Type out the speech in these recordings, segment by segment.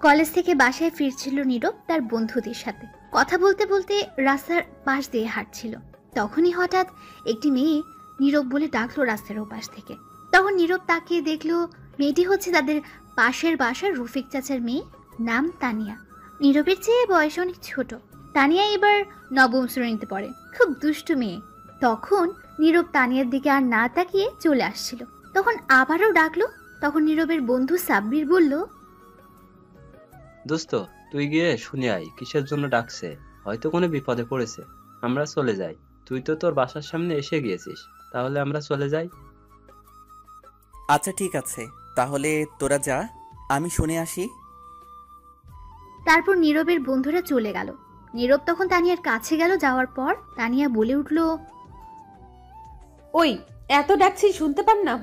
College থেকে বাসায় ফিরছিল নীরব তার বন্ধুদের সাথে। কথা বলতে বলতে রাস্তার পাশ দিয়ে হাঁটছিল। তখনই হঠাৎ একটি মেয়ে নীরব বলে ডাকলো রাস্তার ওপাশ থেকে। তখন নীরব তাকিয়ে দেখলো মেয়েটি হচ্ছে তাদের পাশের বাসার রফিক চাচার মেয়ে, নাম তানিয়া। নীরবের চেয়ে বয়স অনেক ছোট। তানিয়া এবার নবম শ্রেণীতে পড়ে, খুব দুষ্টু মেয়ে। তখন নীরব তানিয়ার দিকে আর না তাকিয়ে চলে আসছিল। তখন আবারও ডাকলো। তখন নীরবের বন্ধু সাব্বির বলল, দোস্ত, তুই গিয়ে শুনে আয় কিসের জন্য ডাকছে। হয়তো কোনো বিপদে পড়েছে। আমরা চলে যাই। তুই তো তোর বাসার সামনে এসে গিয়েছিস, তাহলে আমরা চলে যাই। আচ্ছা ঠিক আছে, তাহলে তোরা যা, আমি শুনে আসি। তারপর নীরবের বন্ধুরা চলে গেল। নীরব তখন তানিয়ার কাছে গেল। যাওয়ার পর তানিয়া বলে উঠল, ওই এত ডাকছি শুনতে পান না?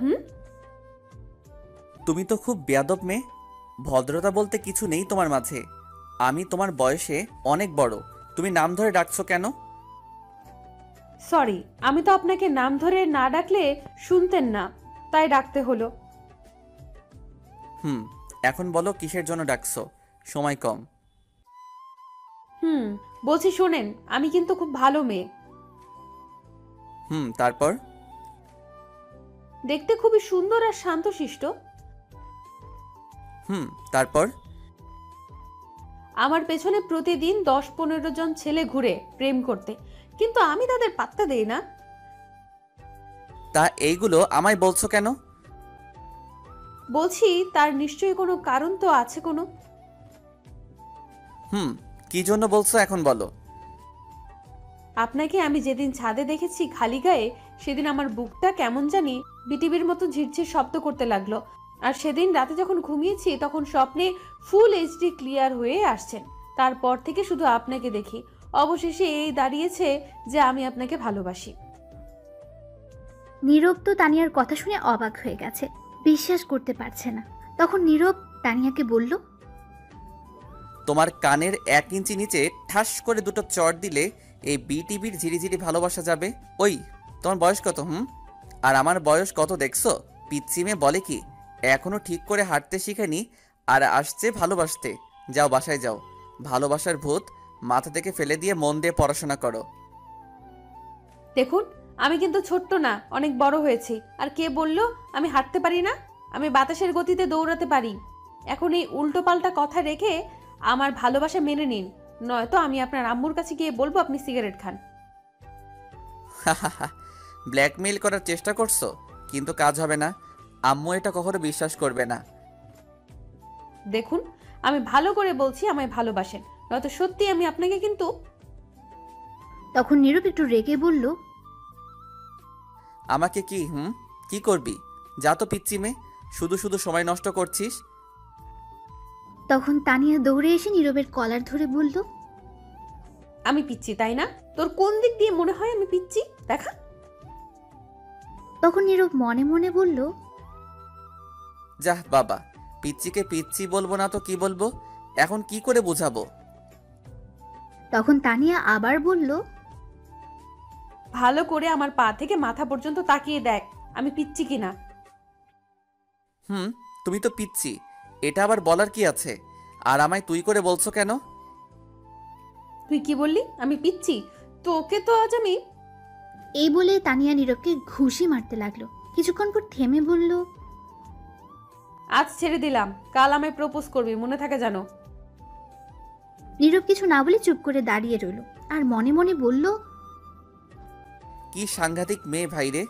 তুমি তো খুব বেয়াদব মেয়ে। ভদ্রতা বলতে কিছু নেই তোমার মাঝে। আমি তোমার বয়সে অনেক বড়, তুমি নাম ধরে ডাকছো কেন? সরি, আমি তো আপনাকে নাম ধরে না ডাকলে শুনতেন না, তাই ডাকতে হলো। এখন বলো কিসের জন্য ডাকছো, সময় কম। বলছি শোনেন, আমি কিন্তু খুব ভালো মেয়ে। তারপর? দেখতে খুবই সুন্দর আর শান্তশিষ্ট। তারপর? আমার পেছনে প্রতিদিন 10-15 জন ছেলে ঘুরে প্রেম করতে, কিন্তু আমি তাদের পাত্তা দেই না। তা এইগুলো আমায় বলছো কেন? বলছি তার নিশ্চয়ই কোনো কারণ তো আছে কোনো। কি জন্য বলছো এখন বলো। আপনাকে আমি যেদিন ছাদে দেখেছি খালি গায়ে, সেদিন আমার বুকটা কেমন জানি বিটিভির মতো ঝিরঝির শব্দ করতে লাগলো। আর সেদিন রাতে যখন ঘুমিয়েছি তখন স্বপ্নে ফুল এইচডি ক্লিয়ার হয়ে আসছেন। তারপর থেকে শুধু আপনাকে দেখি। অবশেষে এই দাঁড়িয়েছে যে আমি আপনাকে ভালোবাসি। নীরব তো তানিয়ার কথা শুনে অবাক হয়ে গেছে, বিশ্বাস করতে পারছে না। তখন নীরব তানিয়াকে বলল, তোমার কানের 1 ইঞ্চি নিচে ঠাস করে দুটো চড় দিলে এই বিটিভির ঝিরিঝিরি ভালোবাসা যাবে। ওই তোমার বয়স কত? আর আমার বয়স কত দেখছো? পিচ্চি মেয়ে বলে কি, এখনো ঠিক করে হাঁটতে শিখেনি আর আসছে ভালোবাসতে। যাও বাসায় যাও, ভালোবাসার ভূত মাথা থেকে ফেলে দিয়ে মন দিয়ে পড়াশোনা করো। দেখুন, আমি কিন্তু ছোট্ট না, অনেক বড় হয়েছি। আর কে বলল আমি হাঁটতে পারি না? আমি বাতাসের গতিতে দৌড়াতে পারি। এখন এই উল্টো পাল্টা কথা রেখে আমার ভালোবাসা মেনে নিন, নয়তো আমি আপনার আম্মুর কাছে গিয়ে বলবো আপনি সিগারেট খান। ব্ল্যাকমেইল করার চেষ্টা করছো, কিন্তু কাজ হবে না। আম্মু এটা কখনো বিশ্বাস করবে না। দেখুন, আমি ভালো করে বলছি আমায় ভালোবাসেন, নয়তো সত্যি আমি আপনাকে কিন্তু। তখন নীরব একটু রেগে বলল, আমাকে কি কি করবি? যা তো পিচ্চি মেয়ে, শুধু শুধু সময় নষ্ট করছিস। তখন তানিয়া দৌড়ে এসে নীরবের কলার ধরে বলল, আমি পিচ্ছি তাই না? তোর কোন দিক দিয়ে মনে হয় আমি পিচ্ছি দেখা? তখন নীরব মনে মনে বলল, যাহ বাবা, পিচ্চিকে পিচ্চি বলবো না তো কি বলবো, এখন কি করে বোঝাবো? তখন তানিয়া আবার বলল, ভালো করে আমার পা থেকে মাথা পর্যন্ত তাকিয়ে দেখ আমি পিচ্ছি কিনা। তুমি তো পিচ্চি, এটা আবার বলার কি আছে? আর আমায় তুই করে বলছো কেন? তুই কি বললি? আমি পিচ্ছি? তোকে তো আজ আমি। এই বলে তানিয়া নীরবকে ঘুষি মারতে লাগলো। কিছুক্ষণ পর থেমে বলল, আজ ছেড়ে দিলাম, কাল আমায় প্রপোজ করবি, মনে থাকে জানো। নীরব কিছু না বলে চুপ করে দাঁড়িয়ে রইল আর মনে মনে বলল, কি সাংঘাতিক মেয়ে ভাইরে,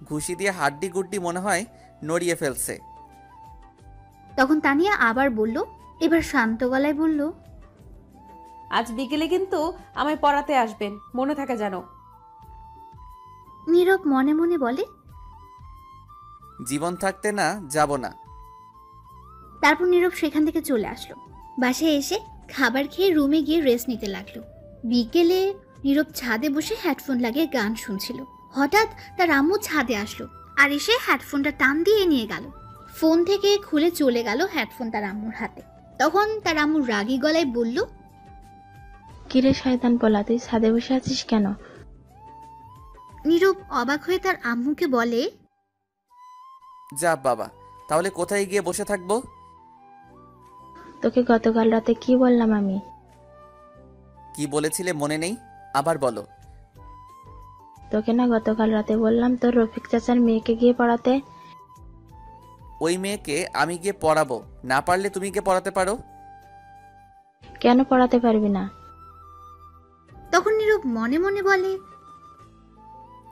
ঘুষি দিয়ে হাড্ডি গুড্ডি মনে হয় নড়িয়ে ফেলছে। তখন তানিয়া আবার বলল, এবার শান্ত গলায় বলল, আজ বিকেলে কিন্তু আমায় পড়াতে আসবেন, মনে থাকে জানো। নীরব মনে মনে বলে, জীবন থাকতে না যাব না। তারপর নীরব সেখান থেকে চলে আসলো। বাসায় এসে খাবার খেয়ে রুমে গিয়ে রেস্ট নিতে লাগলো। বিকেলে নীরব ছাদে বসে হেডফোন লাগিয়ে গান শুনছিল। হঠাৎ তার আম্মু ছাদে আসলো আর এসে হেডফোনটা টান দিয়ে নিয়ে গেল। ফোন থেকে খুলে চলে গেল হেডফোন তার আম্মুর হাতে। তখন তার আম্মু রাগী গলায় বলল, কিরে শয়তান পোলা, তুই ছাদে বসে আছিস কেন? নীরব অবাক হয়ে তার আম্মুকে বলে, যা বাবা, তাহলে কোথায় গিয়ে বসে থাকবো? তোকে গতকাল রাতে কি বললাম আমি? কি বলেছিলে মনে নেই? আবার বলো। তোকে না গতকাল রাতে বললাম তোর রফিক চাচার মেয়েকে গিয়ে পড়াতে? ওই মেয়েকে আমি গিয়ে পড়াবো, না পারলে তুমি গিয়ে পড়াতে পারো। কেন পড়াতে পারবি না? তখন নীরব মনে মনে বলে,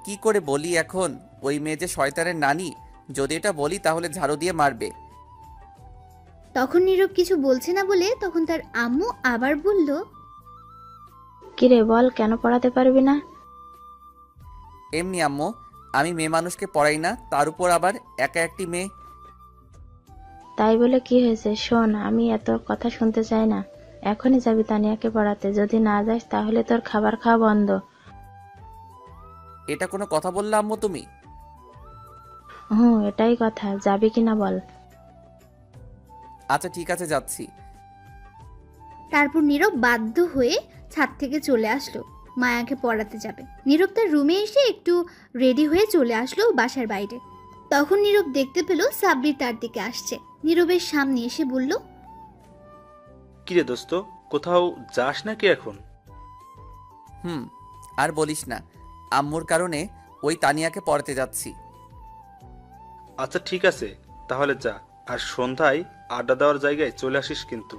কি করে বলি এখন? ওই মেয়ে যে শয়তানের নানি, যদি এটা বলি তাহলে ঝাড়ু দিয়ে মারবে। তখন নীরব কিছু বলছে না বলে তখন তার আম্মু আবার বলল, কিরে বল, কেন পড়াতে পারবি না? এমনি আম্মু, আমি মেয়ে মানুষকে পড়াই না, তার উপর আবার একা একটি মেয়ে। তাই বলে কি হয়েছে? শোন, আমি এত কথা শুনতে চাই না। এখনই যাবি তানিয়াকে পড়াতে, যদি না যাস তাহলে তোর খাবার খাওয়া বন্ধ। এটা কোনো কথা বললে আম্মু তুমি? এটাই কথা, যাবি কিনা বল। আচ্ছা ঠিক আছে, যাচ্ছি। তারপর নীরব বাধ্য হয়ে ছাদ থেকে চলে আসলো মায়াকে পড়াতে যাবে। নীরব তার রুমে এসে একটু রেডি হয়ে চলে আসলো বাসার বাইরে। তখন নীরব দেখতে পেল সাব্বির তার দিকে আসছে। নীরবের সামনে এসে বলল, কিরে দোস্ত, কোথাও যাস নাকি এখন? আর বলিস না, আম্মুর কারণে ওই তানিয়াকে পড়াতে যাচ্ছি। আচ্ছা ঠিক আছে, তাহলে যা। আর সন্ধ্যায় আড্ডা দেওয়ার জায়গায় চলে আসিস কিন্তু।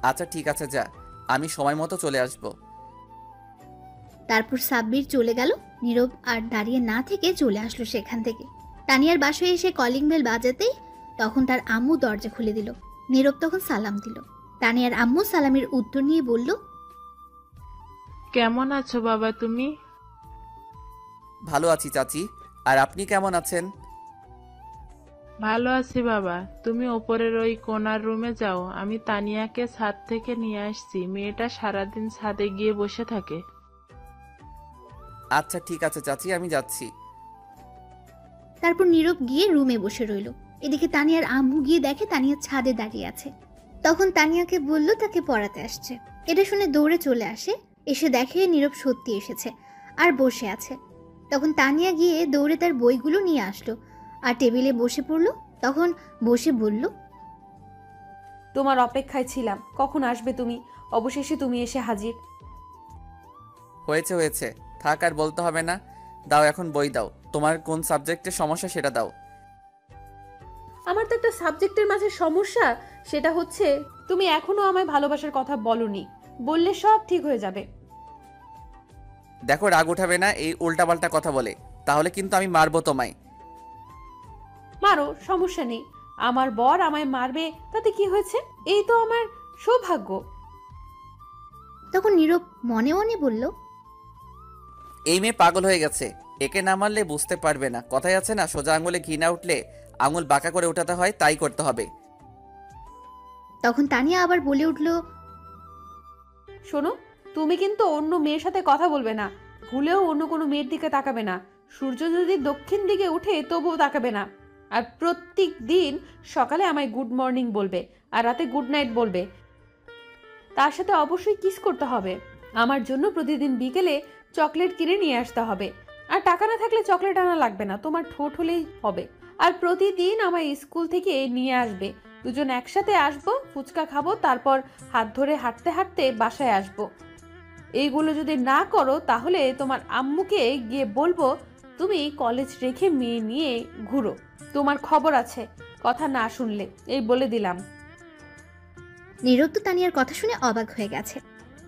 আচ্ছা ঠিক আছে, যা, আমি সময় মতো চলে আসব। তারপর সাব্বির চলে গেল। নীরব আর দাঁড়িয়ে না থেকে চলে আসলো সেখান থেকে। তানিয়ার বাসায় এসে কলিং বেল বাজাতেই তখন তার আম্মু দরজা খুলে দিল। নীরব তখন সালাম দিল। তানিয়ার আম্মু সালামের উত্তর নিয়ে বলল, কেমন আছো বাবা তুমি? ভালো আছি চাচি, আর আপনি কেমন আছেন? ভালো আছি বাবা। তুমি ওপরের ওই কোণার রুমে যাও, আমি তানিয়াকে ছাদ থেকে নিয়ে আসছি। মেয়েটা সারাদিন ছাদে গিয়ে বসে থাকে। আচ্ছা ঠিক আছে চাচি, আমি যাচ্ছি। তারপর নীরব গিয়ে রুমে বসে রইল। এদিকে তানিয়ার আম্মু গিয়ে দেখে তানিয়া ছাদে দাঁড়িয়ে আছে। তখন তানিয়াকে বলল তাকে পড়াতে আসছে। এটা শুনে দৌড়ে চলে আসে। এসে দেখে নীরব সত্যি এসেছে আর বসে আছে। তখন তানিয়া গিয়ে দৌড়ে তার বইগুলো নিয়ে আসলো আর টেবিলে বসে পড়লো। তখন বসে বলল, তোমার অপেক্ষায় ছিলাম, কখন আসবে তুমি? অবশেষে তুমি এসে হাজির। হয়েছে হয়েছে, থাক আর বলতে হবে না। দাও এখন বই দাও, তোমার কোন সাবজেক্টের সমস্যা সেটা দাও। আমার তো একটা সাবজেক্টের মাঝে সমস্যা, সেটা হচ্ছে তুমি এখনো আমায় ভালোবাসার কথা বলনি। বললে সব ঠিক হয়ে যাবে। দেখো রাগ উঠাবে না এই উল্টাপাল্টা কথা বলে, তাহলে কিন্তু আমি মারবো তোমায়। মারো, সমস্যা নেই। আমার বর আমায় মারবে তাতে কি হয়েছে? এই তো আমার সৌভাগ্য। তখন নীরব মনে মনে বলল, এই মেয়ে পাগল হয়ে গেছে, একে না মারলে বুঝতে পারবে না। কথাই আছে না, সোজা আঙুলে ঘি না উঠলে আঙুল বাঁকা করে উঠাতে হয়, তাই করতে হবে। তখন তানিয়া আবার বলে উঠল, শোনো, তুমি কিন্তু অন্য মেয়ের সাথে কথা বলবে না। ভুলেও অন্য কোনো মেয়ের দিকে তাকাবে না। সূর্য যদি দক্ষিণ দিকে উঠে তবুও তাকাবে না। আর প্রত্যেক দিন সকালে আমায় গুড মর্নিং বলবে আর রাতে গুড নাইট বলবে। তার সাথে অবশ্যই কিস করতে হবে। আমার জন্য প্রতিদিন বিকেলে চকলেট কিনে নিয়ে আসতে হবে। আর টাকা না থাকলে চকলেট আনা লাগবে না, তোমার ঠোঁট হলেই হবে। আর প্রতিদিন আমায় স্কুল থেকে নিয়ে আসবে। দুজন একসাথে আসবো, ফুচকা খাবো, তারপর হাত ধরে হাঁটতে হাঁটতে বাসায় আসবো। এইগুলো যদি না করো তাহলে তোমার আম্মুকে গিয়ে বলবো তুমি কলেজ রেখে মেয়ে নিয়ে ঘুরো। তোমার খবর আছে কথা না শুনলে, এই বলে দিলাম। নীরব তো তানিয়ার কথা শুনে অবাক হয়ে গেছে,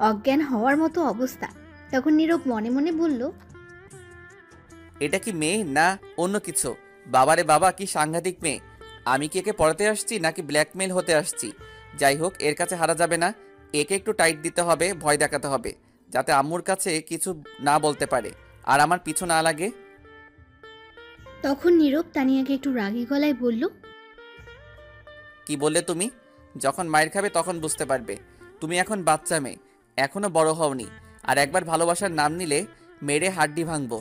অজ্ঞান হওয়ার মতো অবস্থা। তখন নীরব মনে মনে বলল, এটা কি মেয়ে না অন্য কিছু? বাবারে বাবা, কি সাংঘাতিক মেয়ে! আমি কি একে পড়াতে আসছি নাকি ব্ল্যাকমেল হতে আসছি? যাই হোক, এর কাছে হারা যাবে না। একে একটু টাইট দিতে হবে, ভয় দেখাতে হবে, যাতে আম্মুর কাছে কিছু না বলতে পারে আর আমার পিছু না লাগে। তখন নীরব তানিয়াকে একটু রাগী গলায় বলল, কি বললে তুমি? যখন মায়ের খাবে তখন বুঝতে পারবে। তুমি এখন বাচ্চা মেয়ে, এখনো বড় হওনি। আর একবার ভালোবাসার নাম নিলে মেরে হাড্ডি ভাঙবো।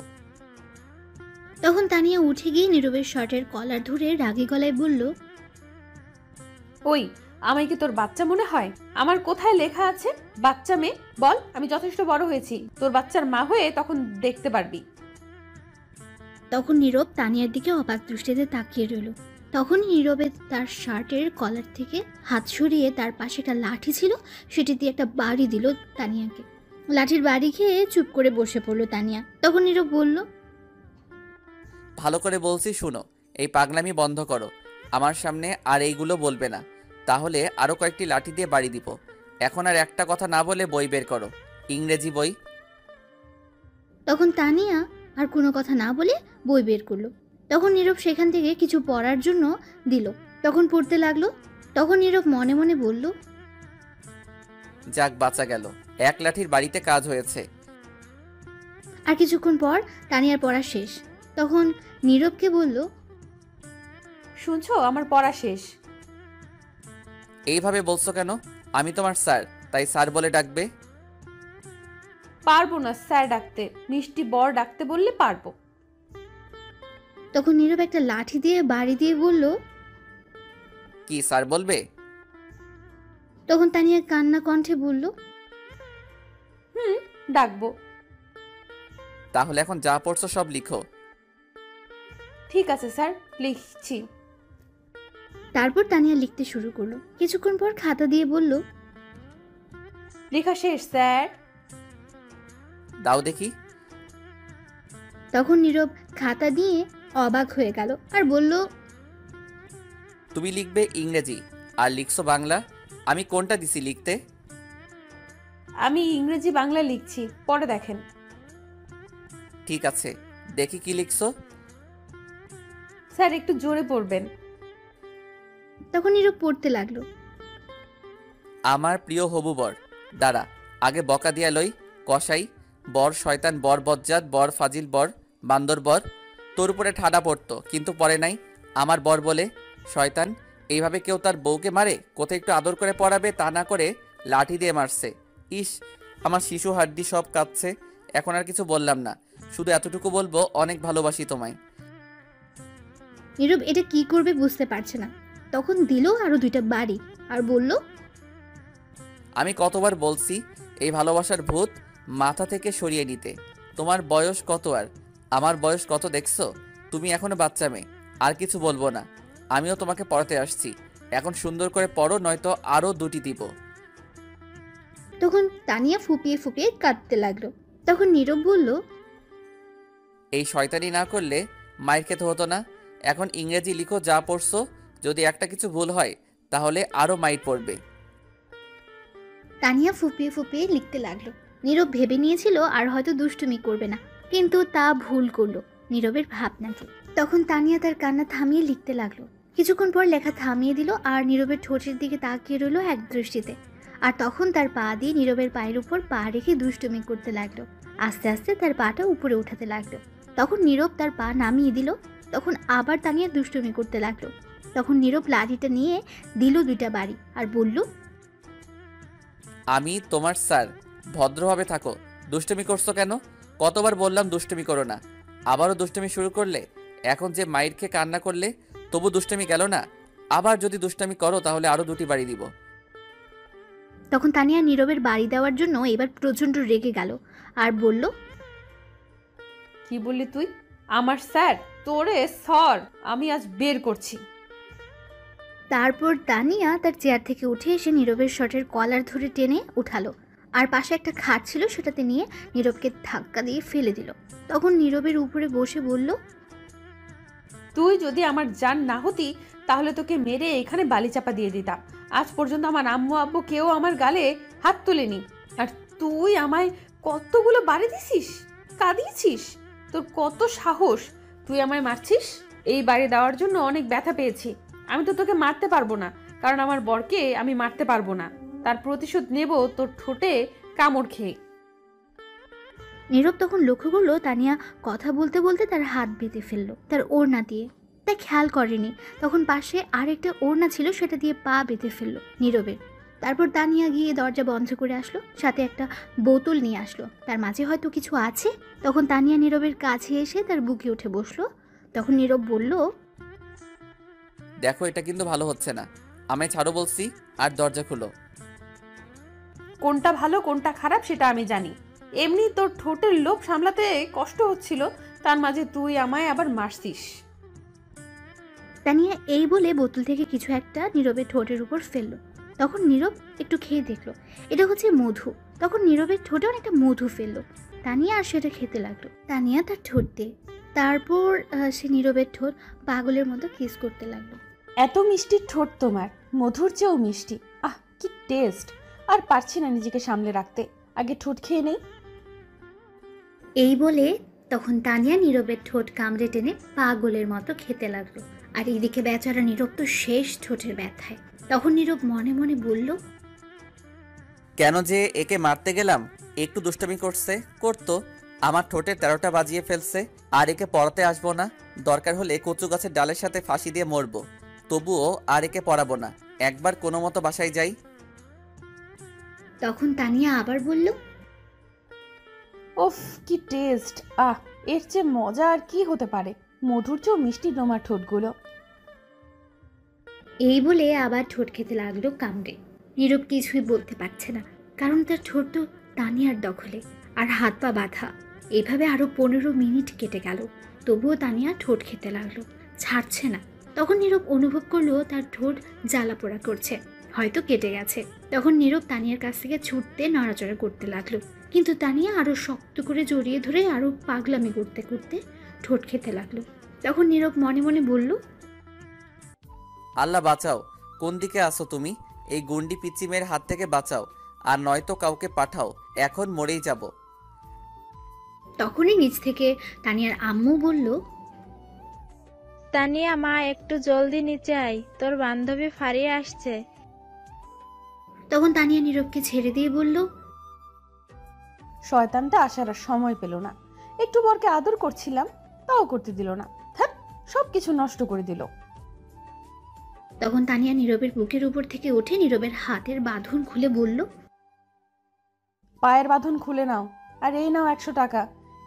তখন তানিয়া উঠে গিয়ে নীরবের শার্টের কলার ধরে রাগী গলায় বলল, ওই, আমায় কি তোর বাচ্চা মনে হয়? আমার কোথায় লেখা আছে বাচ্চা মেয়ে? বল, আমি যথেষ্ট বড় হয়েছি, তোর বাচ্চার মা হয়ে তখন দেখতে পারবি। তখন নীরব তানিয়ার দিকে অবাক দৃষ্টিতে তাকিয়ে রইল। তখনই নীরবে তার শার্টের কলার থেকে হাত সরিয়ে তার পাশে একটা লাঠি ছিল, সেটি দিয়ে একটা বাড়ি দিল তানিয়াকে। লাঠির বাড়ি খেয়ে চুপ করে বসে পড়লো তানিয়া। তখন নীরব বলল, ভালো করে বলছি শুনো, এই পাগলামি বন্ধ করো। আমার সামনে আর এইগুলো বলবে না, তাহলে আরো কয়েকটি লাঠি দিয়ে বাড়ি দিব। এখন আর একটা কথা না বলে বই বের করো, ইংরেজি বই। তখন তানিয়া আর কোনো কথা না বলে বই বের করলো। তখন নীরব সেখান থেকে কিছু পড়ার জন্য দিল, তখন পড়তে লাগলো। তখন নীরব মনে মনে বলল, যাক বাঁচা গেল, এক লাঠির বাড়িতে কাজ হয়েছে। আর কিছুক্ষণ পর তানিয়ার পড়া শেষ। তখন নীরবকে বলল, শুনছো, আমার পড়া শেষ। এইভাবে বলছো কেন? আমি তোমার স্যার, তাই স্যার বলে ডাকবে। পারবো না স্যার ডাকতে, মিষ্টি বর ডাকতে বললে পারবো। তখন নীরব একটা লাঠি দিয়ে বাড়ি দিয়ে বলল, কি স্যার বলবে? তখন তানিয়া কান্না কণ্ঠে বলল, ডাকবো। তাহলে এখন যা পড়ছো সব লিখো। ঠিক আছে স্যার, লিখছি। তারপর তানিয়া লিখতে শুরু করলো। কিছুক্ষণ পর খাতা দিয়ে বলল, লেখা শেষ স্যার। দাও দেখি। তখন নীরব খাতা দিয়ে অবাক হয়ে গেল আর বলল, তুমি লিখবে ইংরেজি আর লিখছো বাংলা। আমি কোনটা দিছি লিখতে? আমি ইংরেজি বাংলা লিখছি, পরে দেখেন। ঠিক আছে, দেখি কি লিখছো। স্যার একটু জোরে পড়বেন। তখন নীরব পড়তে লাগলো, আমার প্রিয় হবু বর, দাঁড়া আগে বকা দিয়া লই। কসাই বর, শয়তান বর, বজ্জাত বর, ফাজিল বর, বান্দর বর। তোর উপরে ঠাডা পড়তো কিন্তু পরে নাই। আমার বর বলে শয়তান। এইভাবে কেউ তার বউকে মারে? কোথায় একটু আদর করে পড়াবে, তা না করে লাঠি দিয়ে মারছে। ইস, আমার শিশু হাড্ডি সব কাঁপছে। এখন আর কিছু বললাম না, শুধু এতটুকু বলবো, অনেক ভালোবাসি তোমায়। নীরব এটা কি করবে বুঝতে পারছে না। তখন দিল আরো 2টা বাড়ি আর বলল, আমি কতবার বলছি এই ভালোবাসার ভূত মাথা থেকে সরিয়ে নিতে। তোমার বয়স কত আর আমার বয়স কত দেখছো? তুমি এখনো বাচ্চা মেয়ে। আর কিছু বলবো না, আমিও তোমাকে পড়াতে আসছি। এখন সুন্দর করে পড়ো, নয়তো আরো 2টি দিব। তখন তানিয়া ফুপিয়ে ফুপিয়ে কাঁদতে লাগলো। তখন নীরব বলল, এই শয়তানি না করলে মায়ের খেতে হতো না। এখন ইংরেজি লিখো যা পড়ছো, যদি একটা কিছু ভুল হয় তাহলে আরো মাইর পড়বে। তানিয়া ফুপিয়ে ফুপিয়ে লিখতে লাগলো। নীরব ভেবে নিয়েছিল আর হয়তো দুষ্টুমি করবে না, কিন্তু তা ভুল করলো নীরবের ভাবনাকে। তখন তানিয়া তার কান্না থামিয়ে লিখতে লাগলো। কিছুক্ষণ পর লেখা থামিয়ে দিল আর নীরবের ঠোঁটের দিকে তাকিয়ে রইল এক দৃষ্টিতে। আর তখন তার পা দিয়ে নীরবের পায়ের উপর পা রেখে দুষ্টুমি করতে লাগলো। আস্তে আস্তে তার পাটা উপরে উঠাতে লাগলো। তখন নীরব তার পা নামিয়ে দিল। তখন আবার তানিয়া দুষ্টুমি করতে লাগলো। তখন নীরব লাঠিটা নিয়ে দিল 2টা বাড়ি আর বলল, আমি তোমার স্যার, ভদ্রভাবে থাকো। দুষ্টুমি করছো কেন? কতবার বললাম দুষ্টুমি করো না, আবারও দুষ্টুমি শুরু করলে। এখন যে মাইর খেয়ে কান্না করলে তবু দুষ্টুমি গেল না। আবার যদি দুষ্টুমি করো তাহলে আরো 2টি বাড়ি দিব। তখন তানিয়া নীরবের বাড়ি দেওয়ার জন্য এবার প্রচণ্ড রেগে গেল আর বলল, কি বললি তুই? আমার স্যার? তোরে সর, আমি আজ বের করছি। তারপর তানিয়া তার চেয়ার থেকে উঠে এসে নীরবের শার্টের কলার ধরে টেনে উঠালো আর পাশে একটা খাট ছিল সেটাতে নিয়ে নীরবকে ধাক্কা দিয়ে ফেলে দিল। তখন নীরবের উপরে বসে বলল, তুই যদি আমার জান না হতি তাহলে তোকে মেরে এখানে বালি চাপা দিয়ে দিতাম। আজ পর্যন্ত আমার আম্মু আব্বু কেউ আমার গালে হাত তোলেনি, আর তুই আমায় কতগুলো বাড়ি দিছিস, কাঁদিয়েছিস। তোর কত সাহস, তুই আমায় মারছিস? এই বাড়ি দেওয়ার জন্য অনেক ব্যথা পেয়েছি। আমি তো তোকে মারতে পারবো না, কারণ আমার বরকে আমি মারতে পারবো না। তার প্রতিশোধ নেব তোর ঠোঁটে কামড় খেয়ে। নীরব তখন লক্ষ্য করলো তানিয়া কথা বলতে বলতে তার হাত বেঁধে ফেললো তার ওড়না দিয়ে। তা খেয়াল করেনি। তখন পাশে আরেকটা ওড়না ছিল, সেটা দিয়ে পা বেঁধে ফেললো নীরবের। তারপর তানিয়া গিয়ে দরজা বন্ধ করে আসলো, সাথে একটা বোতল নিয়ে আসলো, তার মাঝে হয়তো কিছু আছে। তখন তানিয়া নীরবের কাছে এসে তার বুকে উঠে বসলো। তখন নীরব বলল, দেখো এটা কিন্তু ভালো হচ্ছে না, আমায় ছাড়ো বলছি, আর দরজা খুলো। কোনটা ভালো কোনটা খারাপ সেটা আমি জানি। এমনি তোর ঠোঁটের লোভ সামলাতে কষ্ট হচ্ছিল, তার মাঝে তুই আমায় আবার মারছিস। তানিয়া এই বলে বোতল থেকে কিছু একটা নীরবের ঠোঁটের উপর ফেললো। তখন নীরব একটু খেয়ে দেখলো এটা হচ্ছে মধু। তখন নীরবের ঠোঁটে অনেকটা মধু ফেললো। তানিয়া আর সেটা খেতে লাগলো, তানিয়া তার ঠোঁট দিয়ে। তারপর সে নীরবের ঠোঁট পাগলের মতো কিস করতে লাগলো। এত মিষ্টি ঠোঁট তোমার, মধুর চেয়েও মিষ্টি। আহ, কি টেস্ট! আর পারছি না নিজেকে সামলে রাখতে, আগে ঠোঁট খেয়ে নেই। এই বলে তখন তানিয়া নীরবের ঠোঁট কামড়ে টেনে পাগলের মতো খেতে লাগলো। আর এদিকে বেচারা নীরব তো শেষ ঠোঁটের ব্যথায়। তখন নীরব মনে মনে বলল, কেন যে একে মারতে গেলাম, একটু দুষ্টামি করতো, আমার ঠোঁটে 13টা বাজিয়ে ফেলছে। আর একে পড়াতে আসবো না, দরকার হলে কচু গাছের ডালের সাথে ফাঁসি দিয়ে মরবো, তবুও আর একে পড়াবো না। একবার কোনো মতো বাসায় যাই। তখন তানিয়া আবার বলল, ওফ, কি টেস্ট! আহ, এর চেয়ে মজা আর কি হতে পারে? মধুর চেয়েও মিষ্টি তোমার ঠোঁটগুলো। এই বলে আবার ঠোঁট খেতে লাগলো কামড়ে। নীরব কিছুই বলতে পারছে না, কারণ তার ঠোঁট তো তানিয়ার দখলে আর হাত পা বাঁধা। এভাবে আরো 15 মিনিট কেটে গেল, তবুও তানিয়া ঠোঁট খেতে লাগলো, ছাড়ছে না। তখন নীরব অনুভব করলো তার ঠোঁট জ্বালা পোড়া করছে, হয়তো কেটে গেছে। তখন নীরব তানিয়ার কাছ থেকে ছুটতে নড়াচড়া করতে লাগলো, কিন্তু তানিয়া আরো শক্ত করে জড়িয়ে ধরে আরো পাগলামি করতে করতে ঠোঁট খেতে লাগলো। তখন নীরব মনে মনে বলল, আল্লাহ বাঁচাও, কোন দিকে আসো তুমি? এই গুন্ডি পিচিমের হাত থেকে বাঁচাও, আর নয়তো কাউকে পাঠাও, এখন মরেই যাব। তখনই নিচ থেকে তানিয়ার আম্মু বলল, তানিয়া মা, একটু জলদি নিচে আয়, তোর বান্ধবী ফারিয়া আসছে। তখন তানিয়া নীরবকে ছেড়ে দিয়ে বলল, শয়তানটা আসার আর সময় পেল না। একটু বরকে আদর করছিলাম, তাও করতে দিল না। হ্যাঁ, সবকিছু নষ্ট করে দিল। তখন তানিয়া নীরবের বুকের উপর থেকে উঠে নীরবের হাতের বাঁধন খুলে বলল, পায়ের বাঁধন খুলে নাও, আর এই নাও 100 টাকা।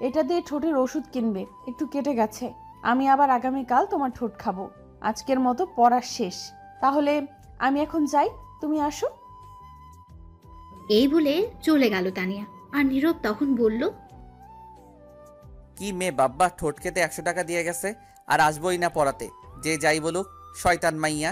এটা দিয়ে ঠোঁটের ওষুধ কিনবে, একটু কেটে গেছে। আমি আবার আগামীকাল তোমার ঠোঁট খাবো। আজকের মতো পড়া শেষ। তাহলে আমি এখন যাই, তুমি আসো। এই বলে চলে গেল তানিয়া। আর নীরব তখন বলল, কি মেয়ে বাব্বা, ঠোঁট খেতে 100 টাকা দিয়ে গেছে, আর আসবোই না পড়াতে, যে যাই বলুক, শয়তান মাইয়া।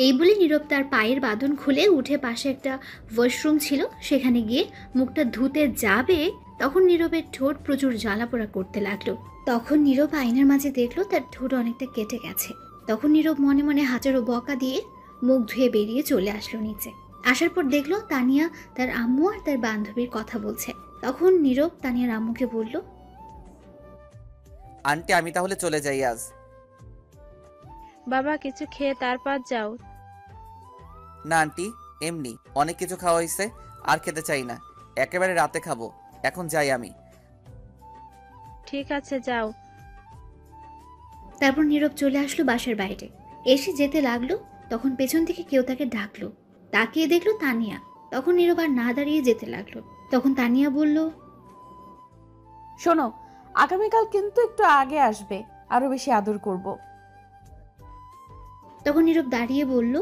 এই বলে নীরব তার পায়ের বাঁধন খুলে উঠে পাশে একটা ওয়াশরুম ছিল, সেখানে গিয়ে মুখটা ধুতে যাবে। তখন নীরবের ঠোঁট প্রচুর জ্বালাপোড়া করতে লাগলো। তখন নীরব আয়নার মাঝে দেখলো তার ঠোঁট অনেকটা কেটে গেছে। তখন নীরব মনে মনে হাজারো বকা দিয়ে মুখ ধুয়ে বেরিয়ে চলে আসলো নিচে। আসার পর দেখলো তানিয়া তার আম্মু আর তার বান্ধবীর কথা বলছে। তখন নীরব তানিয়ার আম্মুকে বলল, আন্টি, আমি তাহলে চলে যাই আজ। বাবা, কিছু খেয়ে তারপর যাও। না আন্টি, এমনি অনেক কিছু খাওয়া হয়েছে, আর খেতে চাই না, একেবারে রাতে খাবো। এখন যাই আমি। ঠিক আছে, যাও। তারপর নীরব চলে আসলো বাসার বাইরে। এসে যেতে লাগলো, তখন পেছন থেকে কেউ তাকে ডাকলো। তাকিয়ে দেখলো তানিয়া। তখন নীরব আর না দাঁড়িয়ে যেতে লাগলো। তখন তানিয়া বলল, শোনো, আগামীকাল কিন্তু একটু আগে আসবে, আরো বেশি আদর করব। তখন নীরব দাঁড়িয়ে বলল,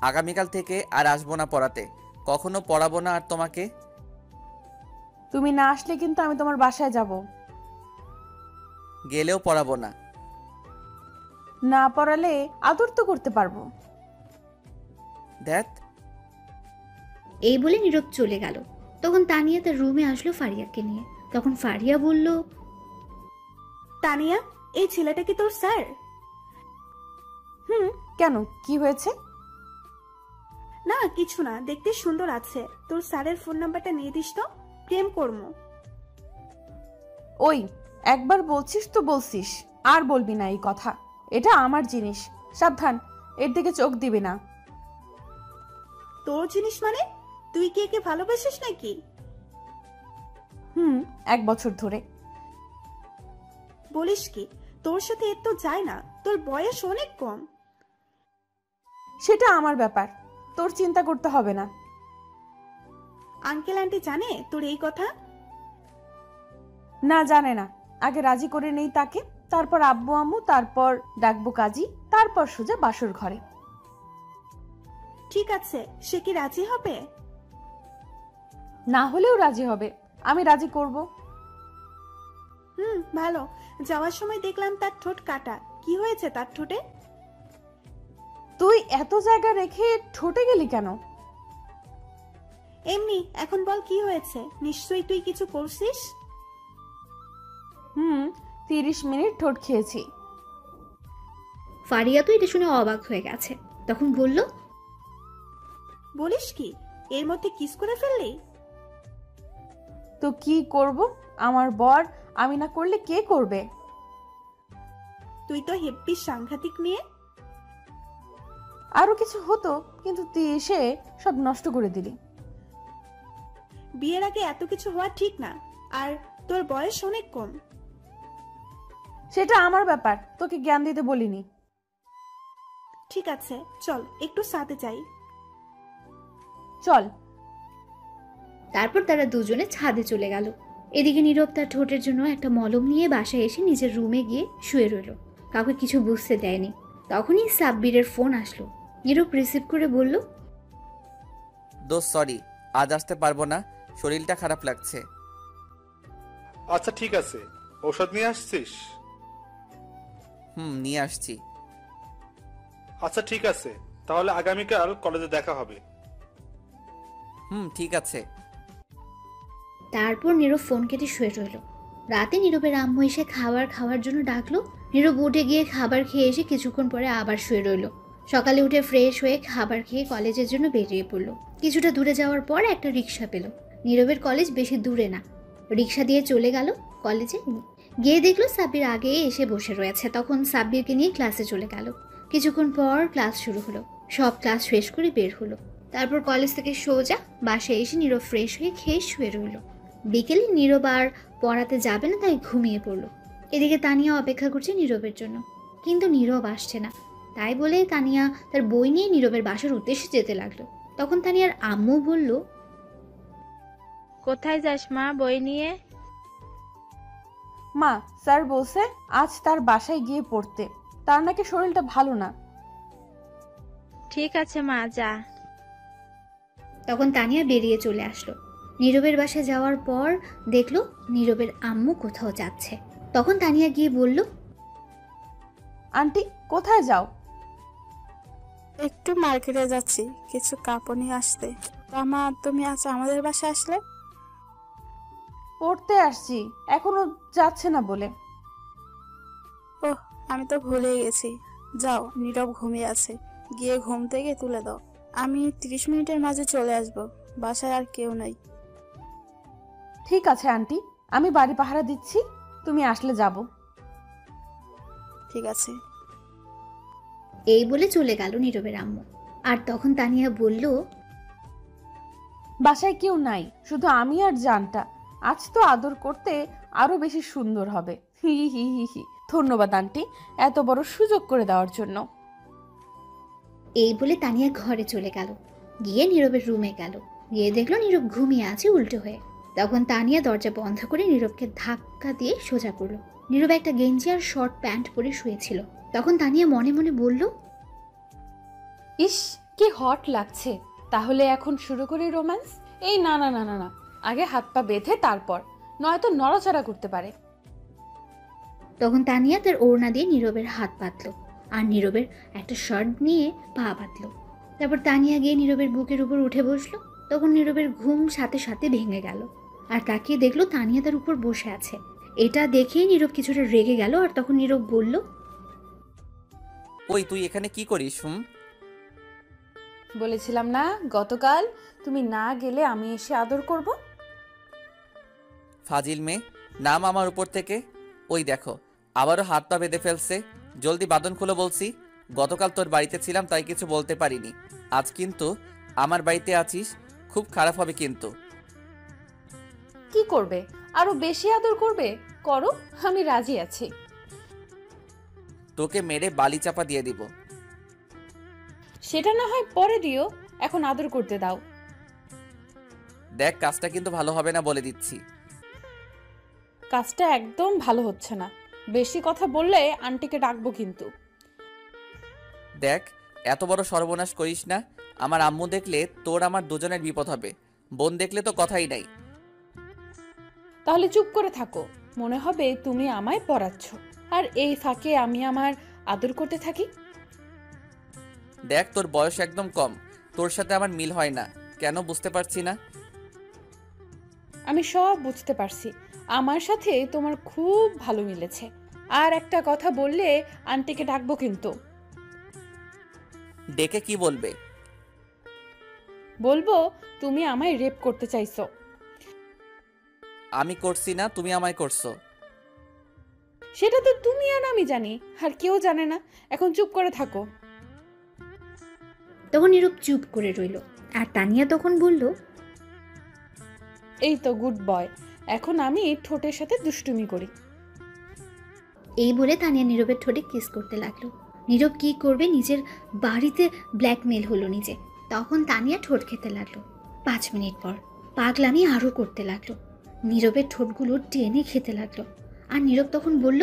আগামীকাল থেকে আর আসবো না পড়াতে, কখনো পড়াবো না আর তোমাকে। তুমি না আসলে কিন্তু আমি তোমার বাসায় যাব। গেলেও পড়াবো না। না পড়ালে আদর তো করতে পারবো। দেখ, এই বলে নীরব চলে গেল। তখন তানিয়া তার রুমে আসলো ফারিয়াকে নিয়ে। তখন ফারিয়া বলল, তানিয়া, এই ছেলেটা কি তোর স্যার? কেন, কি হয়েছে? না কিছু না, দেখতে সুন্দর আছে। তোর স্যারের ফোন নাম্বারটা নিয়ে দিস তো, প্রেম করবো। ওই, একবার বলছিস তো বলছিস, আর বলবি না এই কথা। এটা আমার জিনিস, সাবধান, এর দিকে চোখ দিবি না। তোর জিনিস মানে? তুই কি একে ভালোবাসিস নাকি? 1 বছর ধরে। বলিস কি? তোর সাথে এর তো যায় না, তোর বয়স অনেক কম। সেটা আমার ব্যাপার, তোর চিন্তা করতে হবে না। আঙ্কেল আন্টি জানে তোর এই কথা? না, জানে না। আগে রাজি করে নেই তাকে, তারপর আব্বু আম্মু, তারপর ডাকবো কাজী, তারপর সোজা বাসর ঘরে। ঠিক আছে, সে কি রাজি হবে? না হলেও রাজি হবে, আমি রাজি করব। ভালো। যাওয়ার সময় দেখলাম তার ঠোঁট কাটা। কি হয়েছে তার ঠোঁটে? তুই এত জায়গা রেখে ঠোঁটে গেলি কেন? এমনি। এখন বল কি হয়েছে? নিশ্চয়ই তুই কিছু করছিস। 30 মিনিট ঠোঁট খেয়েছি। ফারিয়া তো এটা শুনে অবাক হয়ে গেছে, তখন বলল, বলিস কি, এর মধ্যে কিস করে ফেললি? তো কি করব? আমার বর, আমি না করলে কে করবে? তুই তো হেব্বি সাংঘাতিক মেয়ে। আরো কিছু হতো, কিন্তু তুই এসে সব নষ্ট করে দিলি। বিয়ের আগে এত কিছু হওয়া ঠিক না। আর তোর বয়স অনেক কম। সেটা আমার ব্যাপার, তোকে জ্ঞান দিতে বলিনি। ঠিক আছে, চল একটু সাথে যাই। চল। তারপর তারা দুজনে ছাদে চলে গেল। এদিকে নীরব তার ঠোঁটের জন্য একটা মলম নিয়ে বাসায় এসে নিজের রুমে গিয়ে শুয়ে রইল। কাউকে কিছু বুঝতে দেয়নি। তখনই সাব্বিরের ফোন আসলো। নীরব রিসিভ করে বলল, দোস্ত সরি, আজ আসতে পারবো না, শরীরটা খারাপ লাগছে। আচ্ছা ঠিক আছে, ঔষধ নিয়ে আসছিস? নিয়ে আসছি। আচ্ছা ঠিক আছে, তাহলে আগামীকাল কলেজে দেখা হবে। ঠিক আছে। তারপর নীরব ফোন কেটে শুয়ে রইল। রাতে নীরবের আম্মু এসে খাবার খাওয়ার জন্য ডাকলো। নীরব উঠে গিয়ে খাবার খেয়ে এসে কিছুক্ষণ পরে আবার শুয়ে রইল। সকালে উঠে ফ্রেশ হয়ে খাবার খেয়ে কলেজের জন্য বেরিয়ে পড়লো। কিছুটা দূরে যাওয়ার পর একটা রিক্সা পেল। নীরবের কলেজ বেশি দূরে না। রিক্সা দিয়ে চলে গেল কলেজে। গিয়ে দেখলো সাব্বির আগে এসে বসে রয়েছে। তখন সাব্বিরকে নিয়ে ক্লাসে চলে গেল। কিছুক্ষণ পর ক্লাস শুরু হলো। সব ক্লাস শেষ করে বের হলো। তারপর কলেজ থেকে সোজা বাসায় এসে নীরব ফ্রেশ হয়ে খেয়ে শুয়ে রইল। বিকেলে নীরব আর পড়াতে যাবে না, তাই ঘুমিয়ে পড়ল। এদিকে তানিয়া অপেক্ষা করছে নীরবের জন্য, কিন্তু নীরব আসছে না। তাই বলে তানিয়া তার বই নিয়ে নীরবের বাসার উদ্দেশ্যে যেতে লাগলো। তখন তানিয়ার আম্মু বলল, কোথায় যাস মা বই নিয়ে? মা, স্যার বলছে আজ তার বাসায় গিয়ে পড়তে। তার নাকি শরীরটা ভালো না। ঠিক আছে মা, যা। তখন তানিয়া বেরিয়ে চলে আসলো। নীরবের বাসায় যাওয়ার পর দেখলো নীরবের আম্মু কোথাও যাচ্ছে। তখন তানিয়া গিয়ে বলল, আন্টি কোথায় যাও? একটু মার্কেটে যাচ্ছি, কিছু কাপড় নিয়ে আসতে। মা, তুমি আজ আমাদের বাসায় আসলে? পড়তে আসছি, এখনো যাচ্ছে না বলে। ওহ, আমি তো ভুলেই গেছি। যাও, নীরব ঘুমিয়ে আছে, গিয়ে ঘুম থেকে তুলে দাও। আমি 30 মিনিটের মাঝে চলে আসব, বাসায় আর কেউ নাই। ঠিক আছে আন্টি, আমি বাড়ি পাহারা দিচ্ছি, তুমি আসলে যাব। ঠিক আছে। এই বলে চলে গেল নীরবের আম্মু। আর তখন তানিয়া বলল, বাসায় কেউ নাই, শুধু আমি আর জানটা। আজ তো আদর করতে আরো বেশি সুন্দর হবে। হি হি হি হি। ধন্যবাদ আন্টি, এত বড় সুযোগ করে দেওয়ার জন্য। এই বলে তানিয়া ঘরে চলে গেল। গিয়ে নীরবের রুমে গেল। গিয়ে দেখলো নীরব ঘুমিয়ে আছে উল্টো হয়ে। তখন তানিয়া দরজা বন্ধ করে নীরবকে ধাক্কা দিয়ে সোজা করলো। নীরব একটা গেঞ্জি আর শর্ট প্যান্ট পরে শুয়েছিল। তখন তানিয়া মনে মনে বলল, ইস, কি হট লাগছে। তাহলে এখন শুরু করি রোম্যান্স? এই না না না না না, আগে হাত পা বেঁধে তারপর, নয়তো নড়াচড়া করতে পারে। তখন তানিয়া তার ওড়না দিয়ে নীরবের হাত বাঁধলো আর নীরবের একটা শার্ট নিয়ে পা বাঁধলো। তারপর তানিয়া গিয়ে নীরবের বুকের উপর উঠে বসলো। তখন নীরবের ঘুম সাথে সাথে ভেঙে গেল। আর তাকিয়ে দেখলো তানিয়া তার উপর বসে আছে। এটা দেখেই নীরব কিছুটা রেগে গেল। আর তখন নীরব বলল, ওই তুই এখানে কি করিস? বলেছিলাম না গতকাল, তুমি না গেলে আমি এসে আদর করব। ফাজিল মেয়ে, নাম আমার উপর থেকে। ওই দেখো, আবারও হাত পা বেঁধে ফেলছে। জলদি বাঁধন খুলে বলছি। গতকাল তোর বাড়িতে ছিলাম তাই কিছু বলতে পারিনি, আজ কিন্তু আমার বাড়িতে আছিস, খুব খারাপ হবে কিন্তু। কি করবে? আরো বেশি আদর করবে? করো, আমি রাজি আছি। তোকে মেরে বালি চাপা দিয়ে দিব। সেটা না হয় পরে দিও, এখন আদর করতে দাও। দেখ, কাজটা কিন্তু ভালো হবে না বলে দিচ্ছি। কাজটা একদম ভালো হচ্ছে না। বেশি কথা বললে আন্টিকে ডাকবো কিন্তু। দেখ, এত বড় সর্বনাশ করিস না। আমার আম্মু দেখলে তোর আমার দুজনের বিপদ হবে। বোন দেখলে তো কথাই নাই। তাহলে চুপ করে থাকো। মনে হবে তুমি আমায় পড়াচ্ছ, আর এই ফাঁকে আমি আমার আদর করতে থাকি। দেখ, তোর বয়স একদম কম, তোর সাথে আমার মিল হয় না। কেন বুঝতে পারছি না। আমি সব বুঝতে পারছি, আমার সাথে তোমার খুব ভালো মিলেছে। আর একটা কথা বললে আন্টিকে ডাকবো কিন্তু। ডেকে কি বলবে? বলবো তুমি আমায় রেপ করতে চাইছো। আমি করছি না, তুমি আমায় করছো। সেটা তো তুমি আর আমি জানি, আর কেউ জানে না। এখন চুপ করে থাকো। তখন নীরব চুপ করে রইল। আর তানিয়া তখন বলল, এই তো গুড বয়, এখন আমি ঠোঁটের সাথে দুষ্টুমি করি। এই বলে তানিয়া নীরবের ঠোঁটে কিস করতে লাগলো। নীরব কি করবে, নিজের বাড়িতে ব্ল্যাকমেল হলো নিজে। তখন তানিয়া ঠোঁট খেতে লাগলো। 5 মিনিট পর পাগলামি আরও করতে লাগলো। নীরবের ঠোঁটগুলো টেনে খেতে লাগলো। আর নীরব তখন বলল,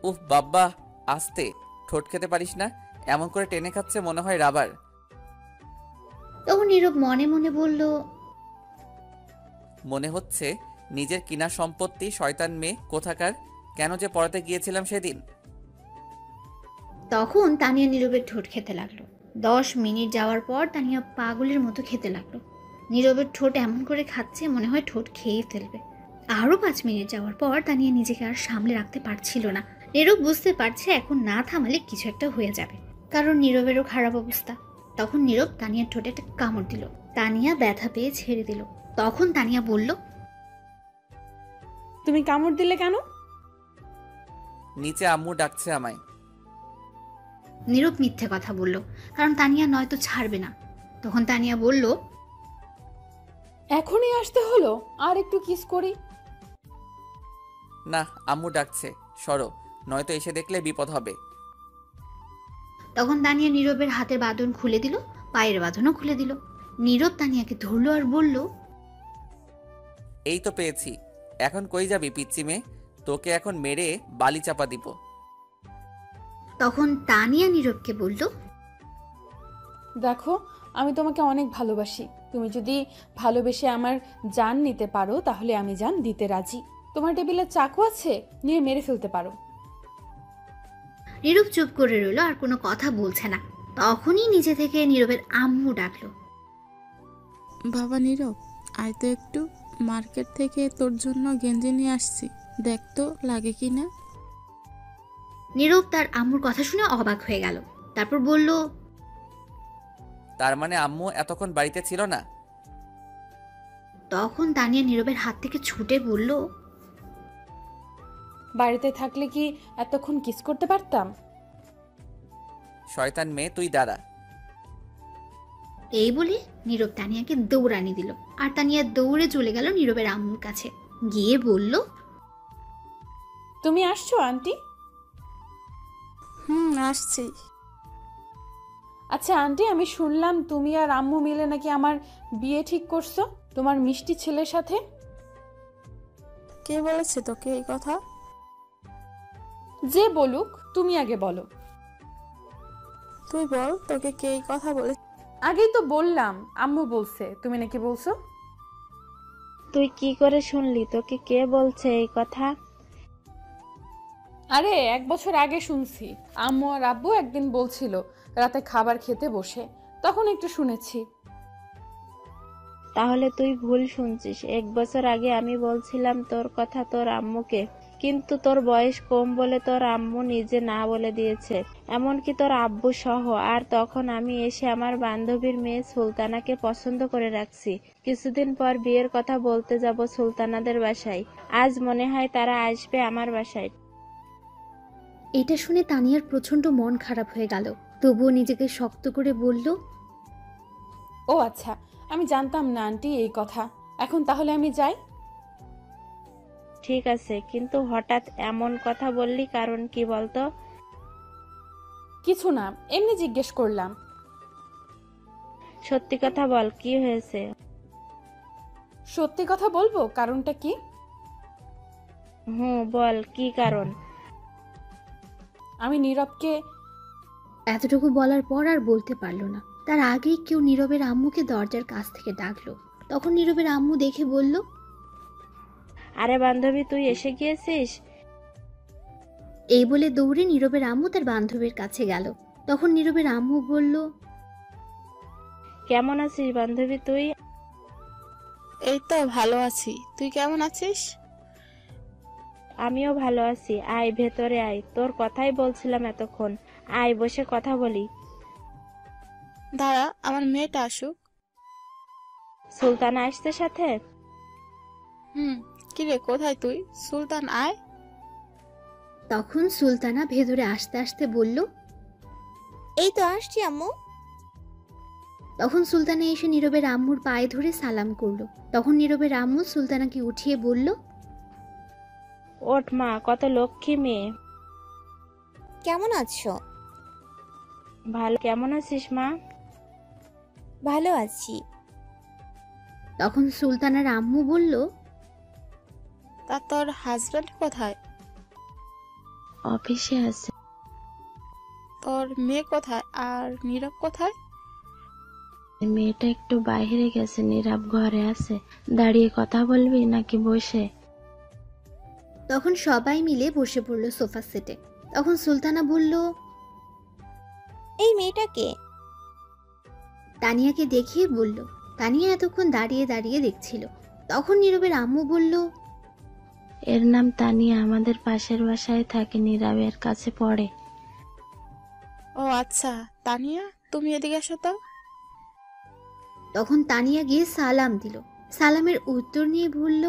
উফ বাব্বা, আস্তে, ঠোঁট খেতে পারিস না? এমন করে টেনে খাচ্ছে মনে হয় রাবার। তখন নীরব মনে মনে বলল, মনে হচ্ছে নিজের কিনা সম্পত্তি। শয়তান মেয়ে কোথাকার, কেন যে পড়াতে গিয়েছিলাম সেদিন। তখন তানিয়া নীরবের ঠোঁট খেতে লাগলো। 10 মিনিট যাওয়ার পর তানিয়া পাগলের মতো খেতে লাগলো। নীরবের ঠোঁট এমন করে খাচ্ছে মনে হয় ঠোঁট খেয়ে ফেলবে। আরও 5 মিনিট যাওয়ার পর তানিয়া নিজেকে আর সামলে রাখতে পারছিল না। নীরব বুঝতে পারছে এখন না থামালে কিছু একটা হয়ে যাবে, কারণ নীরবেরও খারাপ অবস্থা। তখন নীরব তানিয়ার ঠোঁটে একটা কামড় দিল। তানিয়া ব্যথা পেয়ে ছেড়ে দিল। তখন তানিয়া বলল, তুমি কামড় দিলে কেন? নিচে আম্মু ডাকছে আমায়। নীরব মিথ্যে কথা বলল, কারণ তানিয়া নয়তো ছাড়বে না। তখন তানিয়া বলল, এখনই আসতে হলো, আর একটু কিস করি। না, আম্মু ডাকছে, সরো, নয়তো এসে দেখলে বিপদ হবে। তখন তানিয়া নীরবের হাতের বাঁধন খুলে দিল, পায়ের বাঁধনও খুলে দিল। নীরব তানিয়াকে ধরলো আর বলল, এই তো পেয়েছি। এখন কই যাবি পিচ্চি মেয়ে? তোকে এখন মেরে বালি চাপা দিব। তখন তানিয়া নীরবকে বলল, দেখো, আমি তোমাকে অনেক ভালোবাসি। তুমি যদি ভালোবেসে আমার জান নিতে পারো তাহলে আমি জান দিতে রাজি। তোমার টেবিলে চাকু আছে, নিয়ে মেরে ফেলতে পারো। নীরব চুপ করে রইল, আর কোনো কথা বলছে না। তখনই নিচে থেকে নীরবের আম্মু ডাকলো। বাবা নীরব, আয় তো একটু, মার্কেট থেকে তোর জন্য গেঞ্জি নিয়ে আসছি, দেখ তো লাগে কি না। নীরব তার আম্মুর কথা শুনে অবাক হয়ে গেল। তারপর বলল, তার মানে আম্মু এতক্ষণ বাড়িতে ছিল না? তখন তানিয়া নীরবের হাত থেকে ছুটে বলল, বাড়িতে থাকলে কি এতক্ষণ কিস করতে পারতাম? শয়তান মেয়ে, তুই দাঁড়া। এই বলে নীরব তানিয়াকে দৌড়ানি দিল। আর তানিয়া দৌড়ে চলে গেল নীরবের আম্মুর কাছে। গিয়ে বলল, তুমি আসছো আন্টি? আসছি। আচ্ছা আন্টি, আমি শুনলাম তুমি আর আম্মু মিলে নাকি আমার বিয়ে ঠিক করছো তোমার মিষ্টি ছেলের সাথে। কে বলেছে তোকে এই কথা? যে বলুক, তুমি আগে বলো। তুই বল, তোকে কে এই কথা বলে? আগেই তো বললাম, আম্মু বলছে, তুমি নাকি বলছো। তুই কি করে শুনলি? তোকে কে বলছে এই কথা? আরে 1 বছর আগে শুনছি। আম্মু আর আব্বু একদিন বলছিল রাতে খাবার খেতে বসে, তখন একটু শুনেছি। তাহলে তুই ভুল শুনছিস। 1 বছর আগে আমি বলছিলাম তোর কথা তোর আম্মুকে, কিন্তু তোর বয়স কম বলে তোর আম্মু নিজে না বলে দিয়েছে, এমনকি তোর আব্বু সহ। আর তখন আমি এসে আমার বান্ধবীর মেয়ে সুলতানাকে পছন্দ করে রাখছি। কিছুদিন পর বিয়ের কথা বলতে যাব সুলতানাদের বাসায়। আজ মনে হয় তারা আসবে আমার বাসায়। এটা শুনে তানিয়ার প্রচন্ড মন খারাপ হয়ে গেল। তবুও নিজেকে শক্ত করে বলল, ও আচ্ছা, আমি জানতাম না আন্টি এই কথা। এখন তাহলে আমি যাই। ঠিক আছে, কিন্তু হঠাৎ এমন কথা বললি কারণ কি বলতো? কিছু না, এমনি জিজ্ঞেস করলাম। সত্যি কথা বল, কি হয়েছে? সত্যি কথা বলবো, কারণটা কি? বল, কি কারণ? আমি নীরবকে। এতটুকু বলার পর আর বলতে পারল না। তার আগেই কেউ নীরবের আম্মুকে দরজার কাছ থেকে ডাকলো। তখন নীরবের আম্মু দেখে বলল, আরে বান্ধবী, তুই এসে গিয়েছিস? এই বলে দৌড়ে নীরবের আম্মু তার বান্ধবীর কাছে গেল। তখন নীরবের আম্মু বলল, কেমন আছিস বান্ধবী তুই? এই তো ভালো আছি, তুই কেমন আছিস? আমিও ভালো আছি। আয় ভেতরে আয়, তোর কথাই বলছিলাম এতক্ষণ। আয় বসে কথা বলি। দাঁড়া, আমার মেয়েটা আসুক। সুলতানা আসতে সাথে? কিরে, কোথায় তুই? সুলতান আয়। তখন সুলতানা ভেতরে আসতে আসতে বলল, এই তো আসছি আম্মু। তখন সুলতানা এসে নীরবের আম্মুর পায়ে ধরে সালাম করলো। তখন নীরবের আম্মু সুলতানাকে উঠিয়ে বলল, ওঠ মা, কত লক্ষ্মী মেয়ে। কেমন আছো? ভালো। কেমন আছিস মা? ভালো আছি। তখন সুলতানার আম্মু বলল, তা তোর হাজবেন্ড কোথায়? অফিসে আছে। তোর মেয়ে কোথায়? আর নীরব কোথায়? মেয়েটা একটু বাইরে গেছে, নীরব ঘরে আছে। দাঁড়িয়ে কথা বলবি নাকি বসে? তখন সবাই মিলে বসে পড়ল সোফা সেটে। তখন সুলতানা বলল, এই মেয়েটাকে? তানিয়াকে দেখিয়ে বলল। তানিয়া এতক্ষণ দাঁড়িয়ে দাঁড়িয়ে দেখছিল। তখন নীরবের আম্মু বলল, এর নাম তানিয়া, আমাদের পাশের বাসায় থাকে, নীরবের কাছে পড়ে। ও আচ্ছা, তানিয়া তুমি এদিকে এসো তো। তখন তানিয়া গিয়ে সালাম দিল। সালামের উত্তর নিয়ে বলল,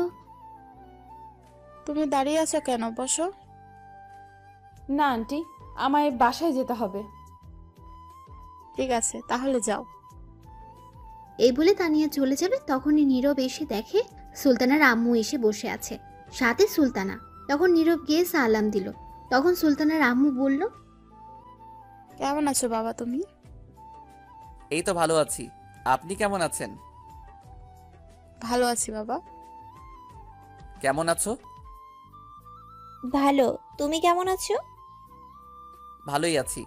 তুমি দাঁড়িয়ে আছো কেন? বসো। না আন্টি, আমায় বাসায় যেতে হবে। ঠিক আছে, তাহলে যাও। এই বলে তানিয়া চলে যাবে। তখনই নীরব এসে দেখে সুলতানার আম্মু এসে বসে আছে, সাথে সুলতানা। তখন নীরব গিয়ে সালাম দিল। তখন সুলতানার আম্মু বলল, কেমন আছো বাবা তুমি? এই তো ভালো আছি। আপনি কেমন আছেন? ভালো আছি বাবা। কেমন আছো? ভালো। তুমি কেমন আছো? ভালোই আছি।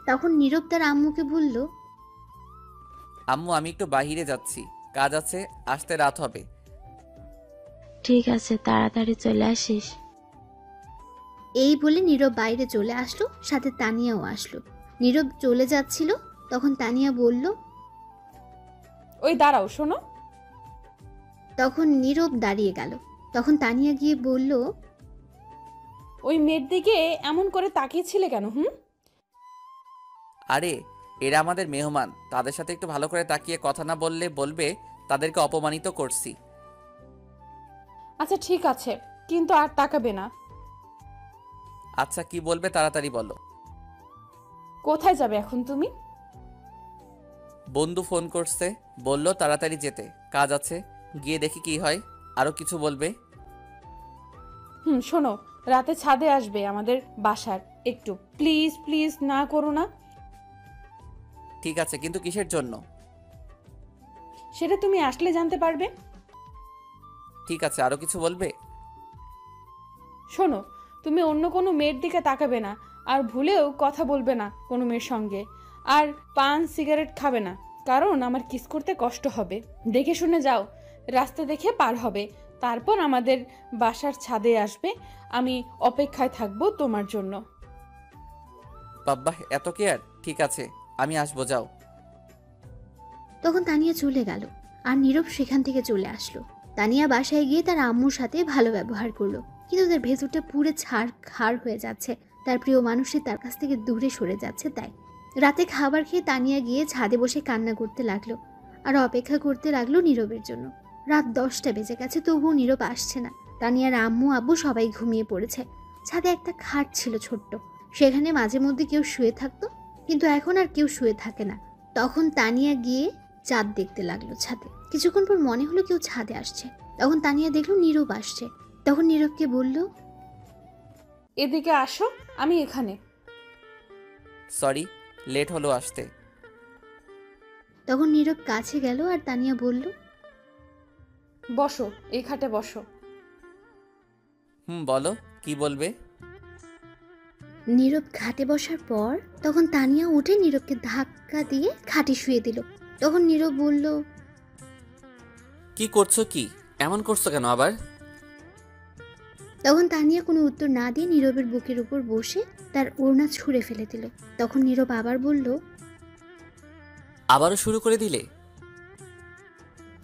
তখন নীরব তার আম্মুকে বলল, আম্মু, আমি একটু বাইরে যাচ্ছি, কাজ আছে, আসতে রাত হবে। ঠিক আছে, তাড়াতাড়ি চলে আসিস। এই বলে নীরব বাইরে চলে আসলো, সাথে তানিয়াও আসলো। নীরব চলে যাচ্ছিল। তখন তানিয়া বলল, ওই দাঁড়াও, শোনো। তখন নীরব দাঁড়িয়ে গেল। তখন তানিয়া গিয়ে বলল, ওই মেয়ের দিকে এমন করে তাকিয়েছিলে কেন? আরে, এরা আমাদের মেহমান, তাদের সাথে একটু ভালো করে তাকিয়ে কথা না বললে বলবে তাদেরকে অপমানিত করছি। আচ্ছা ঠিক আছে, কিন্তু আর তাকাবে না। আচ্ছা, কি বলবে তাড়াতাড়ি বলো। কোথায় যাবে এখন তুমি? বন্ধু ফোন করছে, বলল তাড়াতাড়ি যেতে, কাজ আছে, গিয়ে দেখি কি হয়। আরো কিছু বলবে? শোনো, রাতে ছাদে আসবে আমাদের বাসার, একটু প্লিজ প্লিজ না করো না। ঠিক আছে, কিন্তু কিসের জন্য? সেটা তুমি আসলে জানতে পারবে। ঠিক আছে, আরো কিছু বলবে? শোনো, তুমি অন্য কোনো মেয়ের দিকে তাকাবে না, আর ভুলেও কথা বলবে না কোনো মেয়ের সঙ্গে, আর পান সিগারেট খাবে না, কারণ আমার কিস করতে কষ্ট হবে। দেখে শুনে যাও, রাস্তা দেখে পার হবে, তারপর আমাদের বাসার ছাদে আসবে। আমি অপেক্ষায় থাকবো তোমার জন্য। বাব্বা, এত কেয়ার? ঠিক আছে, আমি আসবো, যাও। তখন তানিয়া চলে গেল, আর নীরব সেখান থেকে চলে আসলো। তানিয়া বাসায় গিয়ে তার আম্মুর সাথে ভালো ব্যবহার করলো, কিন্তু তার ভেতরটা পুরো ছাড় হয়ে যাচ্ছে। তার প্রিয় মানুষই তার কাছ থেকে দূরে সরে যাচ্ছে। তাই রাতে খাবার খেয়ে তানিয়া গিয়ে ছাদে বসে কান্না করতে লাগলো, আর অপেক্ষা করতে লাগলো নীরবের জন্য। রাত 10টা বেজে গেছে, তবুও নীরব আসছে না। তানিয়ার আম্মু আব্বু সবাই ঘুমিয়ে পড়েছে। ছাদে একটা খাট ছিল ছোট্ট, সেখানে মাঝে মধ্যে কেউ শুয়ে থাকতো, কিন্তু এখন আর কেউ শুয়ে থাকে না। তখন তানিয়া গিয়ে চাঁদ দেখতে লাগলো ছাদে। কিছুক্ষণ পর মনে হলো কেউ ছাদে আসছে। তখন তানিয়া দেখলো নীরব আসছে। তখন নীরবকে বলল, এদিকে আসো, আমি এখানে। সরি, লেট হলো আসতে। তখন নীরব কাছে গেল, আর তানিয়া বলল, বসো, এই খাটে বসো। বলো, কি বলবে? নীরব খাটে বসার পর তখন তানিয়া উঠে নীরবকে ধাক্কা দিয়ে খাটে শুয়ে দিল। তখন নীরব বলল, কি করছো কি? এমন করছো কেন আবার? তখন তানিয়া কোনো উত্তর না দিয়ে নীরবের বুকের উপর বসে তার ওড়না ছুঁড়ে ফেলে দিল। তখন নীরব আবার বলল, আবারও শুরু করে দিলে?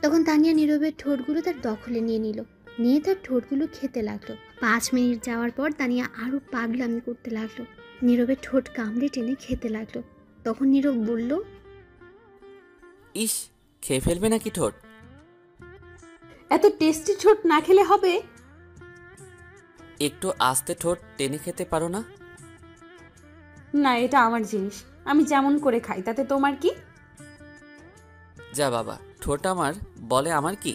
তখন তানিয়া নীরবের ঠোঁটগুলো তার দখলে নিয়ে নিল, নিয়ে তার ঠোঁটগুলো খেতে লাগলো। 5 মিনিট যাওয়ার পর তানিয়া আরো পাগলামি করতে লাগলো, নীরবের ঠোঁট কামড়ে টেনে খেতে লাগলো। তখন নীরব বলল, ইস, খেয়ে ফেলবে নাকি ঠোঁট? এত টেস্টি ঠোঁট না খেলে হবে? একটু আস্তে ঠোঁট টেনে খেতে পারো না? না, এটা আমার জিনিস, আমি যেমন করে খাই, তাতে তোমার কি? যা বাবা, ঠোঁট আমার বলে আমার কি?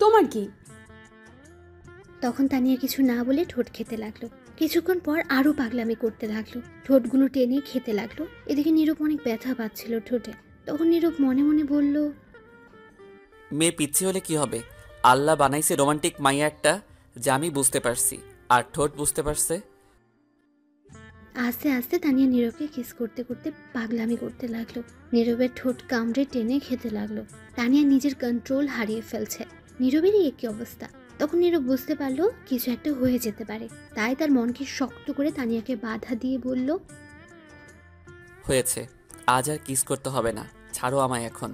তোমার কি? তখন তানিয়া কিছু না বলে ঠোঁট খেতে লাগলো। কিছুক্ষণ পর আরো পাগলামি করতে লাগলো, ঠোঁটগুলো টেনে খেতে লাগলো। এদিকে নীরব অনেক ব্যথা পাচ্ছিল ঠোঁটে। তখন নীরব মনে মনে বলল, মেয়ে পিচ্ছি হলে কি হবে? আল্লাহ বানাইছে রোমান্টিক মাইয়া একটা, যা আমি বুঝতে পারছি, আর ঠোঁট বুঝতে পারছে। আস্তে আস্তে তানিয়া নীরবকে কিস করতে করতে পাগলামি করতে লাগলো, নীরবের ঠোঁট কামড়ে টেনে খেতে লাগলো। তানিয়া নিজের কন্ট্রোল হারিয়ে ফেলছে। নীরবেরই একই অবস্থা। তখন নীরব বুঝতে পারলো কিছু একটা হয়ে যেতে পারে, তাই তার মনকে শক্ত করে তানিয়াকে বাধা দিয়ে বলল, হয়েছে, আজ আর কিস করতে হবে না, ছাড়ো আমায় এখন।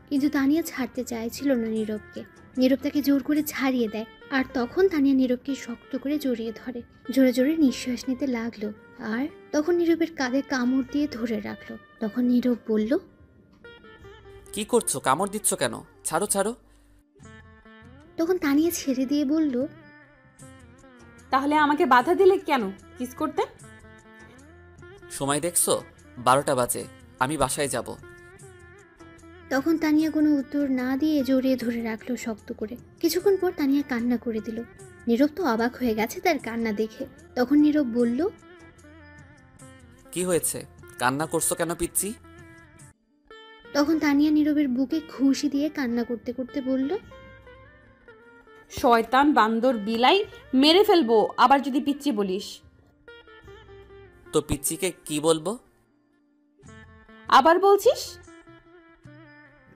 কিন্তু তানিয়া ছাড়তে চাইছিল না নীরবকে। নীরব তাকে জোর করে ছাড়িয়ে দেয়, আর তখন তানিয়া নীরবকে শক্ত করে জড়িয়ে ধরে, জোরে জোরে নিঃশ্বাস নিতে লাগলো। আর তখন নীরবের কাঁধে কামড় দিয়ে ধরে রাখলো। তখন নীরব বলল, কি করছো? কামড় দিচ্ছ কেন? ছাড়ো ছাড়ো। তখন তানিয়া ছেড়ে দিয়ে বলল, তাহলে আমাকে বাধা দিলে কেন কিস করতে? সময় দেখছো? 12টা বাজে, আমি বাসায় যাব। তখন তানিয়া কোনো উত্তর না দিয়ে জড়িয়ে ধরে রাখলো শক্ত করে। কিছুক্ষণ পর তানিয়া কান্না করে দিল। নীরব তো অবাক হয়ে গেছে তার কান্না দেখে। তখন নীরব বলল, কি হয়েছে? কান্না করছো কেন পিচ্ছি? তখন তানিয়া নীরবের বুকে ঘুষি দিয়ে কান্না করতে করতে বলল, শয়তান বান্দর বিলাই, মেরে ফেলবো আবার যদি পিচ্চি বলিস। তো পিচ্চিকে কি বলবো? আবার বলছিস?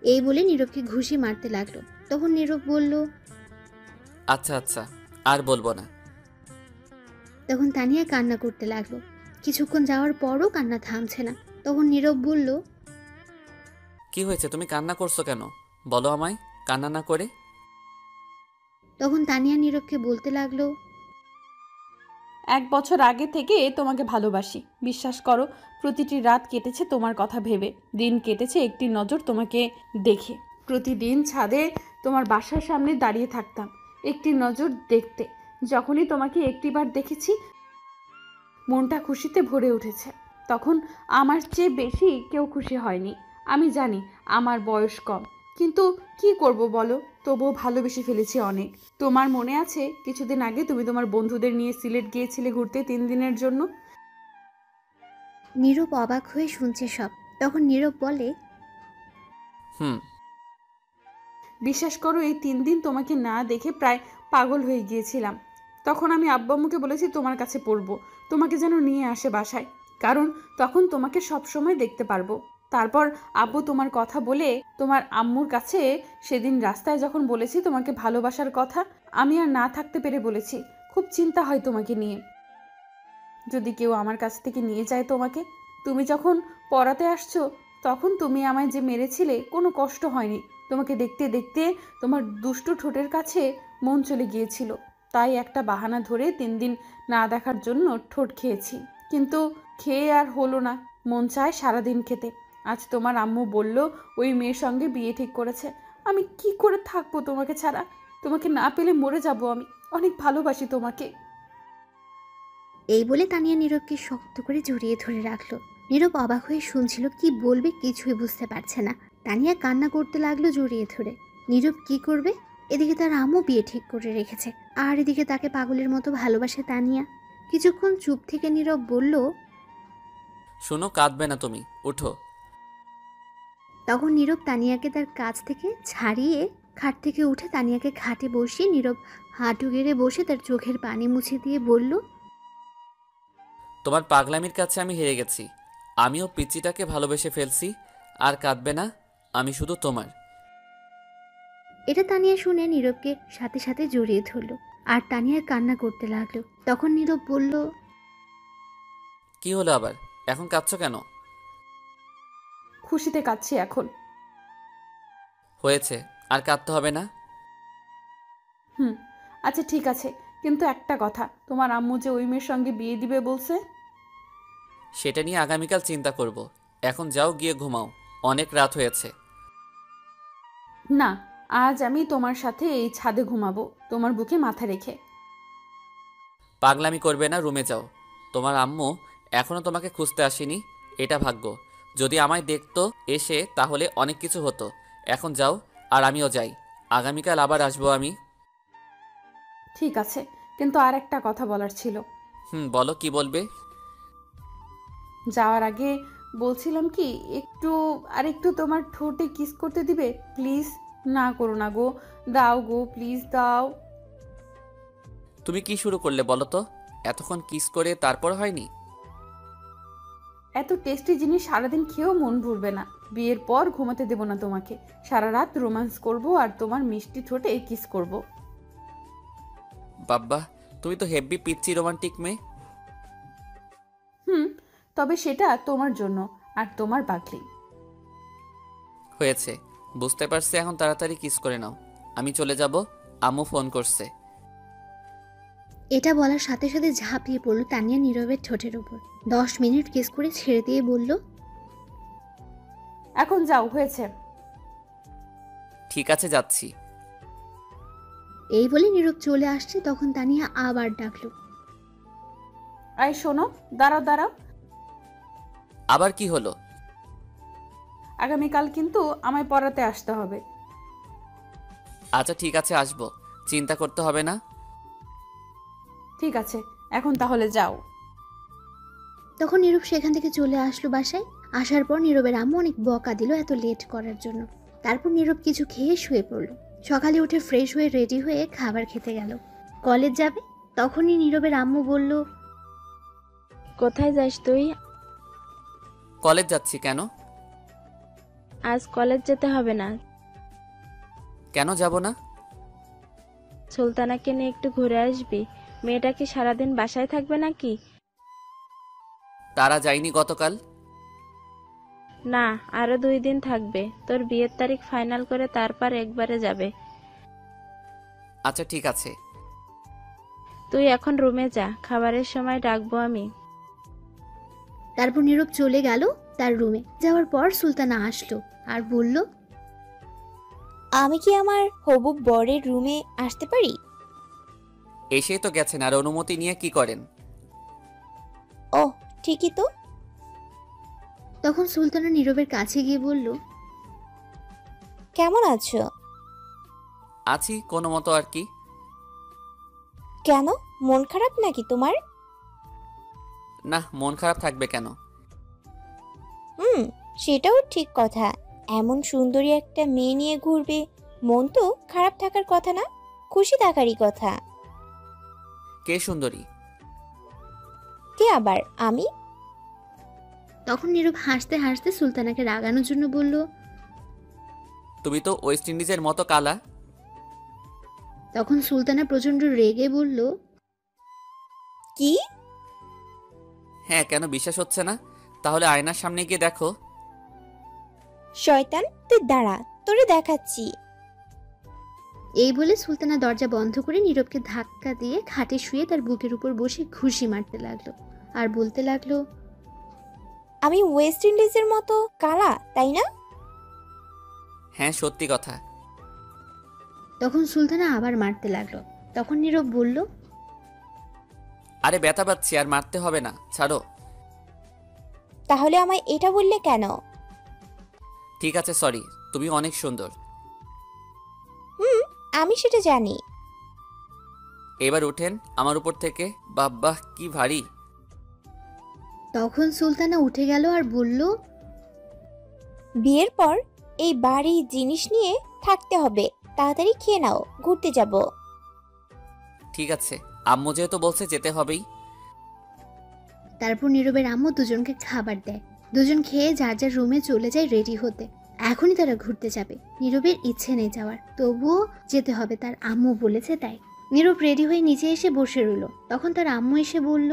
এই বলে নীরবকে ঘুষি মারতে লাগলো। তখন নীরব বলল, আচ্ছা আচ্ছা, আর বলবো না। তখন তানিয়া কান্না করতে লাগলো। কিছুক্ষণ যাওয়ার পরও কান্না থামছে না। তখন নীরব বলল, কি হয়েছে? তুমি কান্না করছো কেন? বলো আমায়, কান্না না করে। তখন তানিয়া নীরবকে বলতে লাগলো, 1 বছর আগে থেকে তোমাকে ভালোবাসি, বিশ্বাস করো। প্রতিটি রাত কেটেছে তোমার কথা ভেবে, দিন কেটেছে একটি নজর তোমাকে দেখে। প্রতিদিন ছাদে তোমার বাসার সামনে দাঁড়িয়ে থাকতাম একটি নজর দেখতে। যখনই তোমাকে একটিবার দেখেছি, মনটা খুশিতে ভরে উঠেছে। তখন আমার চেয়ে বেশি কেউ খুশি হয়নি। আমি জানি আমার বয়স কম, কিন্তু কি করব বলো, তবুও ভালোবেসে ফেলেছি অনেক। তোমার মনে আছে কিছুদিন আগে তুমি তোমার বন্ধুদের নিয়ে সিলেট গিয়েছিলে ঘুরতে 3 দিনের জন্য? নীরব অবাক হয়ে শুনছে সব। তখন নীরব বলে, হুম। বিশ্বাস করো, এই 3 দিন তোমাকে না দেখে প্রায় পাগল হয়ে গিয়েছিলাম। তখন আমি আব্বু আম্মুকে বলেছি তোমার কাছে পড়বো, তোমাকে যেন নিয়ে আসে বাসায়, কারণ তখন তোমাকে সব সময় দেখতে পারবো। তারপর আব্বু তোমার কথা বলে তোমার আম্মুর কাছে সেদিন রাস্তায় যখন বলেছি তোমাকে ভালোবাসার কথা, আমি আর না থাকতে পেরে বলেছি খুব চিন্তা হয় তোমাকে নিয়ে, যদি কেউ আমার কাছ থেকে নিয়ে যায় তোমাকে। তুমি যখন পড়াতে আসছো তখন তুমি আমায় যে মেরেছিলে কোনো কষ্ট হয়নি। তোমাকে দেখতে দেখতে তোমার দুষ্টু ঠোঁটের কাছে মন চলে গিয়েছিল, তাই একটা বাহানা ধরে 3 দিন না দেখার জন্য ঠোঁট খেয়েছি, কিন্তু খেয়ে আর হলো না, মন চায় সারাদিন খেতে। আজ তোমার আম্মু বলল ওই মেয়ের সঙ্গে বিয়ে ঠিক করেছে। আমি কি করে থাকবো তোমাকে ছাড়া? তোমাকে না পেলে মরে যাব আমি, অনেক ভালোবাসি তোমাকে। এই বলে তানিয়া নীরবকে শক্ত করে জড়িয়ে ধরে রাখলো। নীরব অবাক হয়ে শুনছিল, কি বলবে কিছুই বুঝতে পারছে না। তানিয়া কান্না করতে লাগলো জড়িয়ে ধরে। নীরব কি করবে? এদিকে তার আম্মু বিয়ে ঠিক করে রেখেছে, আর এদিকে তাকে পাগলের মতো ভালোবাসে তানিয়া। কিছুক্ষণ চুপ থেকে নীরব বলল, শোনো, কাঁদবে না তুমি, উঠো। তখন নীরব তানিয়াকে তার কাছ থেকে ছাড়িয়ে খাট থেকে উঠে তানিয়াকে খাটে বসিয়ে নীরব হাঁটু গেড়ে বসে তার চোখের পানি মুছে দিয়ে বলল, তোমার পাগলামির কাছে আমি হেরে গেছি। আমিও পিচ্চিটাকে ভালোবেসে ফেলছি। আর কাঁদবে না, আমি শুধু তোমার। এটা তানিয়া শুনে নীরবকে সাথে সাথে জড়িয়ে ধরল আর তানিয়া কান্না করতে লাগলো। তখন নীরব বলল, কি হলো আবার? এখন কাঁদছো কেন? খুশিতে কাঁদছি এখন। হয়েছে, আর কাঁদতে হবে না। আচ্ছা ঠিক আছে, কিন্তু একটা কথা, তোমার আম্মু যে ওই মেয়ের সঙ্গে বিয়ে দিবে বলছে। সেটা নিয়ে আগামীকাল চিন্তা করব। এখন যাও, গিয়ে ঘুমাও, অনেক রাত হয়েছে। না, আজ আমি তোমার সাথে এই ছাদে ঘুমাবো, তোমার বুকে মাথা রেখে। পাগলামি করবে না, রুমে যাও। তোমার আম্মু এখনো তোমাকে খুঁজতে আসেনি, এটা ভাগ্য। যদি আমায় দেখতো এসে তাহলে অনেক কিছু হতো। এখন যাও, আর আমিও যাই। আগামীকাল আবার আসবো আমি। ঠিক আছে, কিন্তু আর একটা কথা বলার ছিল। বলো, কি বলবে? যাওয়ার আগে বলছিলাম কি, একটু তোমার ঠোঁটে কিস করতে দিবে প্লিজ? না করো না গো, দাও গো, প্লিজ দাও। তুমি কি শুরু করলে বলো তো? এতক্ষণ কিস করে তারপর হয়নি? এত টেস্টি জিনিস সারাদিন খেয়েও মন ভরবে না। বিয়ের পর ঘুমাতে দেব না তোমাকে, সারা রাত রোম্যান্স করব আর তোমার মিষ্টি ঠোঁটে কিস করব। বাব্বা, তুমি তো হেব্বি পিচ্চি রোমান্টিক মেয়ে। তবে সেটা তোমার জন্য আর তোমার পাগলি। হয়েছে, বুঝতে পারছি, এখন তাড়াতাড়ি কিস করে নাও। আমি চলে যাব, আম্মু ফোন করছে। এটা বলার সাথে সাথে ঝাঁপিয়ে পড়ল তানিয়া নীরবের ঠোঁটের উপর। 10 মিনিট কিস করে ছেড়ে দিয়ে বলল, এখন যাও, হয়েছে। ঠিক আছে, যাচ্ছি। এই বলে নীরব চলে আসছে। তখন তানিয়া আবার ডাকলো, আয় শোনো, দাঁড়াও দাঁড়াও। আবার কি হলো? আগামীকাল কিন্তু আমায় পড়াতে আসতে হবে। আচ্ছা ঠিক আছে, আসবো, চিন্তা করতে হবে না। ঠিক আছে, এখন তাহলে যাও। তখন নীরব সেখান থেকে চলে আসলো বাসায়। আসার পর নীরবের আম্মু অনেক বকা দিল এত লেট করার জন্য। তারপর নীরব কিছু খেয়ে শুয়ে পড়ল। সকালে উঠে ফ্রেশ হয়ে রেডি হয়ে খাবার খেতে গেল। কলেজ যাবে। তখনই নীরবের আম্মু বলল, কোথায় যাস তুই? কলেজ যাচ্ছি। কেন? আজ কলেজ যেতে হবে না। কেন যাব না? সুলতানাকে নিয়ে একটু ঘুরে আসবি। মেয়েটা কি সারাদিন বাসায় থাকবে নাকি? তারা যায়নি গতকাল? না, আরো 2 দিন থাকবে। তোর বিয়ের তারিখ ফাইনাল করে তারপর একবারে যাবে। আচ্ছা ঠিক আছে। তুই এখন রুমে যা, খাবারের সময় ডাকবো আমি। তারপর নীরব চলে গেল তার রুমে। যাওয়ার পর সুলতানা আসলো আর বলল, আমি কি আমার হবু বরের রুমে আসতে পারি? এসেই তো গেছেন, আর অনুমতি নিয়ে কি করেন? ও ঠিকই তো। তখন সুলতানা নীরবের কাছে গিয়ে বলল, কেমন আছো? আছি কোনো মতো আর কি। কেন, মন খারাপ নাকি তোমার? না, মন খারাপ থাকবে কেন? সেটাও ঠিক কথা। এমন সুন্দরী একটা মেয়ে নিয়ে ঘুরবে, মন তো খারাপ থাকার কথা না, খুশি থাকারই কথা। কে সুন্দরী? কে আবার? আমি। তখন নীরব হাসতে হাসতে সুলতানাকে রাগানোর জন্য বলল, তুমি তো ওয়েস্ট ইন্ডিজের মতো কালা। তখন সুলতানা প্রচন্ড রেগে বলল, কি? হ্যাঁ, কেন বিশ্বাস হচ্ছে না? তাহলে আয়নার সামনে গিয়ে দেখো। শয়তান, তুই দাঁড়া, তোরে দেখাচ্ছি। এই বলে সুলতানা দরজা বন্ধ করে নীরবকে ধাক্কা দিয়ে খাটে শুয়ে তার বুকের উপর বসে ঘুষি মারতে লাগলো আর বলতে লাগলো, আমি ওয়েস্ট ইন্ডিজের মতো কালা, তাই না? হ্যাঁ, সত্যি কথা। তখন সুলতানা আবার মারতে লাগলো। তখন নীরব বলল, আরে ব্যথা পাচ্ছি, আর মারতে হবে না, ছাড়ো। তাহলে আমায় এটা বললে কেন? ঠিক আছে, সরি, তুমি অনেক সুন্দর। আমি সেটা জানি। এবার উঠেন আমার উপর থেকে। বাব্বাহ, কি ভারী। তখন সুলতানা উঠে গেল আর বলল, বিয়ের পর এই বাড়ি জিনিস নিয়ে থাকতে হবে, তাড়াতাড়ি খেয়ে নাও, ঘুরতে যাব। ঠিক আছে, আম্মু যেহেতু বলছে যেতে হবেই। তারপর নীরবের আম্মু দুজনকে খাবার দেয়। দুজন খেয়ে যার যার রুমে চলে যায় রেডি হতে। এখনই তারা ঘুরতে যাবে। নীরবের ইচ্ছে নেই যাওয়ার, তবুও যেতে হবে, তার আম্মু বলেছে তাই। নীরব রেডি হয়ে নিচে এসে বসে রইল। তখন তার আম্মু এসে বলল,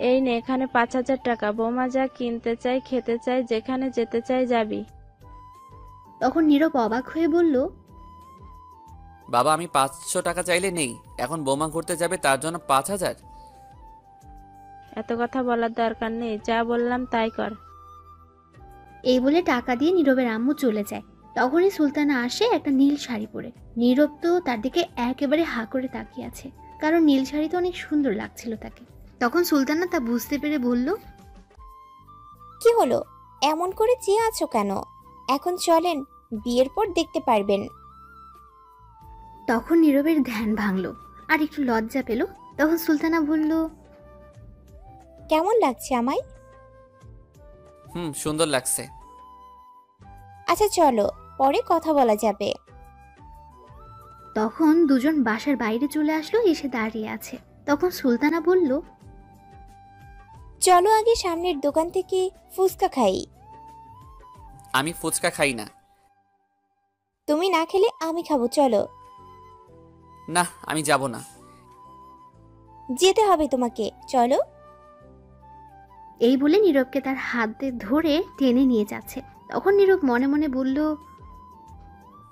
এই নে, এখানে 5,000 টাকা। বৌমা যা কিনতে চাই, খেতে চাই, যেখানে যেতে চাই যাবি। তখন নীরব অবাক হয়ে বলল, বাবা, আমি 500 টাকা চাইলে নেই, এখন বোমা ঘুরতে যাবে তার জন্য 5,000? এত কথা বলার দরকার নেই, যা বললাম তাই কর। এই বলে টাকা দিয়ে নীরবের আম্মু চলে যায়। তখনই সুলতানা আসে একটা নীল শাড়ি পরে। নীরব তো তার দিকে একেবারে হা করে তাকিয়ে আছে, কারণ নীল শাড়িতে অনেক সুন্দর লাগছিল তাকে। তখন সুলতানা তা বুঝতে পেরে বলল, কি হলো, এমন করে চেয়ে আছো কেন? এখন চলেন, বিয়ের পর দেখতে পারবেন। তখন নীরবের ধ্যান ভাঙলো আর একটু লজ্জা পেল। তখন সুলতানা বলল, কেমন লাগছে আমায়? সুন্দর লাগছে। আচ্ছা চলো, পরে কথা বলা যাবে। তখন দুজন বাসার বাইরে চলে আসলো, এসে দাঁড়িয়ে আছে। তখন সুলতানা বলল, চলো আগে সামনের দোকান থেকে ফুচকা খাই। আমি ফুচকা খাই না। তুমি না খেলে আমি খাবো, চলো। না, আমি যাব না। যেতে হবে তোমাকে, চলো। এই বলে নীরবকে তার হাতে ধরে টেনে নিয়ে যাচ্ছে। তখন নীরব মনে মনে বলল,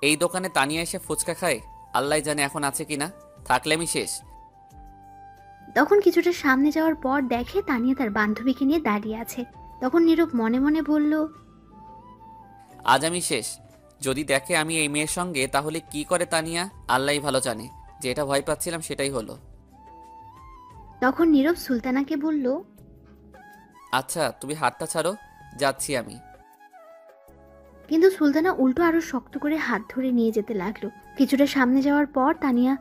এই দোকানে তানিয়া এসে ফুচকা খায়, আল্লাহ জানে এখন আছে কিনা, থাকলে আমি শেষ। তখন কিছুটা সামনে যাওয়ার পর দেখে তানিয়া তার বান্ধবীকে নিয়ে দাঁড়িয়ে আছে। তখন নীরব মনে মনে বলল, আজ আমি শেষ। যদি দেখে আমি এই মেয়ের সঙ্গে, তাহলে কি করে তানিয়া, আল্লাহই ভালো জানে। যেটা ভয় পাচ্ছিলাম সেটাই হলো। তখন নীরব সুলতানাকে বলল, আচ্ছা তুমি হাতটা ছাড়ো, যাচ্ছি আমি। কিন্তু সুলতানা উল্টো আরো শক্ত করে হাত ধরে নিয়ে যেতে লাগলো। কিছুটা সামনে যাওয়ার পর তানিয়া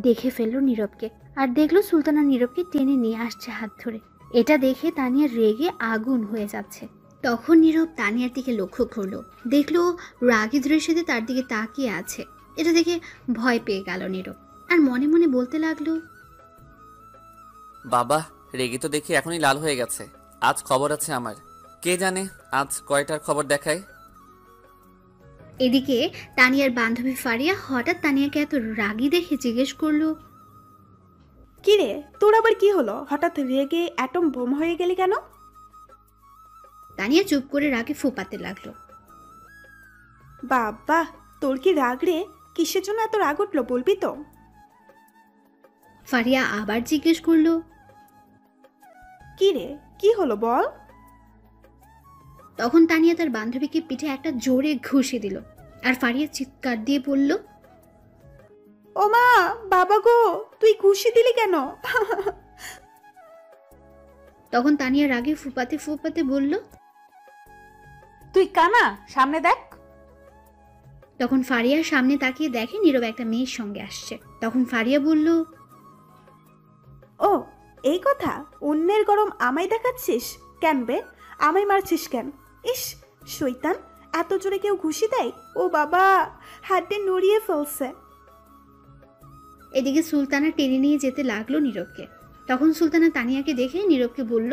দেখে ফেললো নীরবকে, আর দেখলো সুলতানা নীরবকে টেনে নিয়ে আসছে হাত ধরে। এটা দেখে তানিয়া রেগে আগুন হয়ে যাচ্ছে। তখন নীরব তানিয়ার দিকে লক্ষ্য করলো, দেখলো রাগী দৃষ্টিতে তার দিকে তাকিয়ে আছে। এটা দেখে ভয় পেয়ে গেল নীরব, আর মনে মনে বলতে লাগলো, বাবা, রেগে তো দেখি এখনই লাল হয়ে গেছে। আজ খবর আছে আমার, কে জানে আজ কয়টার খবর দেখায়। এদিকে তানিয়ার বান্ধবী ফারিয়া হঠাৎ তানিয়াকে এত রাগী দেখে জিজ্ঞেস করলো, কি রে, তোর আবার কি হলো? হঠাৎ রেগে অ্যাটম বোম হয়ে গেলি কেন? তানিয়া চুপ করে রাগে ফোপাতে লাগলো। বাবা, তোর কি রাগ রে? কিসের জন্য এত রাগ উঠলো, বলবি তো? ফারিয়া আবার জিজ্ঞেস করলো, কি রে, কি হলো বল? তখন তানিয়া তার বান্ধবীকে পিঠে একটা জোরে ঘুষি দিল, আর ফারিয়া চিৎকার দিয়ে বলল, ও মা, বাবা গো, তুই ঘুষি দিলি কেন? তখন তানিয়া রাগে ফুপাতে ফুপাতে বলল, তুই কানা, সামনে দেখ। তখন ফারিয়ার সামনে তাকিয়ে দেখে নীরব একটা মেয়ের সঙ্গে আসছে। তখন ফারিয়া বলল, ও, এই কথা? অন্যের গরম আমায় দেখাচ্ছিস কেন বে? আমায় মারছিস কেন? ইস, শয়তান, এত জোরে কেউ ঘুষি দেয়? ও বাবা, হাতে নড়িয়ে ফেলছে। এদিকে সুলতানা টেনে নিয়ে যেতে লাগলো নীরবকে। তখন সুলতানা তানিয়াকে দেখে নীরবকে বলল,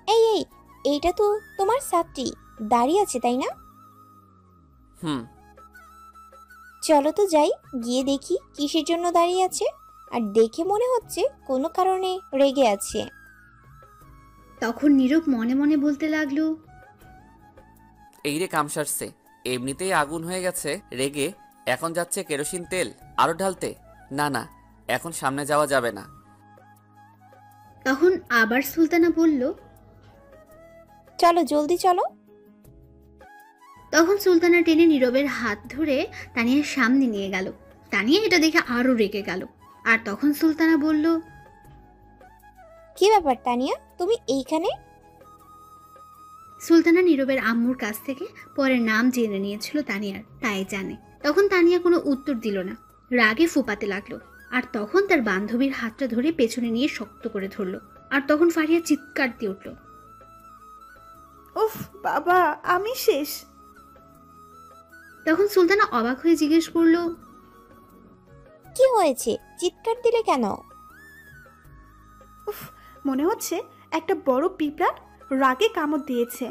এই এই, এইটা তো তোমার ছাত্রী দাঁড়িয়ে আছে, তাই না? চলো তো যাই, গিয়ে দেখি কিসের জন্য দাঁড়িয়ে আছে। আর দেখে মনে হচ্ছে কোনো কারণে রেগে আছে। তখন নীরব মনে মনে বলতে লাগলো, এই রে কাম সারছে, এমনিতেই আগুন হয়ে গেছে রেগে, এখন যাচ্ছে কেরোসিন তেল আরো ঢালতে। না না, এখন সামনে যাওয়া যাবে না। তখন আবার সুলতানা বলল, চলো জলদি চলো। তখন সুলতানা টেনে নীরবের হাত ধরে তানিয়ার সামনে নিয়ে গেল। তানিয়া এটা দেখে আরো রেগে গেল। আর তখন সুলতানা বলল, কি ব্যাপার তানিয়া, তুমি এইখানে? সুলতানা নীরবের আম্মুর কাছ থেকে পরে নাম জেনে নিয়েছিল তানিয়ার, তাই জানে। তখন তানিয়া কোনো উত্তর দিল না, রাগে ফুপাতে লাগলো। আর তখন তার বান্ধবীর হাতটা ধরে পেছনে নিয়ে শক্ত করে ধরলো। আর তখন ফারিয়া চিৎকার দিয়ে উঠল, উফ বাবা, আমি শেষ। তখন সুলতানা অবাক হয়ে জিজ্ঞেস করলো, কি হয়েছে, চিৎকার দিলে কেন? উফ, মনে হচ্ছে একটা বড় পিঁপড়া রাগে কামড় দিয়েছে।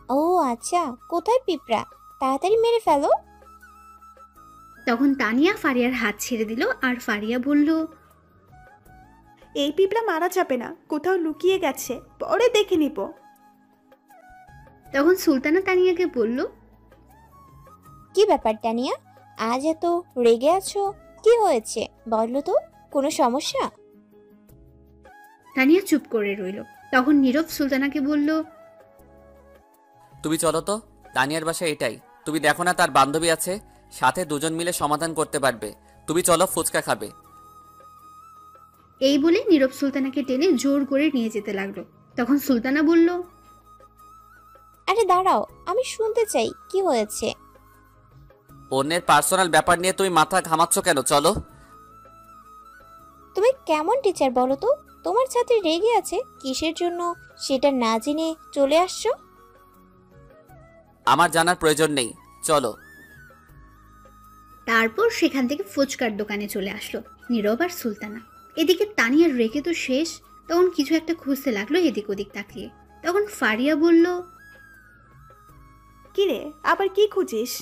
ও আচ্ছা, কোথায় পিঁপড়া? তাড়াতাড়ি মেরে ফেলো। তখন তানিয়া ফারিয়ার হাত ছেড়ে দিল আর ফারিয়া বলল, এই পিঁপড়া মারা যাবে না, কোথাও লুকিয়ে গেছে, পরে দেখে নিব। তখন সুলতানা তানিয়াকে বলল, কি ব্যাপার তানিয়া, আজ এত রেগে আছো? কি হয়েছে বলো তো, কোনো সমস্যা? তানিয়া চুপ করে রইল। তখন নীরব সুলতানাকে বলল, তুমি চলো তো, তানিয়ার বাসা এটাই। তুমি দেখো না তার বান্ধবী আছে, সাথে দুজন মিলে সমাধান করতে পারবে। তুমি চলো, ফুচকা খাবে। এই বলে নীরব সুলতানাকে টেনে জোর করে নিয়ে যেতে লাগলো। তখন সুলতানা বলল, আরে দাঁড়াও, আমি শুনতে চাই কি হয়েছে। অন্যের পার্সোনাল ব্যাপার নিয়ে তুমি মাথা ঘামাচ্ছ কেন? চলো। তুমি কেমন টিচার বলো তো? তোমার ছাত্রী রেগে আছে কিসের জন্য সেটা না জেনে চলে আসছো? আমার জানার প্রয়োজন নেই, চলো। তারপর সেখান থেকে ফুচকার দোকানে চলে আসলো নীরব আর সুলতানা। এদিকে তানিয়ার রেগে তো শেষ। তখন কিছু একটা খুঁজতে লাগলো এদিক ওদিক তাকিয়ে। তখন ফারিয়া বলল, কিরে, আবার কি খুঁজিস?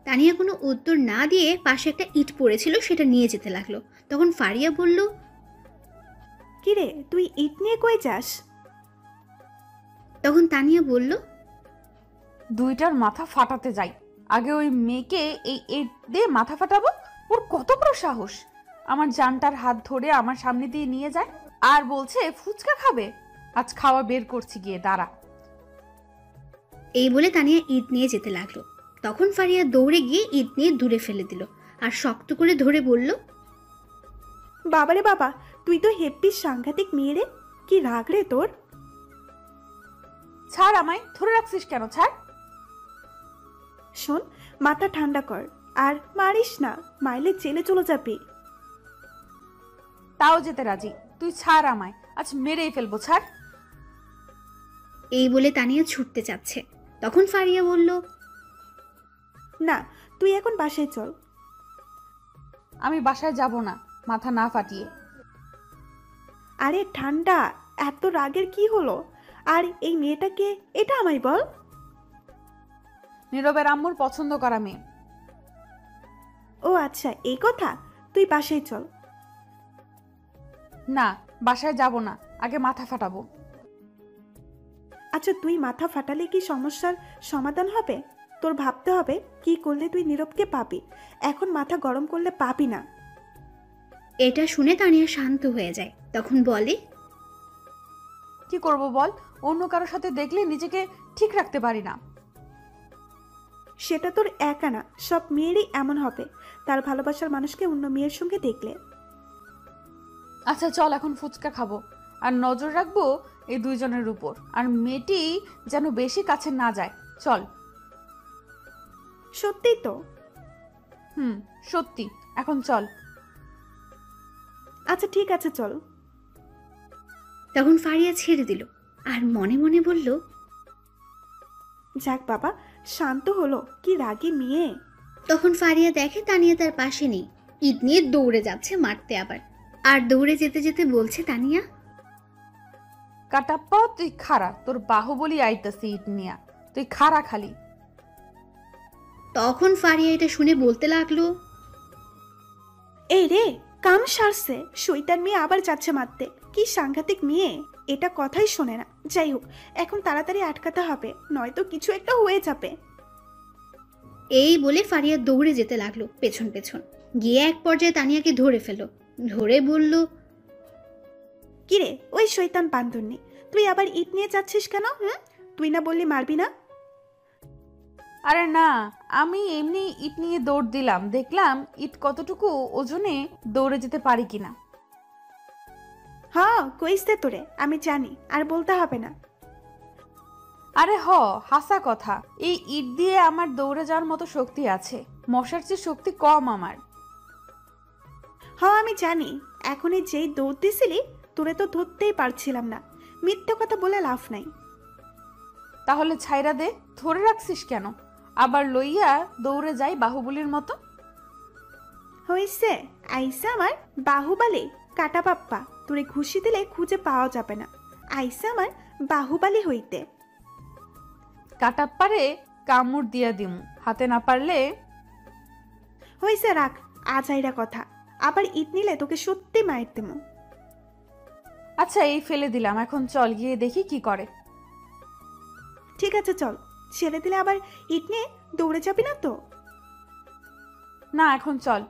তানিয়া কোনো উত্তর না দিয়ে পাশে একটা ইট পড়েছিল, সেটা নিয়ে যেতে লাগলো। তখন ফারিয়া বলল, কিরে, তুই ইট নিয়ে কই যাস? তখন তানিয়া বলল, দুইটার মাথা ফাটাতে যাই। আগে ওই মেয়েকে এই ইট দিয়ে মাথা ফাটাবো। ওর কত বড় সাহস, আমার জানটার হাত ধরে আমার সামনে দিয়ে নিয়ে যায় আর বলছে ফুচকা খাবে। আজ খাওয়া বের করছি, গিয়ে দাঁড়া। এই বলে তানিয়া ইট নিয়ে যেতে লাগলো। তখন ফারিয়া দৌড়ে গিয়ে ইট নিয়ে দূরে ফেলে দিল আর শক্ত করে ধরে বলল, বাবারে বাবা, তুই তো হেব্বি সাংঘাতিক মেয়ে রে, কি রাগ রে তোর? ছাড় আমায়, ধরে রাখছিস কেন? ছাড়। শোন, মাথা ঠান্ডা কর আর মারিস না, মাইলে জেলে চলে যাবি। তাও যেতে রাজি, তুই ছাড় আমায়, আজ মেরেই ফেলবো, ছাড়। এই বলে তানিয়া ছুটতে যাচ্ছে। তখন ফারিয়া বলল, না, তুই এখন বাসায় চল। আমি বাসায় যাব না মাথা না ফাটিয়ে। আরে ঠান্ডা, এত রাগের কি হলো? আর এই মেয়েটাকে, এটা আমায় বল। নীরবের আম্মুর পছন্দ করা মেয়ে। ও আচ্ছা, এই কথা। তুই বাসায় চল। না, বাসায় যাব না, আগে মাথা ফাটাবো। আচ্ছা, তুই মাথা ফাটালে কি সমস্যার সমাধান হবে? তোর ভাবতে হবে কি করলে তুই নীরবকে পাবি। এখন মাথা গরম করলে পাবি না। এটা শুনে তানিয়া শান্ত হয়ে যায়। তখন বলে, কি করব বল, অন্য কারোর সাথে দেখলে নিজেকে ঠিক রাখতে পারি না। সেটা তোর একা না, সব মেয়েরই এমন হবে তার ভালোবাসার মানুষকে অন্য মেয়ের সঙ্গে দেখলে। আচ্ছা চল, এখন ফুচকা খাবো আর নজর রাখবো এই দুইজনের উপর, আর মেয়েটি যেন বেশি কাছে না যায়। চল। সত্যি তো? সত্যি, এখন চল। আচ্ছা ঠিক আছে, চল। তখন ফারিয়া ছেড়ে দিল আর মনে মনে বলল, যাক বাবা, শান্ত হলো। কি রাগী মেয়ে। তখন ফারিয়া দেখে তানিয়া তার পাশে নেই। ইট নিয়ে দৌড়ে যাচ্ছে মারতে আবার। আর দৌড়ে যেতে যেতে বলছে তানিয়া, কাটাপ্পা তুই খারা, তোর বাহুবলি আইতাছি ইট নিয়া, তুই খারা খালি। তখন ফারিয়া এটা শুনে বলতে লাগলো, এই রে, কাম সারছে, শৈতান মেয়ে আবার যাচ্ছে মারতে। কি সাংঘাতিক মেয়ে, এটা কথাই শোনে না। যাই হোক, এখন তাড়াতাড়ি আটকাতে হবে, নয়তো কিছু একটা হয়ে যাবে। এই বলে ফারিয়া দৌড়ে যেতে লাগলো পেছন পেছন। গিয়ে এক পর্যায়ে তানিয়াকে ধরে ফেলল। ধরে বলল, কিরে ওই শৈতান বান্দরনি, তুই আবার ইট নিয়ে যাচ্ছিস কেন? তুই না বললি মারবি না? আরে না, আমি এমনি ইট নিয়ে দৌড় দিলাম, দেখলাম ইট কতটুকু ওজনে দৌড়ে যেতে পারি কিনা। হ্যাঁ, কইস দে তোরে, আমি জানি, আর বলতে হবে না। আরে হাসা কথা, এই ইট দিয়ে আমার দৌড়ে যাওয়ার মতো শক্তি আছে, মশার চেয়ে শক্তি কম আমার। হ্যাঁ আমি জানি, এখন যেই দৌড় দিছিলি তোরে তো ধরতেই পারছিলাম না। মিথ্যে কথা বলে লাভ নাই। তাহলে ছাইরা দে, ধরে রাখছিস কেন? আবার লইয়া দৌড়ে যাই বাহুবলীর মতো। হইছে, আইসা আমার বাহুবালি কাটা পাপ্পা, তোরে ঘুষি দিলে খুঁজে পাওয়া যাবে না। আইসা আমার বাহুবালি হইতে। কাটা পারে কামড় দিয়া দিমু, হাতে না পারলে। হয়েছে, রাখ আজ আইরা কথা। আবার ইট নিলে তোকে সত্যি মায়ের দেবো। আচ্ছা এই ফেলে দিলাম, এখন চল গিয়ে দেখি কি করে। ঠিক আছে চল, ছেড়ে দিলে আবার ইট নিয়ে দৌড়ে যাবি না তো? না এখন চল।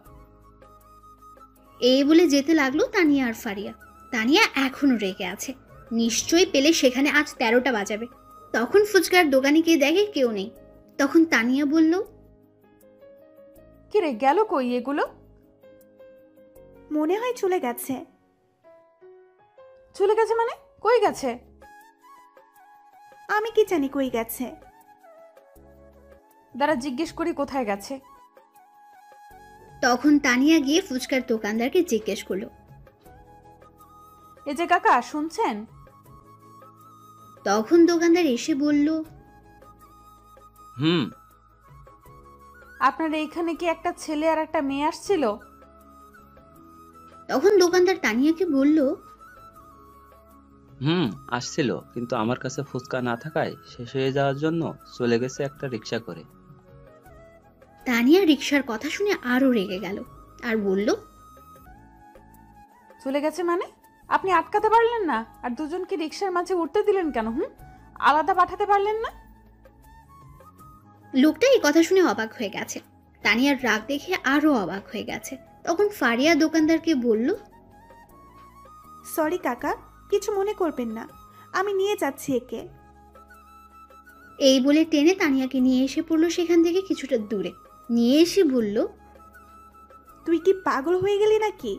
এই বলে যেতে লাগলো তানিয়া আর ফারিয়া। তানিয়া এখনো রেগে আছে, নিশ্চয়ই পেলে সেখানে আজ 13টা বাজাবে। তখন ফুচকার দোকানে গিয়ে দেখে কেউ নেই। তখন তানিয়া বলল, কিরে গেল কই এগুলো? মনে হয় চলে গেছে। চলে গেছে মানে? কই গেছে? আমি কি জানি কই গেছে। দাঁড়া জিজ্ঞেস করি কোথায় গেছে। তখন তানিয়া গিয়ে ফুচকার দোকানদারকে জিজ্ঞেস করলো। এই যে কাকা শুনছেন? তখন দোকানদার এসে বলল, হুম। আপনার এইখানে কি একটা ছেলে আর একটা মেয়ে আসছিল? তখন দোকানদার তানিয়াকে বলল, হুম আসছিল, কিন্তু আমার কাছে ফুচকা না থাকায় শেষ হয়ে যাওয়ার জন্য চলে গেছে একটা রিক্সা করে। তানিয়া রিক্সার কথা শুনে আরো রেগে গেল আর বলল, চলে গেছে মানে? আপনি আটকাতে পারলেন না? আর দুজনকে রিক্সার মাঝে উঠতে দিলেন কেন? আলাদা পাঠাতে পারলেন না? লোকটা এই কথা শুনে অবাক হয়ে গেছে। তানিয়ার রাগ দেখে আরো অবাক হয়ে গেছে। তখন ফারিয়া দোকানদারকে বলল, সরি কাকা, কিছু মনে করবেন না, আমি নিয়ে যাচ্ছি একে। এই বলে টেনে তানিয়াকে নিয়ে এসে পড়লো সেখান থেকে কিছুটা দূরে। নিয়ে এসে বলল, তুই কি পাগল হয়ে গেলি নাকি?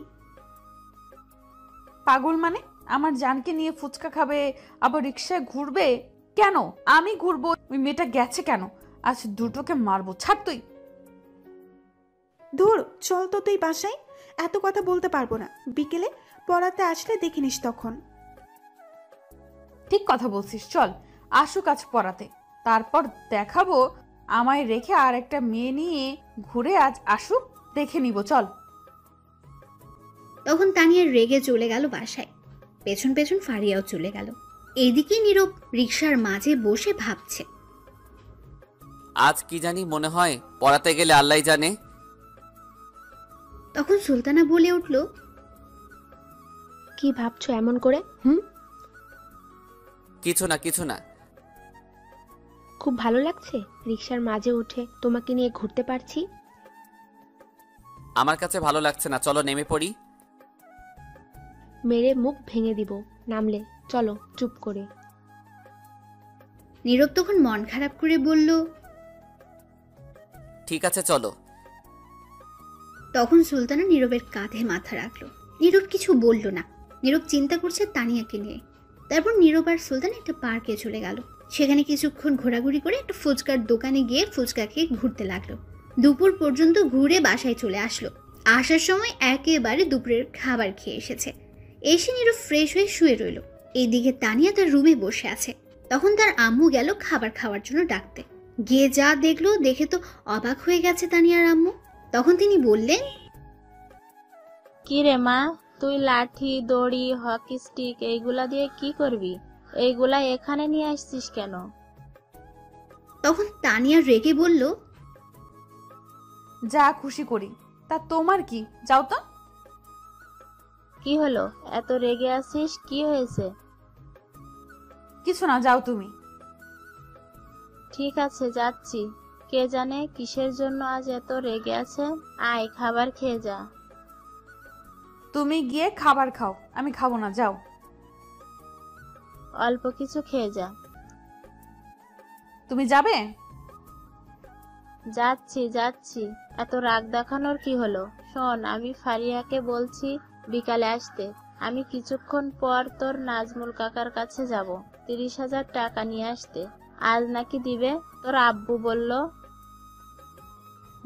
পাগল মানে? আমার জানকে নিয়ে ফুচকা খাবে, আবার রিক্সায় ঘুরবে কেন? আমি ঘুরবো? ওই মেয়েটা গেছে কেন? আজ দুটোকে মারবো। ছাড় তুই। ধুর, চল তো তুই বাসায়। এত কথা বলতে পারবো না, বিকেলে পড়াতে আসলে দেখে নিস তখন। ঠিক কথা বলছিস, চল আসুক আজ পড়াতে, তারপর দেখাবো আমায় রেখে আর একটা মেয়ে নিয়ে ঘুরে। আজ আসুক, দেখে নিব, চল। তখন তানিয়া রেগে চলে গেল বাসায়। পেছন পেছন ফারিয়াও চলে গেল। এইদিকে নীরব রিক্সার মাঝে বসে ভাবছে, আজ কি জানি মনে হয় পড়াতে গেলে আল্লাহ জানে। তখন সুলতানা বলে উঠল, কি ভাবছো এমন করে? কিছু না কিছু না। খুব ভালো লাগছে রিক্সার মাঝে উঠে তোমাকে নিয়ে ঘুরতে পারছি। আমার কাছে ভালো লাগছে না, চলো নেমে পড়ি। মেরে মুখ ভেঙে দিব নামলে, চলো চুপ করে। নীরব তখন মন খারাপ করে বলল, ঠিক আছে চলো। তখন সুলতানা নীরবের কাঁধে মাথা রাখলো। নীরব কিছু বলল না। নীরব চিন্তা করছে তানিয়াকে নিয়ে। তারপর নীরব আর সুলতান একটা পার্কে চলে গেল। সেখানে কিছুক্ষণ ঘোরাঘুরি করে একটা ফুচকার দোকানে গিয়ে ফুচকা খেয়ে ঘুরতে লাগলো। দুপুর পর্যন্ত ঘুরে বাসায় চলে আসলো। আসার সময় একেবারে দুপুরের খাবার খেয়ে এসেছে। এসে নীরব ফ্রেশ হয়ে শুয়ে রইল। এইদিকে তানিয়া তার রুমে বসে আছে। তখন তার আম্মু গেল খাবার খাওয়ার জন্য ডাকতে। গিয়ে যা দেখলো দেখে তো অবাক হয়ে গেছে তানিয়ার আম্মু। তখন তিনি বললেন, কি রে মা, তুই লাঠি, দড়ি, হকি স্টিক এইগুলা দিয়ে কি করবি? এইগুলা এখানে নিয়ে আসছিস কেন? তখন তানিয়া রেগে বলল, যা খুশি করি, তা তোমার কি? যাও তো। কি হলো, এত রেগে আছিস? কি হয়েছে? কিছু না, যাও তুমি। ঠিক আছে যাচ্ছি। কে জানে কিসের জন্য আজ এত রেগে আছে। আয় খাবার খেয়ে যা। তুমি গিয়ে খাবার খাও, আমি খাবো না, যাও। অল্প কিছু খেয়ে যা। তুমি যাবে? যাচ্ছি যাচ্ছি, এত রাগ দেখানোর কি হলো? শোন, আমি ফারিয়াকে বলছি বিকালে আসতে। আমি কিছুক্ষণ পর তোর নাজমুল কাকার কাছে যাব 30,000 টাকা নিয়ে আসতে। আজ নাকি দিবে, তোর আব্বু বলল।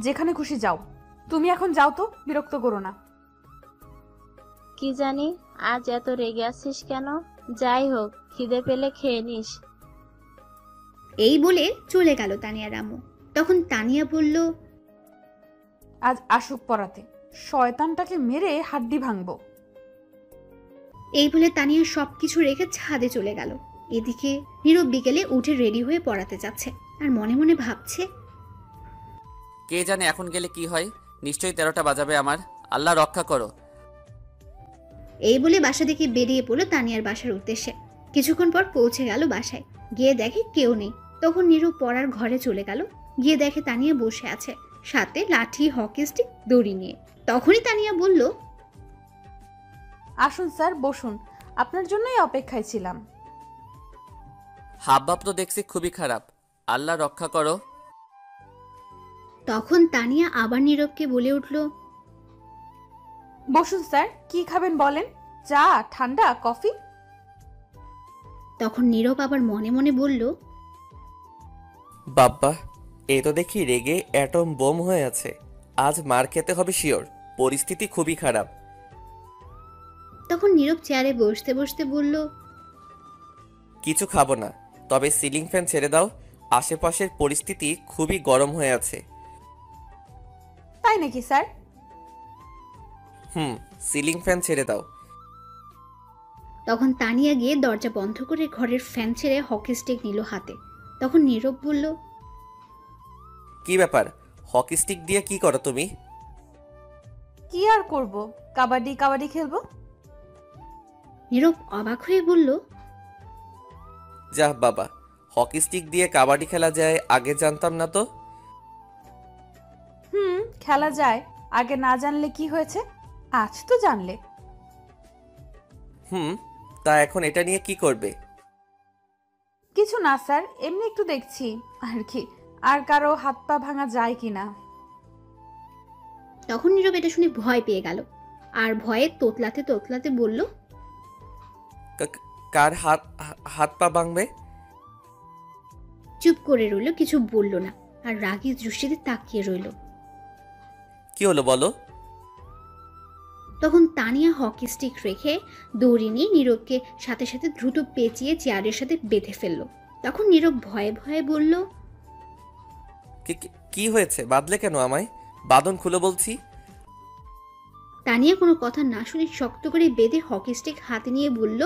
যেখানে খুশি যাও, তুমি এখন যাও তো, বিরক্ত করো না। কি জানি আজ এত রেগে আছিস কেন? যাই হোক, খিদে পেলে খেয়ে নিস। এই বলে চলে গেল তানিয়ার আম্মু। তখন তানিয়া বলল, আজ আসুক পড়াতে, শয়তানটাকে মেরে হাড্ডি ভাঙবো। এই বলে তানিয়া সবকিছু রেখে ছাদে চলে গেল। এদিকে নীরব বিকেলে উঠে রেডি হয়ে পড়াতে যাচ্ছে আর মনে মনে ভাবছে, কে জানে এখন গেলে কি হয়। নিশ্চয়ই 13টা বাজাবে আমার। আল্লাহ রক্ষা করো। এই বলে বাসা থেকে বেরিয়ে পড়লো তানিয়ার বাসার উদ্দেশ্যে। কিছুক্ষণ পর পৌঁছে গেল বাসায়। গিয়ে দেখে কেউ নেই। তখন নীরব পড়ার ঘরে চলে গেল। গিয়ে দেখে তানিয়া বসে আছে, সাথে লাঠি, হকি স্টিক, দড়ি নিয়ে। তখনই তানিয়া বলল, আসুন স্যার, বসুন, আপনার জন্যই অপেক্ষায় ছিলাম। হাবভাব তো দেখছি খুবই খারাপ। আল্লাহ রক্ষা করো। তখন তানিয়া আবার নীরবকে বলে উঠল, বসুন স্যার, কি খাবেন বলেন? চা, ঠান্ডা, কফি? তখন নীরব আবার মনে মনে বলল, বাব্বা, এ তো দেখি রেগে অ্যাটম বোম হয়ে আছে। আজ মার খেতে হবে শিওর। পরিস্থিতি খুবই খারাপ। তখন নীরব চেয়ারে বসতে বসতে বলল, কিছু খাবো না, তবে সিলিং ফ্যান ছেড়ে দাও। আশেপাশের পরিস্থিতি খুবই গরম হয়ে আছে। তাই নাকি স্যার? সিলিং ফ্যান ছেড়ে দাও। তখন তানিয়া গিয়ে দরজা বন্ধ করে ঘরের ফ্যান ছেড়ে হকি স্টিক নিল হাতে। তখন নীরব বলল, কি ব্যাপার? হকি স্টিক দিয়ে কি করো তুমি? কি আর করব, কাবাডি কাবাডি খেলবো। নীরব অবাক হয়ে বলল, যাহ বাবা, হকি স্টিক দিয়ে কাবাডি খেলা যায়, আগে জানতাম না তো। খেলা যায়, আগে না জানলে কি হয়েছে, আজ তো জানলে। তা এখন এটা নিয়ে কি করবে? কিছু না স্যার, এমনি একটু দেখছি আর কি, আর কারো হাত পা ভাঙা যায় কিনা। তখন নীরব এটা শুনে ভয় পেয়ে গেল আর ভয়ে তোতলাতে তোতলাতে বলল, কার হাত পা ভাঙবে? চুপ করে রইল, কিছু বলল না আর রাগী দৃষ্টিতে তাকিয়ে রইল। কি হলো বলো? তখন তানিয়া হকি স্টিক রেখে দড়ি নিয়ে নীরবকে সাথে সাথে দ্রুত পেঁচিয়ে চেয়ারের সাথে বেঁধে ফেলল। তখন নীরব ভয়ে ভয়ে বলল, কি হয়েছে? বাঁধলে কেন আমায়? বাঁধন খুলে বলছি। তানিয়া কোনো কথা না শুনে শক্ত করে বেঁধে হকি স্টিক হাতে নিয়ে বলল,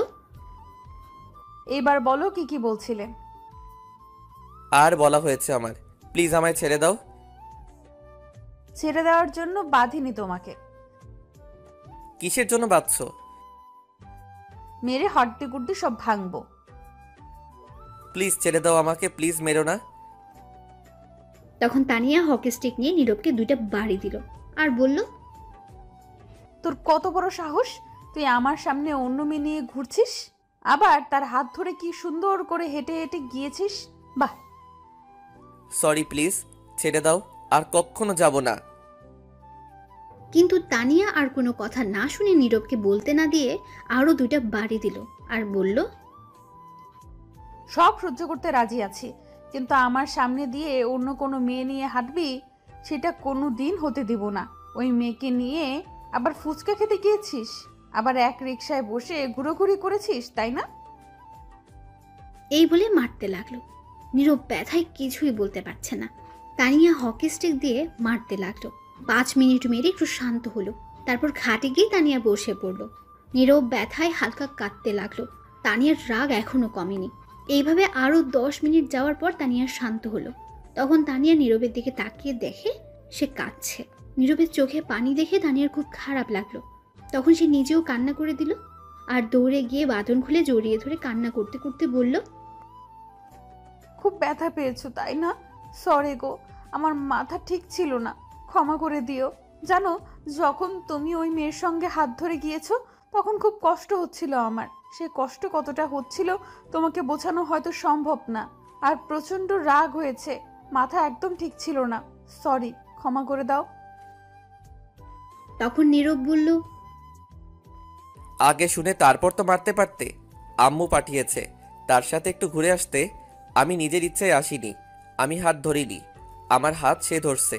এবার বলো কি কি বলছিলে। আর বলা হয়েছে আমার, প্লিজ আমায় ছেড়ে দাও। ছেড়ে দেওয়ার জন্য বাঁধিনি তোমাকে। কিসের জন্য বাঁধছো? মেরে হড্ডি গুড্ডি সব ভাঙবো। প্লিজ ছেড়ে দাও আমাকে, প্লিজ মেরো না। তখন তানিয়া হকি স্টিক নিয়ে নীরবকে 2টা বাড়ি দিল আর বলল, তোর কত বড় সাহস, তুই আমার সামনে অন্য মেয়ে নিয়ে ঘুরছিস, আবার তার হাত ধরে কি সুন্দর করে হেঁটে হেঁটে গিয়েছিস। বাহ। সরি, প্লিজ ছেড়ে দাও, আর কখনো যাব না। কিন্তু তানিয়া আর কোনো কথা না শুনে নীরবকে বলতে না দিয়ে আরো 2টা বাড়ি দিল আর বলল, সব সহ্য করতে রাজি আছি, কিন্তু আমার সামনে দিয়ে অন্য কোনো মেয়ে নিয়ে হাঁটবি, সেটা কোনো দিন হতে দিব না। ওই মেয়েকে নিয়ে আবার ফুচকা খেতে গিয়েছিস, আবার এক রিকশায় বসে ঘুরোঘুরি করেছিস, তাই না? এই বলে মারতে লাগলো। নীরব ব্যথায় কিছুই বলতে পারছে না। তানিয়া হকি স্টিক দিয়ে মারতে লাগলো। 5 মিনিট মেরে একটু শান্ত হলো। তারপর খাটে গিয়ে তানিয়া বসে পড়লো। নীরব ব্যথায় হালকা কাঁদতে লাগলো। তানিয়ার রাগ এখনো কমেনি। এইভাবে আরো 10 মিনিট যাওয়ার পর তানিয়া শান্ত হলো। তখন তানিয়া নীরবের দিকে তাকিয়ে দেখে সে কাঁদছে। নীরবের চোখে পানি দেখে তানিয়ার খুব খারাপ লাগলো। তখন সে নিজেও কান্না করে দিল আর দৌড়ে গিয়ে বাঁধন খুলে জড়িয়ে ধরে কান্না করতে করতে বলল, খুব ব্যথা পেয়েছো তাই না? সরি গো, আমার মাথা ঠিক ছিল না, ক্ষমা করে দিও। জানো, যখন তুমি ওই মেয়ের সঙ্গে হাত ধরে গিয়েছো তখন খুব কষ্ট হচ্ছিল আমার। সে কষ্ট কতটা হচ্ছিল তোমাকে বোঝানো হয়তো সম্ভব না। আর প্রচন্ড রাগ হয়েছে, মাথা একদম ঠিক ছিল না। সরি, ক্ষমা করে দাও। তখন নীরব বলল, আগে শুনে তারপর তো মারতে পারতে। আম্মু পাঠিয়েছে, তার সাথে একটু ঘুরে আসতে। আমি নিজের ইচ্ছায় আসিনি, আমি হাত ধরিনি। আমার হাত সে ধরছে।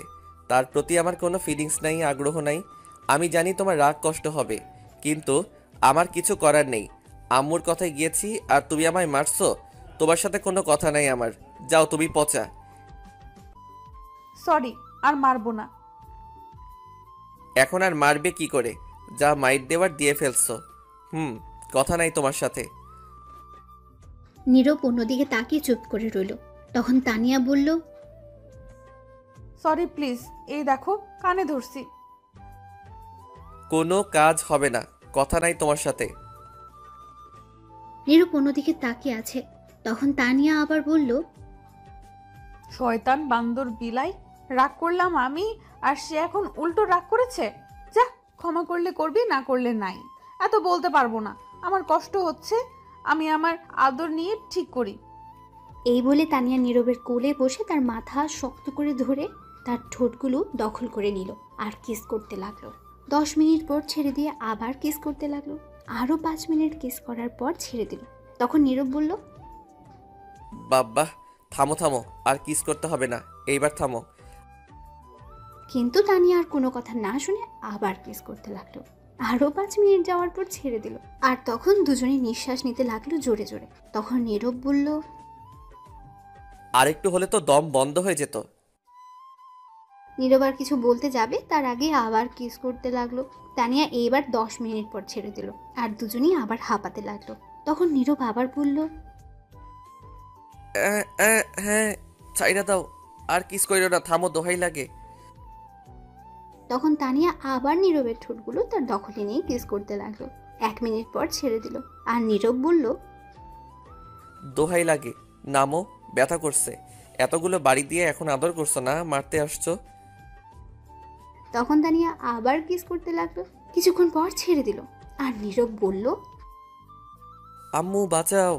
তার প্রতি আমার কোনো ফিলিংস নাই, আগ্রহ নাই। আমি জানি তোমার রাগ কষ্ট হবে, কিন্তু আমার কিছু করার নেই। আম্মুর কথায় গিয়েছি আর তুমি আমায় মারছো। তোমার সাথে কোনো কথা নাই আমার। যাও, তুমি পচা। সরি, আর মারবো না। এখন আর মারবে কি করে? যা মাইট দেওয়ার দিয়ে ফেলছো। কথা নাই তোমার সাথে। নীরব অন্যদিকে তাকিয়ে চুপ করে রইল। তখন তানিয়া বলল, সরি প্লিজ, এই দেখো কানে ধরছি। কোনো কাজ হবে না, কথা নাই তোমার সাথে। নীরব অন্যদিকে তাকিয়ে আছে। তখন তানিয়া আবার বলল, শয়তান বান্দর বিলাই, রাগ করলাম আমি আর সে এখন উল্টো রাগ করেছে। যা, ক্ষমা করলে করবি, না করলে নাই। এত বলতে পারবো না, আমার কষ্ট হচ্ছে, আমি আমার আদর নিয়ে ঠিক করি। এই বলে তানিয়া নীরবের কোলে বসে তার মাথা শক্ত করে ধরে তার ঠোঁটগুলো দখল করে নিল আর কিস করতে লাগলো। 10 মিনিট পর ছেড়ে দিয়ে আবার কিস করতে লাগলো। আরও 5 মিনিট কিস করার পর ছেড়ে দিল। তখন নীরব বলল, বাবা থামো থামো, আর কিস করতে হবে না, এইবার থামো। কিন্তু তানিয়া আর কোনো কথা না শুনে আবার কিস করতে লাগলো। আরও 5 মিনিট যাওয়ার পর ছেড়ে দিল। আর তখন দুজনে নিঃশ্বাস নিতে লাগলো জোরে জোরে। তখন নীরব বলল, আরেকটু হলে তো দম বন্ধ হয়ে যেত। নীরব আর কিছু বলতে যাবে তার আগে আবার কিস করতে লাগলো। তানিয়া এইবার 10 মিনিট পর ছেড়ে দিল আর দুজনেই আবার হাঁপাতে লাগলো। তখন নীরব আবার বলল, হ্যাঁ ছাইরা দাও, আর কিস কইরো না, থামো, দোহাই লাগে। তখন তানিয়া আবার নীরবের ঠোঁটগুলো তার দখলে নিয়ে কিস করতে লাগলো। 1 মিনিট পর ছেড়ে দিল আর নীরব বলল, দোহাই লাগে, নামো, ব্যথা করছে। এতগুলো বাড়ি দিয়ে এখন আদর করছো না, মারতে আসছো। তখন তানিয়া আবার কিস করতে লাগলো। কিছুক্ষণ পর ছেড়ে দিল আর নীরব বলল, আম্মু বাঁচাও।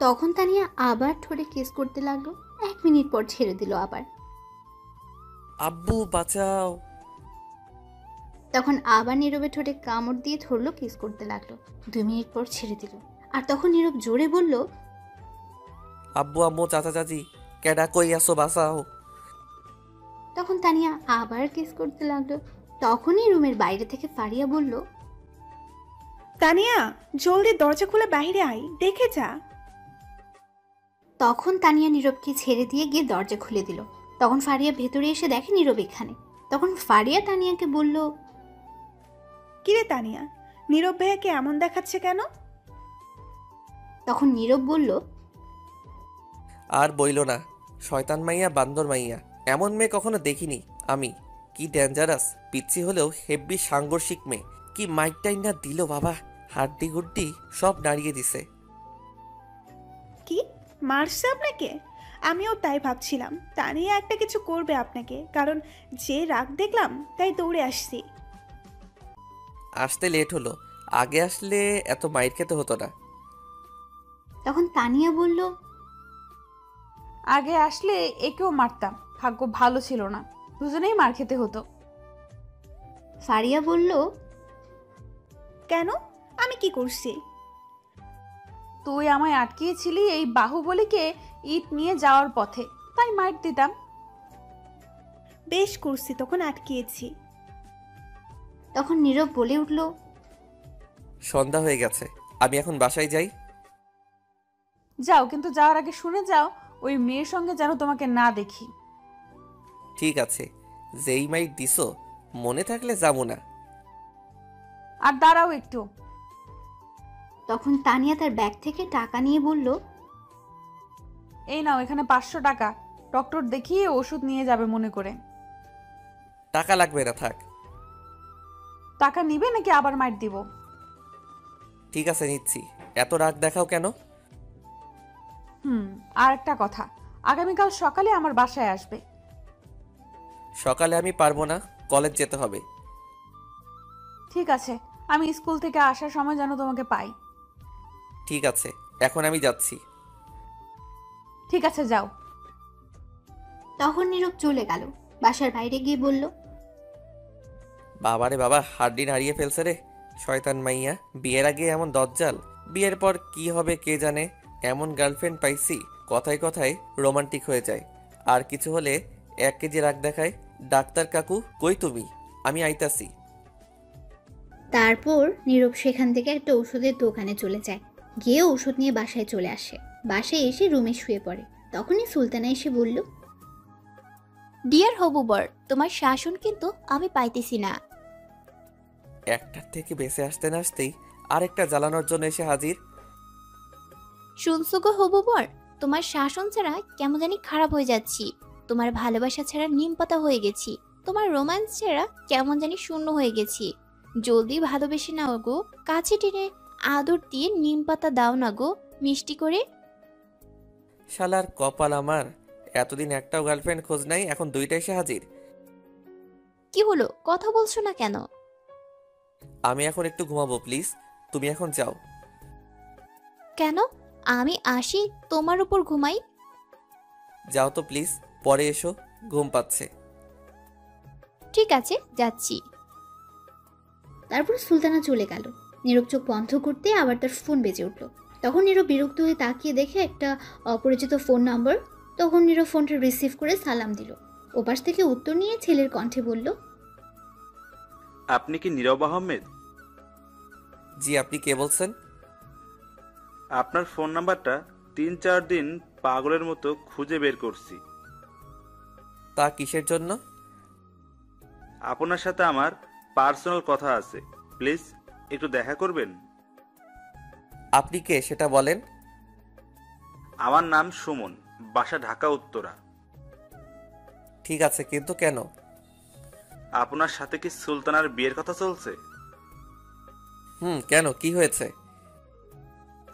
তখন তানিয়া আবার ঠোঁটে কিস করতে লাগলো। 1 মিনিট পর ছেড়ে দিল আবার। আব্বু বাঁচাও। তখন আবার নীরবের ঠোঁটে কামড় দিয়ে ধরলো, কিস করতে লাগলো। 2 মিনিট পর ছেড়ে দিল। আর তখন নীরব জোরে বলল, আব্বু আম্মু চাচা চাচি, কেডা কই আসো, বাঁচাও। তখন তানিয়া আবার কিস করতে লাগলো। তখনই রুমের বাইরে থেকে ফারিয়া বলল, তানিয়া, জলদি দরজা খুলে বাইরে আয়, দেখে যা। তখন তানিয়া নীরবকে ছেড়ে দিয়ে গিয়ে দরজা খুলে দিল। তখন ফারিয়া ভেতরে এসে দেখে নীরব এখানে। তখন ফারিয়া তানিয়াকে বলল, কিরে তানিয়া, নীরব ভাইয়াকে এমন দেখাচ্ছে কেন? তখন নীরব বলল, আর বইলো না, শয়তান মাইয়া, বান্দর মাইয়া, এমন মেয়ে কখনো দেখিনি আমি। কি ডেঞ্জারাস, পিচ্ছি হলেও হেব্বি সাংঘর্ষিক মেয়ে। কি মাইক টাইম না দিল বাবা, হাড্ডি গুড্ডি সব নাড়িয়ে দিছে। কি মারছে আপনাকে? আমিও তাই ভাবছিলাম তানিয়া একটা কিছু করবে আপনাকে, কারণ যে রাগ দেখলাম তাই দৌড়ে আসছি। আসতে লেট হলো, আগে আসলে এত মাইর খেতে হতো না। তখন তানিয়া বলল, আগে আসলে একেও মারতাম, ভাগ্য ভালো ছিল না, দুজনেই মার খেতে হতো। ফারিয়া বলল, কেন, আমি কি করছি? তুই আমায় আটকিয়েছিলি এই বাহুবলীকে ইট নিয়ে যাওয়ার পথে, তাই মার দিতাম। বেশ করছি, তখন আটকিয়েছি। তখন নীরব বলে উঠল, সন্ধ্যা হয়ে গেছে, আমি এখন বাসায় যাই। যাও, কিন্তু যাওয়ার আগে শুনে যাও ওই মেয়ের সঙ্গে যেন তোমাকে না দেখি। ঠিক আছে, যেই মাইর দিছো মনে থাকলে যাবো না। আর দাঁড়াও একটু। তখন তানিয়া তার ব্যাগ থেকে টাকা নিয়ে বলল, এই নাও, এখানে 500 টাকা, ডক্টর দেখিয়ে ওষুধ নিয়ে যাবে মনে করে। টাকা লাগবে না, থাক। টাকা নিবে নাকি আবার মার দিব? ঠিক আছে নিচ্ছি, এত রাগ দেখাও কেন? আর একটা কথা, আগামীকাল সকালে আমার বাসায় আসবে। সকালে আমি পারবো না, কলেজ যেতে হবে। ঠিক আছে, আমি স্কুল থেকে আসার সময় যেন তোমাকে পাই। ঠিক আছে, এখন আমি যাচ্ছি। ঠিক আছে, যাও। তখন নীরব চলে গেল। বাসার বাইরে গিয়ে বলল, বাবারে বাবা, হাড্ডি হারিয়ে ফেলছে রে শয়তান মাইয়া। বিয়ের আগে এমন দজ্জাল, বিয়ের পর কি হবে কে জানে। এমন গার্লফ্রেন্ড পাইছি, কথায় কথায় রোমান্টিক হয়ে যায়, আর কিছু হলে 1 কেজি রাগ দেখায়। ডাক্তার কাকু কই তুমি, আমি আইতাছি। তারপর নীরব সেখান থেকে একটা ওষুধের দোকানে চলে যায়। গিয়ে ওষুধ নিয়ে বাসায় চলে আসে। বাসায় এসে রুমে শুয়ে পড়ে। তখনই সুলতানা এসে বলল, ডিয়ার হবু বর, তোমার শাসন কিন্তু আমি পাইতেছি না। একটার থেকে বেঁচে আসতে না আসতেই আরেকটা জ্বালানোর জন্য এসে হাজির। শুনছো গো হবু বর, তোমার শাসন ছাড়া কেমন জানি খারাপ হয়ে যাচ্ছি। তোমার ভালোবাসা ছাড়া নিম পাতা হয়ে গেছি। তোমার রোম্যান্স ছাড়া কেমন জানি শূন্য হয়ে গেছি। জলদি ভালোবেসে নাও গো, কাছে টেনে আদর দিয়ে নিম পাতা দাও না গো, মিষ্টি করে। শালার কপাল আমার, এতদিন একটাও গার্লফ্রেন্ড খোঁজ নাই, এখন দুইটা এসে হাজির। কি হলো, কথা বলছো না কেন? আমি এখন একটু ঘুমাবো প্লিজ, তুমি এখন যাও। কেন? আমি আসি তোমার উপর ঘুমাই? যাও তো প্লিজ, পরে এসো, ঘুম পাচ্ছে। ঠিক আছে, যাচ্ছি। তারপর সুলতানা চলে গেল। নীরব চোখ বন্ধ করতে আবার তার ফোন বেজে উঠল। তখন নীরব বিরক্ত হয়ে তাকিয়ে দেখে একটা অপরিচিত ফোন নাম্বার। তখন নীরব ফোনটা রিসিভ করে সালাম দিল। ওপাশ থেকে উত্তর নিয়ে ছেলের কণ্ঠে বলল, আপনি কি নীরব আহমেদ? জি, আপনি কে বলছেন? আপনার ফোন নাম্বারটা 3-4 দিন পাগলের মতো খুঁজে বের করছি। তা কিসের জন্য? আপনার সাথে আমার পার্সোনাল কথা আছে, প্লিজ একটু দেখা করবেন? আপনি কে সেটা বলেন। আমার নাম সুমন, বাসা ঢাকা উত্তরা। ঠিক আছে, কিন্তু কেন? আপনার সাথে কি সুলতানার বিয়ের কথা চলছে? কেন, কি হয়েছে?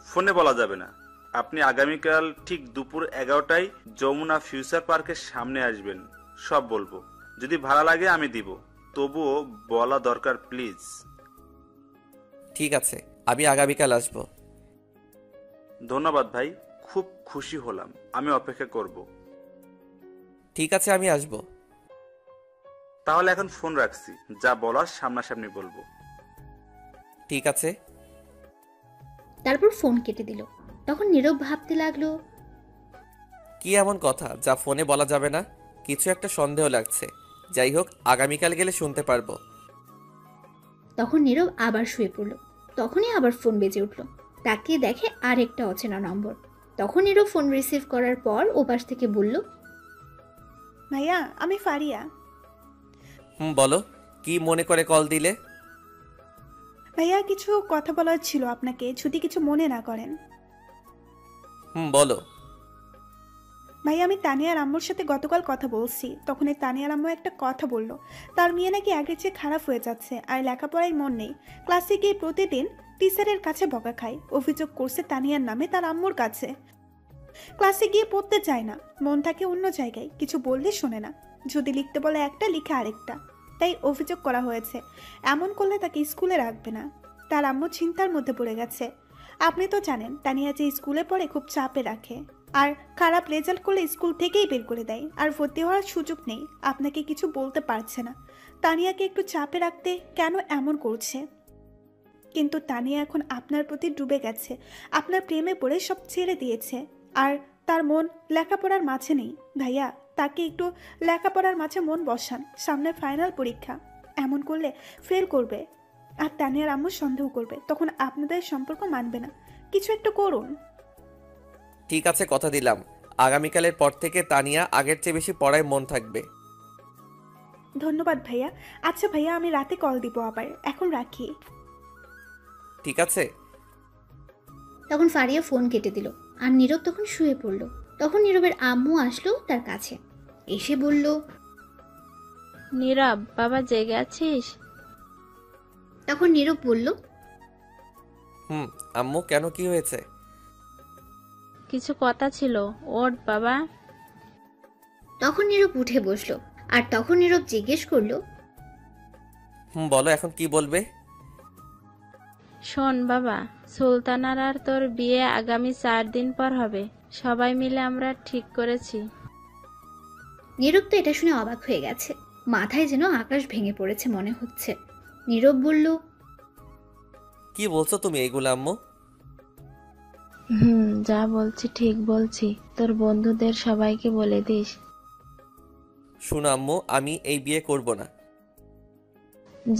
ফোনে বলা যাবে না। আপনি আগামীকাল ঠিক দুপুর 11টায় যমুনা ফিউচার পার্কের সামনে আসবেন, সব বলবো। যদি ভালো লাগে আমি দিব, তবুও বলা দরকার প্লিজ। ঠিক আছে, আমি আগামীকাল আসবো। ধন্যবাদ ভাই, খুব খুশি হলাম। আমি অপেক্ষা করব। ঠিক আছে, আমি আসবো। তাহলে এখন ফোন রাখছি, যা বলার সামনাসামনি বলবো। ঠিক আছে। তারপর ফোন কেটে দিল। তখন নীরব ভাবতে লাগলো, কি এমন কথা যা ফোনে বলা যাবে না? কিছু একটা সন্দেহ লাগছে। যাই হোক, আগামীকাল গেলে শুনতে পারবো। তখন নীরব আবার শুয়ে পড়ল। তখনই আবার ফোন বেজে উঠল। তাকিয়ে দেখে আরেকটা অচেনা নম্বর। তখন নীরব ফোন রিসিভ করার পর ওপাশ থেকে বলল, ভাইয়া, আমি ফারিয়া। বলো, কি মনে করে কল দিলে? ভাইয়া, কিছু কথা বলার ছিল আপনাকে, যদি কিছু মনে না করেন। বলো। ভাইয়া, আমি তানিয়ার আম্মুর সাথে গতকাল কথা বলছি। তখন এই তানিয়ার আম্মু একটা কথা বলল, তার মেয়ে নাকি আগের চেয়ে খারাপ হয়ে যাচ্ছে, আর লেখাপড়ায় মন নেই। ক্লাসে গিয়ে প্রতিদিন টিচারের কাছে বকা খায়। অভিযোগ করছে তানিয়ার নামে তার আম্মুর কাছে। ক্লাসে গিয়ে পড়তে চায় না, মন থাকে অন্য জায়গায়, কিছু বললে শোনে না। যদি লিখতে বলে একটা, লিখে আরেকটা। তাই অভিযোগ করা হয়েছে, এমন করলে তাকে স্কুলে রাখবে না। তার আম্মু চিন্তার মধ্যে পড়ে গেছে। আপনি তো জানেন তানিয়া যে স্কুলে পড়ে খুব চাপে রাখে, আর খারাপ রেজাল্ট করলে স্কুল থেকেই বের করে দেয়, আর ভর্তি হওয়ার সুযোগ নেই। আপনাকে কিছু বলতে পারছে না। তানিয়াকে একটু চাপে রাখতে কেন এমন করছে? কিন্তু তানিয়া এখন আপনার প্রতি ডুবে গেছে, আপনার প্রেমে পড়ে সব ছেড়ে দিয়েছে। আর তার মন লেখাপড়ার মাঝে নেই। ভাইয়া, তাকে একটু লেখাপড়ার মাঝে মন বসান। সামনে ফাইনাল পরীক্ষা, এমন করলে ফেল করবে, আর তানিয়ার আম্মু সন্দেহ করবে, তখন আপনাদের সম্পর্ক মানবে না। কিছু একটা করুন। ঠিক আছে, কথা দিলাম, আগামীকালের পর থেকে তানিয়া আগের চেয়ে বেশি পড়ায় মন থাকবে। ধন্যবাদ ভাইয়া। আচ্ছা ভাইয়া, আমি রাতে কল দিব আবার, এখন রাখি। ঠিক আছে। তখন ফারিয়া ফোন কেটে দিল। আর নীরব তখন শুয়ে পড়ল। তখন নীরবের আম্মু আসলো তার কাছে, এসে বলল, নীরব বাবা, জেগে আছিস? তখন নীরব বলল, আম্মু, কেন, কি হয়েছে? কিছু কথা ছিল, ওঠ বাবা। তখন নীরব উঠে বসলো। আর তখন নীরব জিজ্ঞেস করলো, বলো, এখন কি বলবে? শোন বাবা, সুলতানার আর তোর বিয়ে আগামী 4 দিন পর হবে। সবাই মিলে আমরা ঠিক করেছি। নীরব তো এটা শুনে অবাক হয়ে গেছে। মাথায় যেন আকাশ ভেঙে পড়েছে মনে হচ্ছে। নীরব বলল, কি বলছো তুমি এইগুলো আম্মু? যা বলছি ঠিক বলছি, তোর বন্ধুদের সবাইকে বলে দিস। শোনো আম্মু, আমি এই বিয়ে করব না।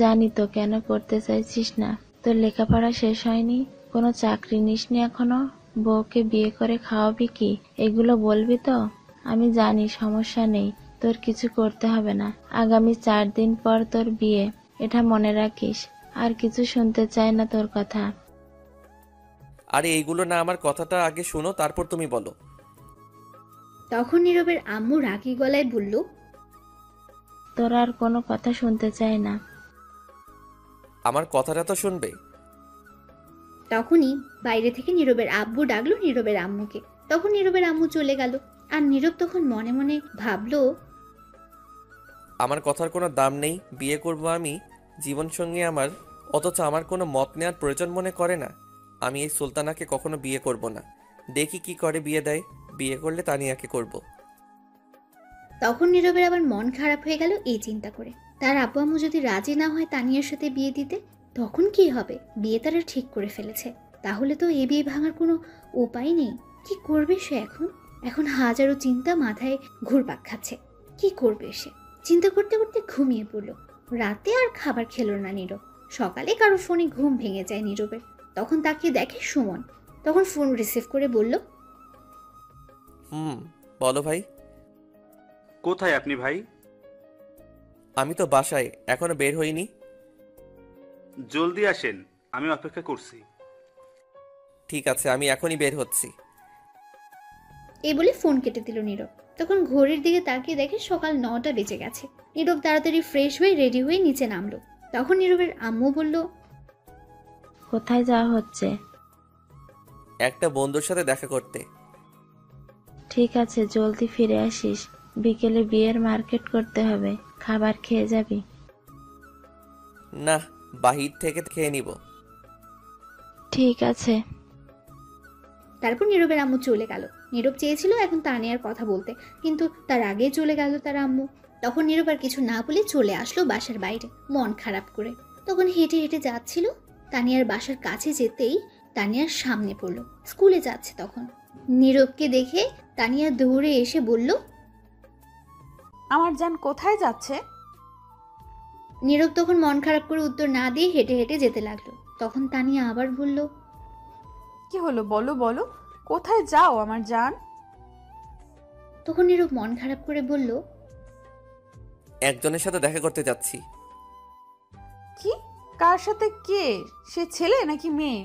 জানি তো কেন করতে চাইছিস না। তোর লেখাপড়া শেষ হয়নি, কোনো চাকরি নিসনি এখনো, বউকে বিয়ে করে খাওয়াবি কি, এগুলো বলবি তো? আমি জানি সমস্যা নেই, তোর কিছু করতে হবে না। আগামী 4 দিন পর তোর বিয়ে, এটা মনে রাখিস। আর কিছু শুনতে চাই না তোর কথা। আরে এইগুলো না, আমার কথাটা আগে শোনো, তারপর তুমি বলো। তখন নীরবের আম্মু রাগী গলায় বলল, তোর আর কোনো কথা শুনতে চাই না। আমার কথাটা তো শুনবে। তখনই বাইরে থেকে নীরবের আব্বু ডাকলো নীরবের আম্মুকে। তখন নীরবের আম্মু চলে গেল। আর নীরব তখন মনে মনে ভাবলো, আমার কথার কোনো দাম নেই, বিয়ে করব আমি জীবনসঙ্গী আমার, অথচ আমার কোনো মত নেওয়ার প্রয়োজন মনে করে না। আমি এই সুলতানাকে কখনো বিয়ে করব না, দেখি কি করে বিয়ে দেয়, বিয়ে করলে তানিয়াকে করব। তখন নীরবের আবার মন খারাপ হয়ে গেল এই চিন্তা করে। তার আব্বু আম্মু যদি রাজি না হয় তানিয়ার সাথে বিয়ে দিতে, তখন কি হবে? বিয়ে তারা ঠিক করে ফেলেছে, তাহলে তো এ বিয়ে ভাঙার কোনো উপায় নেই। কি করবে সে এখন? এখন হাজারো চিন্তা মাথায় ঘুরপাক খাচ্ছে। কি করবে সে? চিন্তা করতে করতে ঘুমিয়ে পড়ল। রাতে আর খাবার খেলো না নীরব। সকালে কারো ফোনে ঘুম ভেঙে যায় নীরবের। তখন তাকে দেখে সুমন। তখন ফোন রিসিভ করে বলল, বলো ভাই। কোথায় আপনি ভাই? আমি তো বাসায়, এখনো বের হইনি। জলদি আসেন, আমি অপেক্ষা করছি। ঠিক আছে, আমি এখনই বের হচ্ছি। এই বলে ফোন কেটে দিল নীরব। তখন ঘড়ির দিকে তাকিয়ে দেখে সকাল 9টা বেজে গেছে। নীরব তাড়াতাড়ি ফ্রেশ হয়ে রেডি হয়ে নিচে নামলো। তখন নীরবের আম্মু বলল, কোথায় যাওয়া হচ্ছে? একটা বন্ধুর সাথে দেখা করতে। ঠিক আছে, জলদি ফিরে আসিস। বিকেলে বিয়ের মার্কেট করতে হবে, খাবার খেয়ে যাবি? না, বাহির থেকে খেয়ে নিব। ঠিক আছে। তারপর নীরবের আম্মু চলে গেল। নীরব চেয়েছিল এখন তানিয়ার কথা বলতে, কিন্তু তার আগেই চলে গেল তার আম্মু। তখন নীরব আর কিছু না বলে চলে আসলো বাসার বাইরে মন খারাপ করে। তখন হেঁটে হেঁটে যাচ্ছিল। তানিয়ার বাসার কাছে যেতেই তানিয়ার সামনে পড়লো। স্কুলে যাচ্ছে তখন। নীরবকে দেখে তানিয়া দৌড়ে এসে বলল, আমার জান কোথায় যাচ্ছে? নীরব তখন মন খারাপ করে উত্তর না দিয়ে হেঁটে হেঁটে যেতে লাগলো। তখন তানিয়া আবার বলল, কি হলো বলো বলো, কোথায় যাও আমার জান? তখন নীরব মন খারাপ করে বলল, একজনের সাথে দেখা করতে যাচ্ছি। কি? কার সাথে? কে সে? ছেলে নাকি মেয়ে?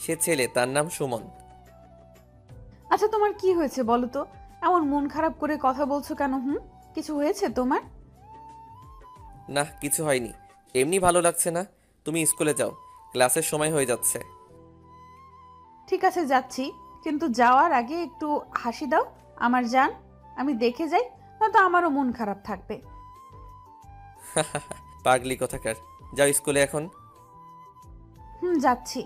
সে ছেলে, তার নাম সুমন। আচ্ছা তোমার কি হয়েছে বলো তো? এমন মন খারাপ করে কথা বলছো কেন? কিছু হয়েছে তোমার? না, কিছু হয়নি, এমনি ভালো লাগছে না। তুমি স্কুলে যাও, ক্লাসের সময় হয়ে যাচ্ছে। ঠিক আছে যাচ্ছি, কিন্তু যাওয়ার আগে একটু হাসি দাও আমার জান, আমি দেখে যাই, না তো আমারও মন খারাপ থাকবে। পাগলি কোথাকার, যাও স্কুলে এখন। যাচ্ছি।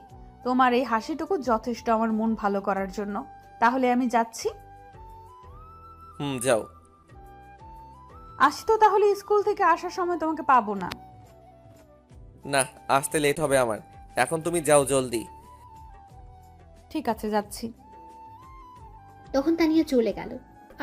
তোমার এই হাসিটুকু যথেষ্ট আমার মন ভালো করার জন্য। তাহলে আমি যাচ্ছি। যাও। আসি তো তাহলে, স্কুল থেকে আসার সময় তোমাকে পাবো না। না, আসতে লেট হবে আমার, এখন তুমি যাও জলদি। ঠিক আছে যাচ্ছি। তখন তানিয়া চলে গেল।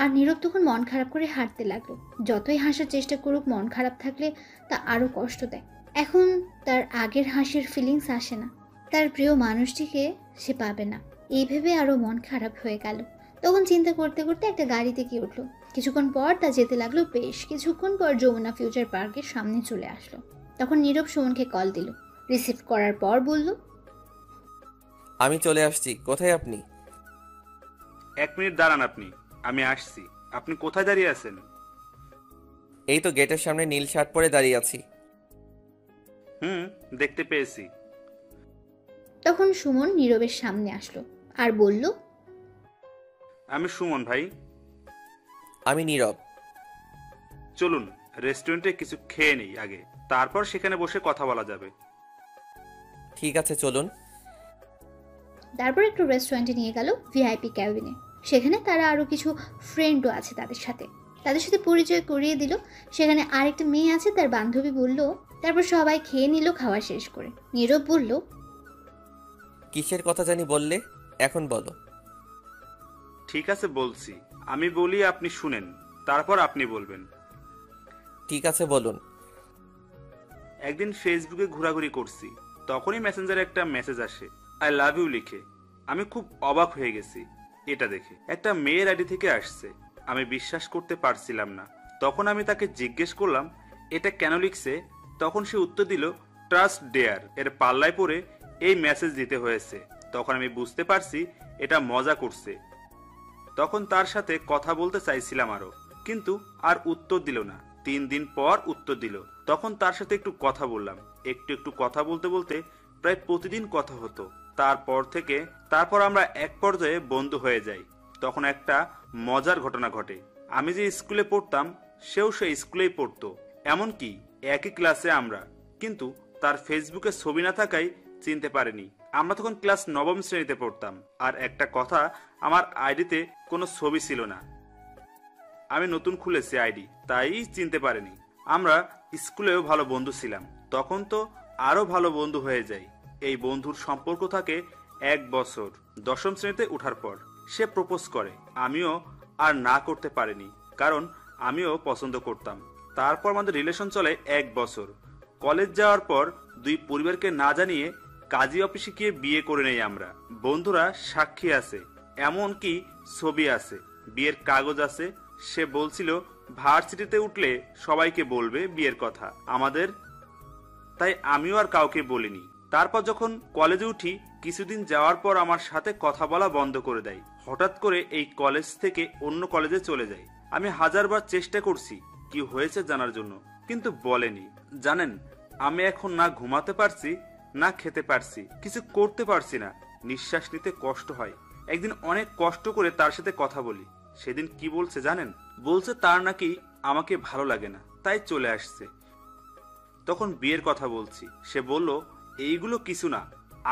আর নীরব তখন মন খারাপ করে হাঁটতে লাগলো। যতই হাসার চেষ্টা করুক, মন খারাপ থাকলে তা আরো কষ্ট দেয়। এখন তার আগের হাসির ফিলিংস আসে না। তার প্রিয় মানুষটিকে সে পাবে না, এই ভেবে আরো মন খারাপ হয়ে গেল। তখন চিন্তা করতে করতে একটা গাড়িতে গিয়ে উঠলো। কিছুক্ষণ পর তা যেতে লাগলো। বেশ কিছুক্ষণ পর যমুনা ফিউচার পার্কের সামনে চলে আসলো। তখন নীরব সুমনকে কল দিল। রিসিভ করার পর বলল, আমি চলে আসছি, কোথায় আপনি? 1 মিনিট দাঁড়ান আপনি, আমি আসছি। আপনি কোথায় দাঁড়িয়ে আছেন? এই তো গেটের সামনে নীল শার্ট পরে দাঁড়িয়ে আছি। দেখতে পেয়েছি। তখন সুমন নীরবের সামনে আসলো আর বলল, আমি সুমন ভাই। আমি নীরব। চলুন রেস্টুরেন্টে কিছু খেয়ে নেই আগে, তারপর সেখানে বসে কথা বলা যাবে। ঠিক আছে চলুন। তারপর একটু রেস্টুরেন্টে নিয়ে গেল, ভিআইপি ক্যাবিনে। সেখানে তারা আরো কিছু ফ্রেন্ডও আছে তাদের সাথে পরিচয় করিয়ে দিল। সেখানে আরেকটা মেয়ে আছে, তার বান্ধবী বলল। তারপর সবাই খেয়ে নিল। খাওয়া শেষ করে নীরব বলল, কিসের কথা জানি বললে, এখন বলো। ঠিক আছে বলছি, আমি বলি আপনি শুনেন, তারপর আপনি বলবেন। ঠিক আছে বলুন। একদিন ফেসবুকে ঘোরাঘুরি করছি, তখনই মেসেঞ্জারে একটা মেসেজ আসে, আই লাভ ইউ লিখে। আমি খুব অবাক হয়ে গেছি এটা দেখে। একটা মেয়ের আইডি থেকে আসছে। আমি বিশ্বাস করতে পারছিলাম না। তখন আমি তাকে জিজ্ঞেস করলাম এটা কেন লিখছে। তখন সে উত্তর দিল, ট্রাস্ট ডেয়ার এর পাল্লায় পড়ে এই মেসেজ দিতে হয়েছে। তখন আমি বুঝতে পারছি এটা মজা করছে। তখন তার সাথে কথা বলতে চাইছিলাম আরো, কিন্তু আর উত্তর দিল না। 3 দিন পর উত্তর দিল। তখন তার সাথে একটু কথা বললাম। একটু কথা বলতে বলতে প্রায় প্রতিদিন কথা হতো। তারপর আমরা এক পর্যায়ে বন্ধু হয়ে যাই। তখন একটা মজার ঘটনা ঘটে। আমি যে স্কুলে পড়তাম সেও সেই স্কুলেই পড়তো, এমনকি একই ক্লাসে আমরা, কিন্তু তার ফেসবুকে ছবি না থাকায় চিনতে পারেনি। আমরা তখন ক্লাস 9ম শ্রেণীতে পড়তাম। আর একটা কথা, আমার আইডিতে কোনো ছবি ছিল না। আমি নতুন খুলেছি আইডি, তাই চিনতে পারেনি। আমরা স্কুলেও ভালো বন্ধু ছিলাম। তখন তো আরো ভালো বন্ধু হয়ে যায়। এই বন্ধুর সম্পর্ক থাকে 1 বছর। 10ম শ্রেণীতে ওঠার পর সে প্রপোজ করে। আমিও আর না করতে পারিনি, কারণ আমিও পছন্দ করতাম। তারপর আমাদের রিলেশন চলে 1 বছর। কলেজ যাওয়ার পর 2 পরিবারকে না জানিয়ে কাজী অফিসে গিয়ে বিয়ে করে নেই আমরা। বন্ধুরা সাক্ষী আছে, এমনকি ছবি আছে, বিয়ের কাগজ আছে। সে বলছিল ভার্সিটিতে উঠলে সবাইকে বলবে বিয়ের কথা আমাদের, তাই আমিও আর কাউকে বলিনি। তারপর যখন কলেজে উঠি, কিছুদিন যাওয়ার পর আমার সাথে কথা বলা বন্ধ করে দেয়। হঠাৎ করে এই কলেজ থেকে অন্য কলেজে চলে যায়। আমি হাজারবার চেষ্টা করছি কি হয়েছে জানার জন্য, কিন্তু বলেনি। জানেন, আমি এখন না ঘুমাতে পারছি, না খেতে পারছি, কিছু করতে পারছি না। নিঃশ্বাস নিতে কষ্ট হয়। একদিন অনেক কষ্ট করে তার সাথে কথা বলি। সেদিন কি বলছে জানেন? বলছে তার নাকি আমাকে ভালো লাগে না, তাই চলে আসছে। তখন বিয়ের কথা বলছি। সে বলল এইগুলো কিছু না,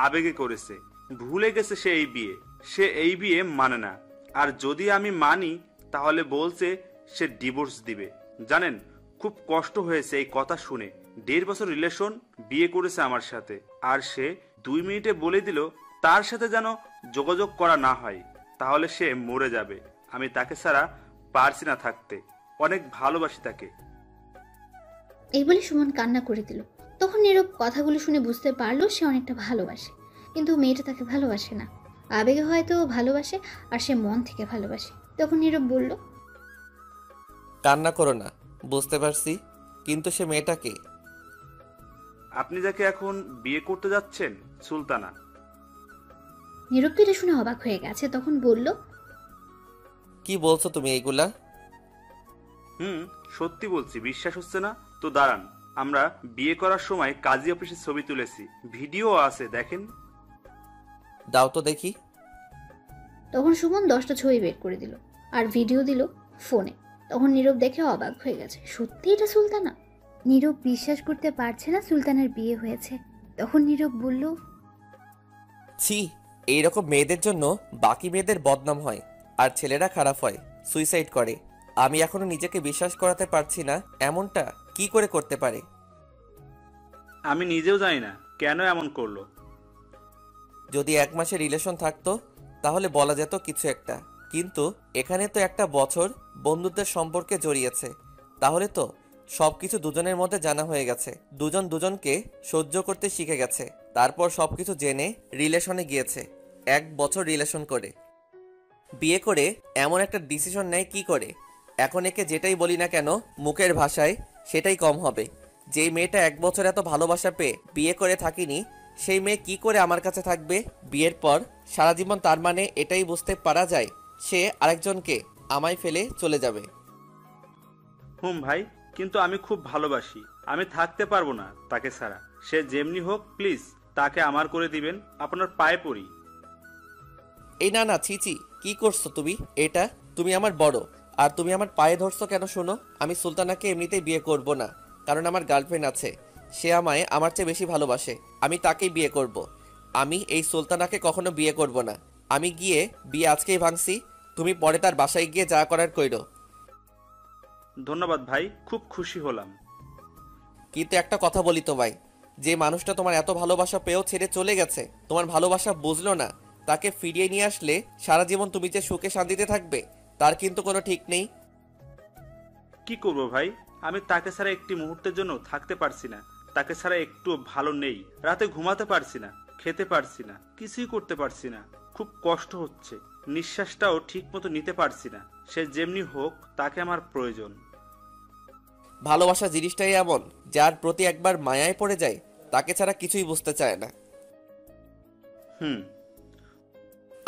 আবেগে করেছে, ভুলে গেছে সে এই বিয়ে মানে না। আর যদি আমি মানি তাহলে বলছে সে ডিভোর্স দিবে। জানেন, খুব কষ্ট হয়েছে এই কথা শুনে। 1.5 বছর রিলেশন, বিয়ে করেছে আমার সাথে, আর সে 2 মিনিটে বলে দিল তার সাথে যেন যোগাযোগ করা না হয়, তাহলে সে মরে যাবে। আমি তাকে ছাড়া পারছি না থাকতে, অনেক ভালোবাসি তাকে। এই বলে সুমন কান্না করে দিল। তখন নীরব কথাগুলো শুনে বুঝতে পারলো সে অনেকটা ভালোবাসে, কিন্তু মেয়েটা তাকে ভালোবাসে না। আবেগে হয়তো ভালোবাসে, আর সে মন থেকে ভালোবাসে। তখন নীরব বলল, কান্না করো না, বুঝতে পারছি, কিন্তু সে মেয়েটাকে। আপনি যাকে এখন বিয়ে করতে যাচ্ছেন, সুলতানা। নীরব তো এটা শুনে অবাক হয়ে গেছে। তখন বলল, কি বলছো তুমি এইগুলা? সত্যি বলছি, বিশ্বাস হচ্ছে না তো দাঁড়ান, আমরা বিয়ে করার সময় কাজী অফিসে ছবি তুলেছি, ভিডিও আছে, দেখেন। দাও তো দেখি। তখন সুমন 10টা ছবি বের করে দিল আর ভিডিও দিল ফোনে। তখন নীরব দেখে অবাক হয়ে গেছে, সত্যি এটা সুলতানা। নীরব বিশ্বাস করতে পারছে না সুলতানার বিয়ে হয়েছে। তখন নীরব বলল, ছি, এইরকম মেয়েদের জন্য বাকি মেয়েদের বদনাম হয়, আর ছেলেরা খারাপ হয়, সুইসাইড করে। আমি এখনো নিজেকে বিশ্বাস করাতে পারছি না এমনটা কি করে করতে পারে। আমি নিজেও জানি না কেন এমন করলো। যদি 1 মাসের রিলেশন থাকতো তাহলে বলা যেত কিছু একটা, কিন্তু এখানে তো 1 বছর বন্ধুত্বের সম্পর্কে জড়িয়েছে। তাহলে তো সবকিছু দুজনের মধ্যে জানা হয়ে গেছে, দুজন দুজনকে সহ্য করতে শিখে গেছে। তারপর সবকিছু জেনে রিলেশনে গিয়েছে। 1 বছর রিলেশন করে বিয়ে করে এমন একটা ডিসিশন নেয় কি করে? এখন একে যেটাই বলি না কেন মুখের ভাষায় সেটাই কম হবে। যেই মেয়েটা 1 বছর এত ভালোবাসা পেয়ে বিয়ে করে থাকিনি, সেই মেয়ে কি করে আমার কাছে থাকবে বিয়ের পর সারা জীবন? তার মানে এটাই বুঝতে পারা যায় সে আরেকজনকে আমায় ফেলে চলে যাবে। ভাই, কিন্তু আমি খুব ভালোবাসি, আমি থাকতে পারবো না তাকে ছাড়া। সে যেমনি হোক, প্লিজ তাকে আমার করে দিবেন, আপনার পায়ে পড়ি। এই না না, ছিচি, কি করছো তুমি? এটা তুমি আমার বড়, আর তুমি আমার পায়ে ধরছো কেন? শোনো, আমি সুলতানাকে এমনিতেই বিয়ে করব না, কারণ আমার গার্লফ্রেন্ড আছে। সে আমায় আমার চেয়ে বেশি ভালোবাসে, আমি তাকেই বিয়ে করব। আমি এই সুলতানাকে কখনো বিয়ে করব না। আমি গিয়ে বিয়ে আজকেই ভাঙছি, তুমি পরে তার বাসায় গিয়ে যা করার কইরো। ধন্যবাদ ভাই, খুব খুশি হলাম। কিন্তু একটা কথা বলি তোমায়, যে মানুষটা তোমার এত ভালোবাসা পেয়েও ছেড়ে চলে গেছে, তোমার ভালোবাসা বুঝলো না, তাকে ফিরিয়ে নিয়ে আসলে সারা জীবন তুমি যে সুখে শান্তিতে থাকবে তার কিন্তু কোনো ঠিক নেই। কি করব ভাই, আমি তাকে ছাড়া একটি মুহূর্তের জন্য থাকতে পারছি না। তাকে ছাড়া একটু ভালো নেই, রাতে ঘুমাতে পারছি না, খেতে পারছি না, কিছুই করতে পারছি না। খুব কষ্ট হচ্ছে, নিঃশ্বাসটাও ঠিক মতো নিতে পারছি না। সে যেমনি হোক, তাকে আমার প্রয়োজন। ভালোবাসা জিনিসটাই এমন, যার প্রতি একবার মায়ায় পড়ে যায় তাকে ছাড়া কিছুই বুঝতে চায় না। হুম।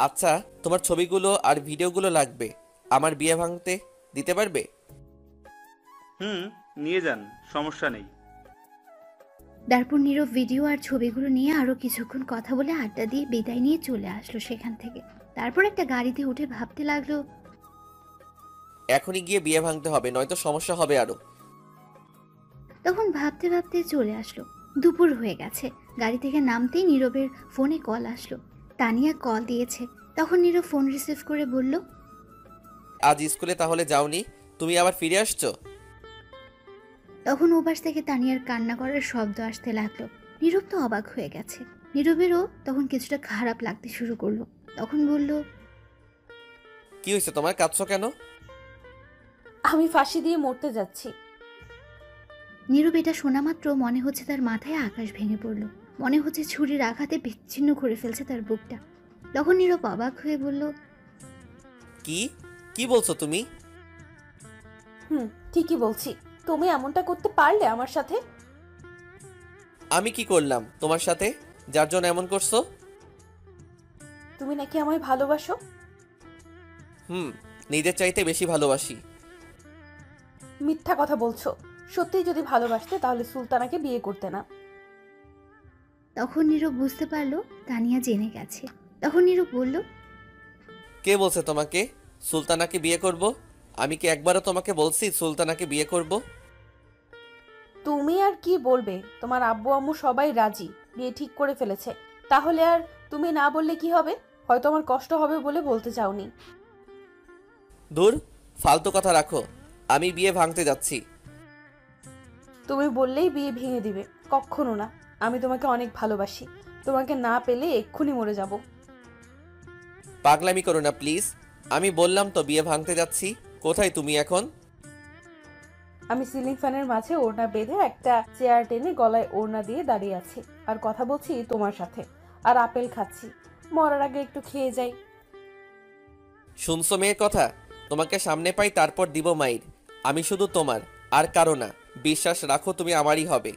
আচ্ছা, তোমার ছবিগুলো আর ভিডিওগুলো লাগবে আমার বিয়ে ভাঙতে, দিতে পারবে? হুম, নিয়ে যান, সমস্যা নেই। তারপর নীরব ভিডিও আর ছবিগুলো নিয়ে আরো কিছুক্ষণ কথা বলে আড্ডা দিয়ে বিদায় নিয়ে চলে আসলো সেখান থেকে। তারপর একটা গাড়িতে উঠে ভাবতে লাগলো, এখনই গিয়ে বিয়ে ভাঙতে হবে, নয়তো সমস্যা হবে আরো। তখন ভাবতে ভাবতে চলে আসলো। দুপুর হয়ে গেছে। গাড়ি থেকে নামতেই নীরবের ফোনে কল আসলো। তানিয়া কল দিয়েছে। তখন নীরব ফোন রিসিভ করে বলল, আজ স্কুলে তাহলে যাওনি, তুমি আবার ফিরে আসছো? তখন ওপাশ থেকে তানিয়ার কান্না করার শব্দ আসতে লাগলো। নীরব তো অবাক হয়ে গেছে। নীরবেরও তখন কিছুটা খারাপ লাগতে শুরু করলো। তখন বলল, কি হয়েছে তোমার, কাঁদছো কেন? আমি ফাঁসি দিয়ে মরতে যাচ্ছি। নীরব এটা শোনা মাত্র মনে হচ্ছে তার মাথায় আকাশ ভেঙে পড়ল। মনে হচ্ছে ছুরির আঘাতে বিচ্ছিন্ন করে ফেলছে তার বুকটা। তখন নীরব অবাক হয়ে বলল, কি কি বলছো তুমি? ঠিকই বলছি। তুমি এমনটা করতে পারলে আমার সাথে? আমি কি করলাম তোমার সাথে, যার জন্য এমন করছো? তুমি নাকি আমায় ভালোবাসো? নিজের চাইতে বেশি ভালোবাসি। মিথ্যা কথা বলছো। সত্যিই যদি ভালোবাসতে তাহলে সুলতানাকে বিয়ে করতে না। তখন নীরব বুঝতে পারলো তানিয়া জেনে গেছে। তখন নীরব বলল, কে বলছে তোমাকে সুলতানাকে বিয়ে করব? আমি কি একবারও তোমাকে বলছি সুলতানাকে বিয়ে করব? তুমি আর কি বলবে? তোমার আব্বু আম্মু সবাই রাজি, বিয়ে ঠিক করে ফেলেছে। তাহলে আর তুমি না বললে কি হবে? হয়তো আমার কষ্ট হবে বলে বলতে চাওনি। দূর, ফালতু কথা রাখো। আমি বিয়ে ভাঙতে যাচ্ছি। তুমি বললেই বিয়ে ভেঙে দিবে? কখনো না। আমি তোমাকে অনেক ভালোবাসি। তোমাকে না পেলে এক্ষুনি মরে যাব। পাগলামি করো না প্লিজ। আমি বললাম তো বিয়ে ভাঙতে যাচ্ছি। কোথায় তুমি এখন? আমি সিলিং ফ্যানের মাঝে ওড়না বেঁধে একটা চেয়ার টেনে গলায় ওড়না দিয়ে দাঁড়িয়ে আছি আর কথা বলছি তোমার সাথে, আর আপেল খাচ্ছি। মরার আগে একটু খেয়ে যাই। শুনছো মেয়ের কথা? তোমাকে সামনে পাই তারপর দিব মাইর। আমি শুধু তোমার, আর কারো না। বিশ্বাস রাখো তুমি আমারই হবে।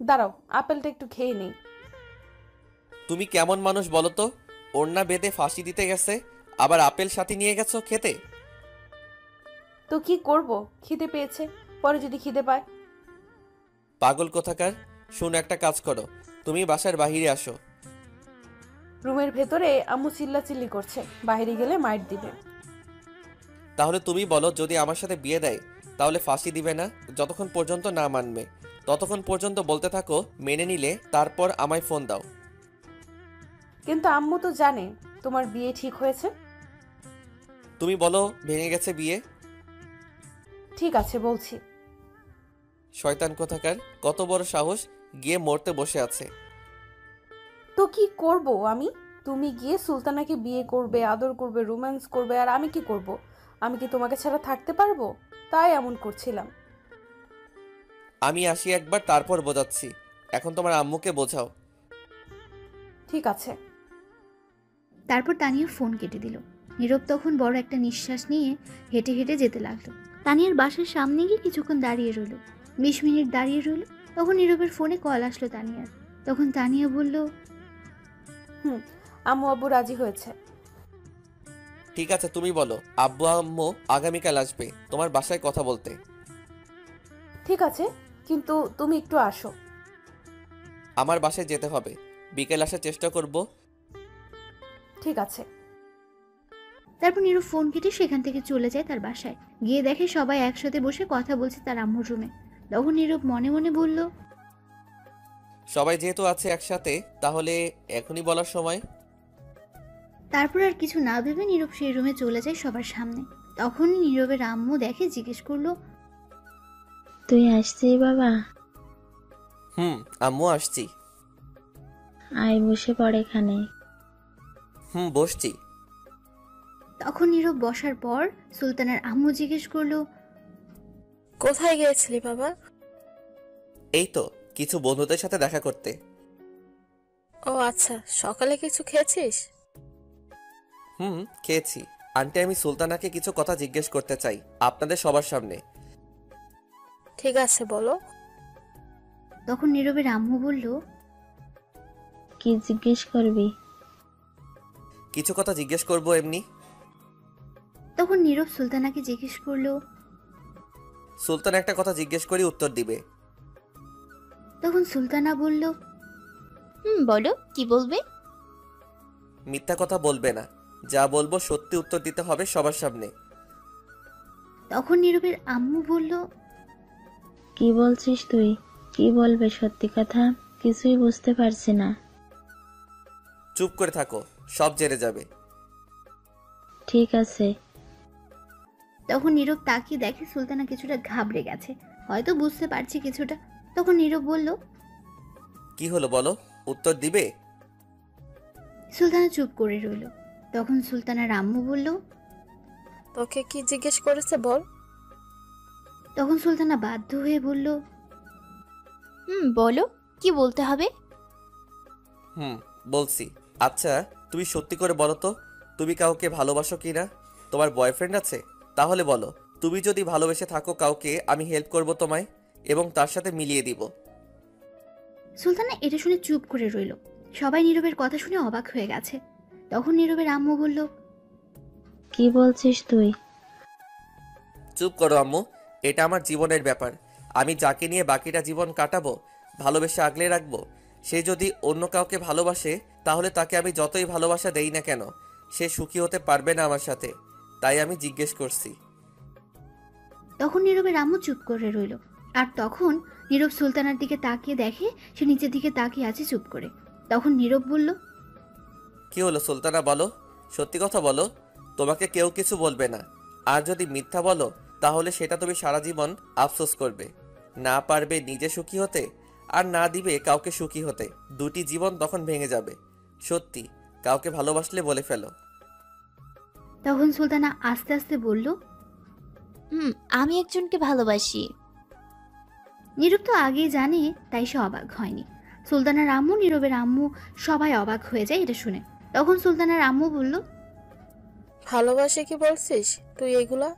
দাঁড়াও, আপেলটা একটু খেয়ে নেই। তুমি কেমন মানুষ বলো তো? ওড়না বেঁধে ফাঁসি দিতে গেছে, আবার আপেল সাথে নিয়ে গেছো খেতে। তো কি করব? খিদে পেয়েছে, পরে যদি খিদে পায়। পাগল কোথাকার। শুনো, একটা কাজ করো, তুমি বাসার বাহিরে আসো। রুমের ভেতরে আম্মু চিল্লাচিল্লি করছে, বাইরে গেলে মাইর দিবে। তাহলে তুমি বলো, যদি আমার সাথে বিয়ে দেয় তাহলে ফাঁসি দিবে না? যতক্ষণ পর্যন্ত না মানবে ততক্ষণ পর্যন্ত বলতে থাকো, মেনে নিলে তারপর আমায় ফোন দাও। কিন্তু আম্মু তো জানে তোমার বিয়ে ঠিক হয়েছে। তুমি বলো ভেঙে গেছে বিয়ে। ঠিক আছে, বলছি। শয়তান কোথাকার, কত বড় সাহস, গিয়ে মরতে বসে আছে। তো কি করব আমি? তুমি গিয়ে সুলতানাকে বিয়ে করবে, আদর করবে, রোম্যান্স করবে, আর আমি কি করব? আমি কি তোমাকে ছাড়া থাকতে পারবো? তাই এমন করছিলাম। আমি আসি একবার, তারপর বোঝাচ্ছি। এখন তোমার আম্মুকে বোঝাও। ঠিক আছে। তারপর তানিয়া ফোন কেটে দিল। নীরব তখন বড় একটা নিঃশ্বাস নিয়ে হেঁটে হেঁটে যেতে লাগলো। তানিয়ার বাসার সামনে গিয়ে কিছুক্ষণ দাঁড়িয়ে রইল। 20 মিনিট দাঁড়িয়ে রইল। তখন নীরবের ফোনে কল আসলো তানিয়ার। তখন তানিয়া বলল, আম্মু আব্বু রাজি হয়েছে। ঠিক আছে, তুমি বলো আব্বু আম্মু আগামীকাল আসবে তোমার বাসায় কথা বলতে। ঠিক আছে, কিন্তু তুমি একটু আসো। আমার বাসায় যেতে হবে, বিকেল আসার চেষ্টা করব। ঠিক আছে। তারপর নীরব ফোন কেটে সেখান থেকে চলে যায় তার বাসায়। গিয়ে দেখে সবাই একসাথে বসে কথা বলছে তার আম্মুর রুমে। তখন নীরব মনে মনে বলল, সবাই যেহেতু আছে একসাথে, তাহলে এখনই বলার সময়। তারপর আর কিছু না ভেবে নীরব সেই রুমে চলে যায় সবার সামনে। তখন নীরবের আম্মু দেখে জিজ্ঞেস করলো, তুই আসছিস বাবা? আম্মু আসছি। আয় বসে পড় এখানে। বসছি। তখন নীরব বসার পর সুলতানের আম্মু জিজ্ঞেস করলো, কোথায় গিয়েছিলি বাবা? এই তো কিছু বন্ধুদের সাথে দেখা করতে। ও আচ্ছা, সকালে কিছু খেয়েছিস? খেয়েছি। আন্টি, আমি সুলতানাকে কিছু কথা জিজ্ঞেস করতে চাই আপনাদের সবার সামনে। ঠিক আছে, বলো। তখন নীরবের আম্মু বলল, কি জিজ্ঞেস করবি? কিছু কথা জিজ্ঞেস করবো এমনি। তখন নীরব সুলতানাকে জিজ্ঞেস করলো। সুলতান একটা কথা জিজ্ঞেস করি, উত্তর দিবে। তখন সুলতানা বলল, বলো কি বলবে? মিথ্যা কথা বলবে না, যা বলবো সত্যি উত্তর দিতে হবে সবার সামনে। তখন নীরবের আম্মু বলল, কি বলছিস তুই? কি বলবে সত্যি কথা? কিছুই বুঝতে পারছি না। চুপ করে থাকো, সব জেনে যাবে। ঠিক আছে। তখন নীরব তাকিয়ে দেখে সুলতানা কিছুটা ঘাবড়ে গেছে, হয়তো বুঝতে পারছি কিছুটা। তখন নীরব বলল, কি হলো বলো, উত্তর দিবে? সুলতানা চুপ করে রইল। তখন সুলতানার আম্মু বলল, তোকে কি জিজ্ঞেস করেছে বল। তখন সুলতানা বাধ্য হয়ে বলল, বলো কি বলতে হবে। বলছি। আচ্ছা তুমি সত্যি করে বলো তো, তুমি কাউকে ভালোবাসো কিনা? তোমার বয়ফ্রেন্ড আছে? তাহলে বলো, তুমি যদি ভালোবেসে থাকো কাউকে, আমি হেল্প করব তোমায় এবং তার সাথে মিলিয়ে দিব। সুলতানা এটা শুনে চুপ করে রইল। সবাই নীরবের কথা শুনে অবাক হয়ে গেছে। তখন নীরবের আম্মু বলল, কি বলছিস তুই? চুপ করো আম্মু, এটা আমার জীবনের ব্যাপার। আমি যাকে নিয়ে বাকিটা জীবন কাটাবো, ভালোবেসে আগলে রাখবো, সে যদি অন্য কাউকে ভালোবাসে তাহলে তাকে আমি যতই ভালোবাসা দেই না কেন সে সুখী হতে পারবে না আমার সাথে। তাই আমি জিজ্ঞেস করছি। তখন নীরবের আম্মু চুপ করে রইল। আর তখন নীরব সুলতানার দিকে তাকিয়ে দেখে সে নিচের দিকে তাকিয়ে আছে চুপ করে। তখন নীরব বলল, কি হলো সুলতানা, বলো, সত্যি কথা বলো। তোমাকে কেউ কিছু বলবে না, আর যদি মিথ্যা বলো তাহলে সেটা তুমি সারা জীবন আফসোস করবে। না পারবে নিজে সুখী হতে, আর না দিবে কাউকে সুখী হতে। দুটি জীবন তখন ভেঙে যাবে। সত্যি, কাউকে ভালোবাসলে বলে ফেলো। তখন সুলতানা আস্তে আস্তে বলল, আমি একজনকে ভালোবাসি। নীরব তো আগেই জানে, তাই সে অবাক হয়নি। সুলতানার আম্মু, নীরবের আম্মু সবাই অবাক হয়ে যায় এটা শুনে। তখন সুলতানার আম্মু বলল, ভালোবাসে কি বলছিস তুই এগুলা?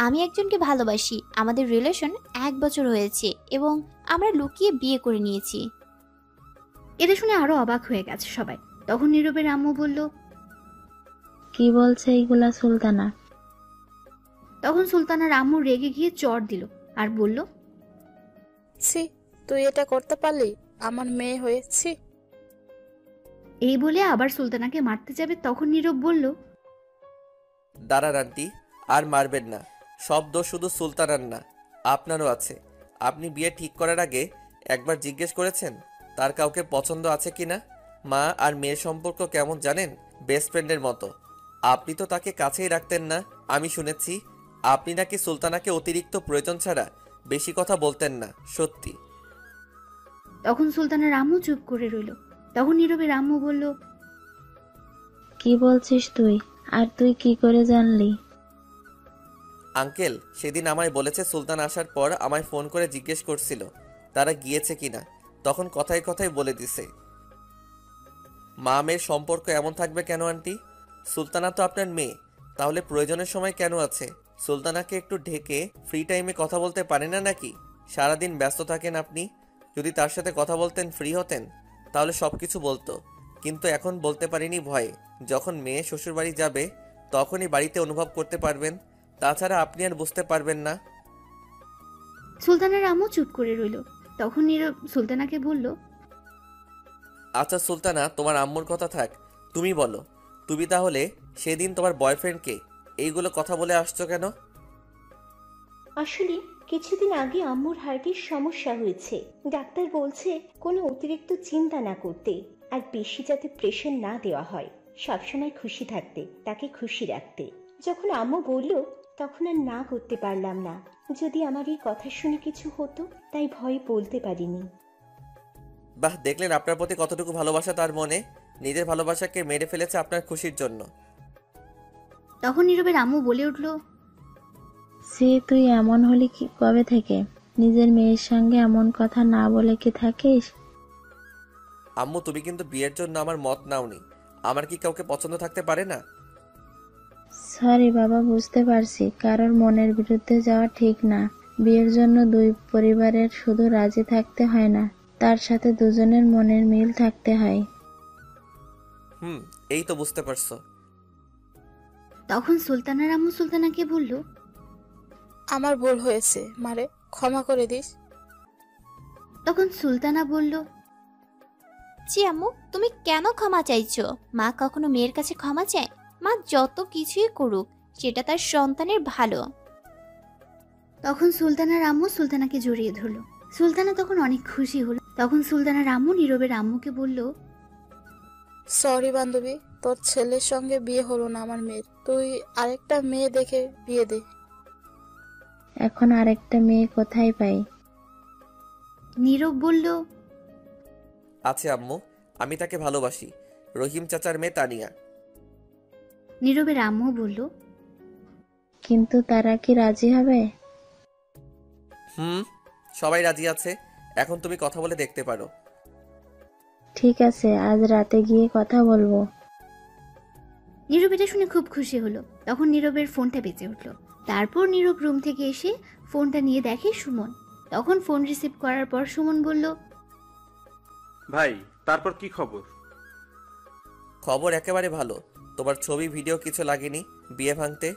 আমি একজনকে ভালোবাসি। আমাদের রিলেশন 1 বছর হয়েছে এবং আমরা লুকিয়ে বিয়ে করে নিয়েছি। এটা শুনে আরো অবাক হয়ে গেছে সবাই। তখন নীরবের আম্মু বলল, কি বলছে এইগুলা সুলতানা? তখন সুলতানার আম্মু রেগে গিয়ে চড় দিল আর বলল, ছি, তুই এটা করতে পারলি আমার মেয়ে হয়েছি? এই বলে আবার সুলতানাকে মারতে যাবে। তখন নীরব বলল, দাঁড়ান আন্টি, আর মারবেন না। সব দোষ শুধু সুলতানার না, আপনারও আছে। আপনি বিয়ে ঠিক করার আগে একবার জিজ্ঞেস করেছেন তার কাউকে পছন্দ আছে কিনা? মা আর মেয়ের সম্পর্ক কেমন জানেন? বেস্ট ফ্রেন্ডের মতো। আপনি তো তাকে কাছেই রাখতেন না। আমি শুনেছি আপনি নাকি সুলতানাকে অতিরিক্ত প্রয়োজন ছাড়া বেশি কথা বলতেন না। সত্যি? তখন সুলতানার আম্মু চুপ করে রইল। তখন নীরবের আম্মু বলল, কি বলছিস তুই? আর তুই কি করে জানলি? আঙ্কেল সেদিন আমায় বলেছে সুলতান আসার পর আমায় ফোন করে জিজ্ঞেস করছিল তারা গিয়েছে কিনা। তখন কথায় কথায় বলে দিছে। মা মেয়ের সম্পর্ক এমন থাকবে কেন আন্টি? সুলতানা তো আপনার মেয়ে, তাহলে প্রয়োজনের সময় কেন আছে? সুলতানাকে একটু ঢেকে ফ্রি টাইমে কথা বলতে পারে না নাকি? সারাদিন ব্যস্ত থাকেন আপনি। যদি তার সাথে কথা বলতেন, ফ্রি হতেন, তাহলে সব কিছু বলতো। কিন্তু এখন বলতে পারিনি ভয়ে। যখন মেয়ে শ্বশুরবাড়ি যাবে তখনই বাড়িতে অনুভব করতে পারবেন, তাছাড়া আপনি আর বুঝতে পারবেন না। সুলতানার আম্মু চুপ করে রইল। তখন নীরব সুলতানাকে বলল, আচ্ছা সুলতানা, তোমার আম্মুর কথা থাক, তুমি বলো, তুমি তাহলে সেদিন তোমার বয়ফ্রেন্ডকে এইগুলো কথা বলে আসছো কেন? আসলে কিছুদিন আগে আম্মুর হার্টের সমস্যা হয়েছে। ডাক্তার বলছে কোনো অতিরিক্ত চিন্তা না করতে, আর বেশি যাতে প্রেশার না দেওয়া হয়, সবসময় খুশি থাকতে, তাকে খুশি রাখতে। যখন আম্মু বলল তখন আর না করতে পারলাম না। যদি আমার এই কথা শুনে কিছু হতো, তাই ভয়ে বলতে পারিনি। বাহ, দেখলেন আপনার প্রতি কতটুকু ভালোবাসা তার মনে। নিজের ভালোবাসাকে মেরে ফেলেছে আপনার খুশির জন্য। তখন নীরবের আম্মু বলে উঠল, সে তুই এমন হলি কি কবে থেকে? নিজের মেয়ের সঙ্গে এমন কথা না বলে কি থাকিস? আম্মু তুমি কিন্তু বিয়ের জন্য আমার মত নাওনি। আমার কি কাউকে পছন্দ থাকতে পারে না? সরি বাবা, বুঝতে পারছি কারোর মনের বিরুদ্ধে যাওয়া ঠিক না। বিয়ের জন্য দুই পরিবারের শুধু রাজি থাকতে হয় না, তার সাথে দুজনের মনের মিল থাকতে হয়। এই তো বুঝতে পারছো। তখন সুলতানার আম্মু সুলতানাকে বলল, আমার ভুল হয়েছে, মারে ক্ষমা করে দিস। তখন সুলতানা বলল, জি আম্মু, তুমি কেন ক্ষমা চাইছো? মা কখনো মেয়ের কাছে ক্ষমা চায়? মা যত কিছুই করুক সেটা তার সন্তানের ভালো। তখন সুলতানার আম্মু সুলতানাকে জড়িয়ে ধরল। সুলতানা তখন অনেক খুশি হলো। তখন সুলতানার আম্মু নীরবের আম্মুকে বলল, সরি বান্ধবী, তোর ছেলের সঙ্গে বিয়ে হলো না আমার মেয়ের, তুই আরেকটা মেয়ে দেখে বিয়ে দে। এখন আরেকটা মেয়ে কোথায় পাই? নীরব বলল, আছে আম্মু, আমি তাকে ভালোবাসি, রহিম চাচার মেয়ে তানিয়া। নীরবের আম্মু বলল, কিন্তু তারা কি রাজি হবে? সবাই রাজি আছে, এখন তুমি কথা বলে দেখতে পারো। ঠিক আছে, আজ রাতে গিয়ে কথা বলবো। নীরব এটা শুনে খুব খুশি হলো। তখন নীরবের ফোনটা বেজে উঠল। তারপর নীরব রুম থেকে এসে ফোনটা নিয়ে দেখে সুমন। তখন ফোন রিসিভ করার পর সুমন বলল, ভাই তারপর কি খবর? খবর একেবারে ভালো, তোমার ছবি ভিডিও কিছু লাগেনি বিয়ে ভাঙতে।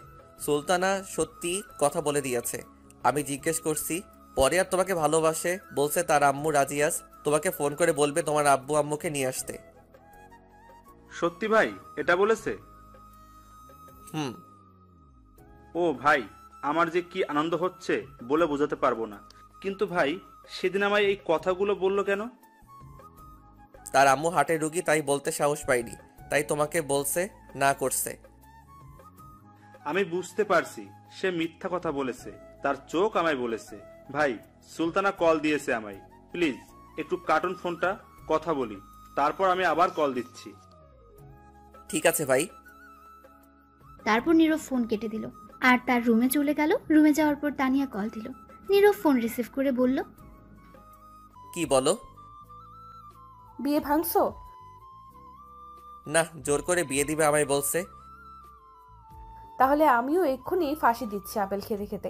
সুলতানা সত্যি কথা বলে দিয়েছে। আমি জিজ্ঞেস করছি, পরে আর তোমাকে ভালোবাসে বলছে, তার আম্মু রাজিয়াস তোমাকে ফোন করে বলবে তোমার আব্বু আম্মুকে নিয়ে আসতে। সত্যি ভাই এটা বলেছে? ও ভাই, আমার যে কি আনন্দ হচ্ছে বলে বোঝাতে পারবো না। কিন্তু ভাই, সেদিন আমায় এই কথাগুলো বললো কেন? তার আম্মু হার্টের রুগী, তাই বলতে সাহস পাইনি, তাই তোমাকে বলছে না করছে। আমি বুঝতে পারছি সে মিথ্যা কথা বলেছে, তার চোখ আমায় বলেছে। ভাই, সুলতানা কল দিয়েছে আমায়, প্লিজ একটু কার্টুন ফোনটা, কথা বলি, তারপর আমি আবার কল দিচ্ছি। ঠিক আছে ভাই। তারপর নীরব ফোন কেটে দিল আর তার রুমে চলে গেল। রুমে যাওয়ার পর তানিয়া কল দিল। নীরব ফোন রিসিভ করে বলল, কি বলো? বিয়ে ভাঙছো? না, জোর করে বিয়ে দিবে আমায় বলছে। তাহলে আমিও এক্ষুনি ফাঁসি দিচ্ছি আপেল খেতে খেতে।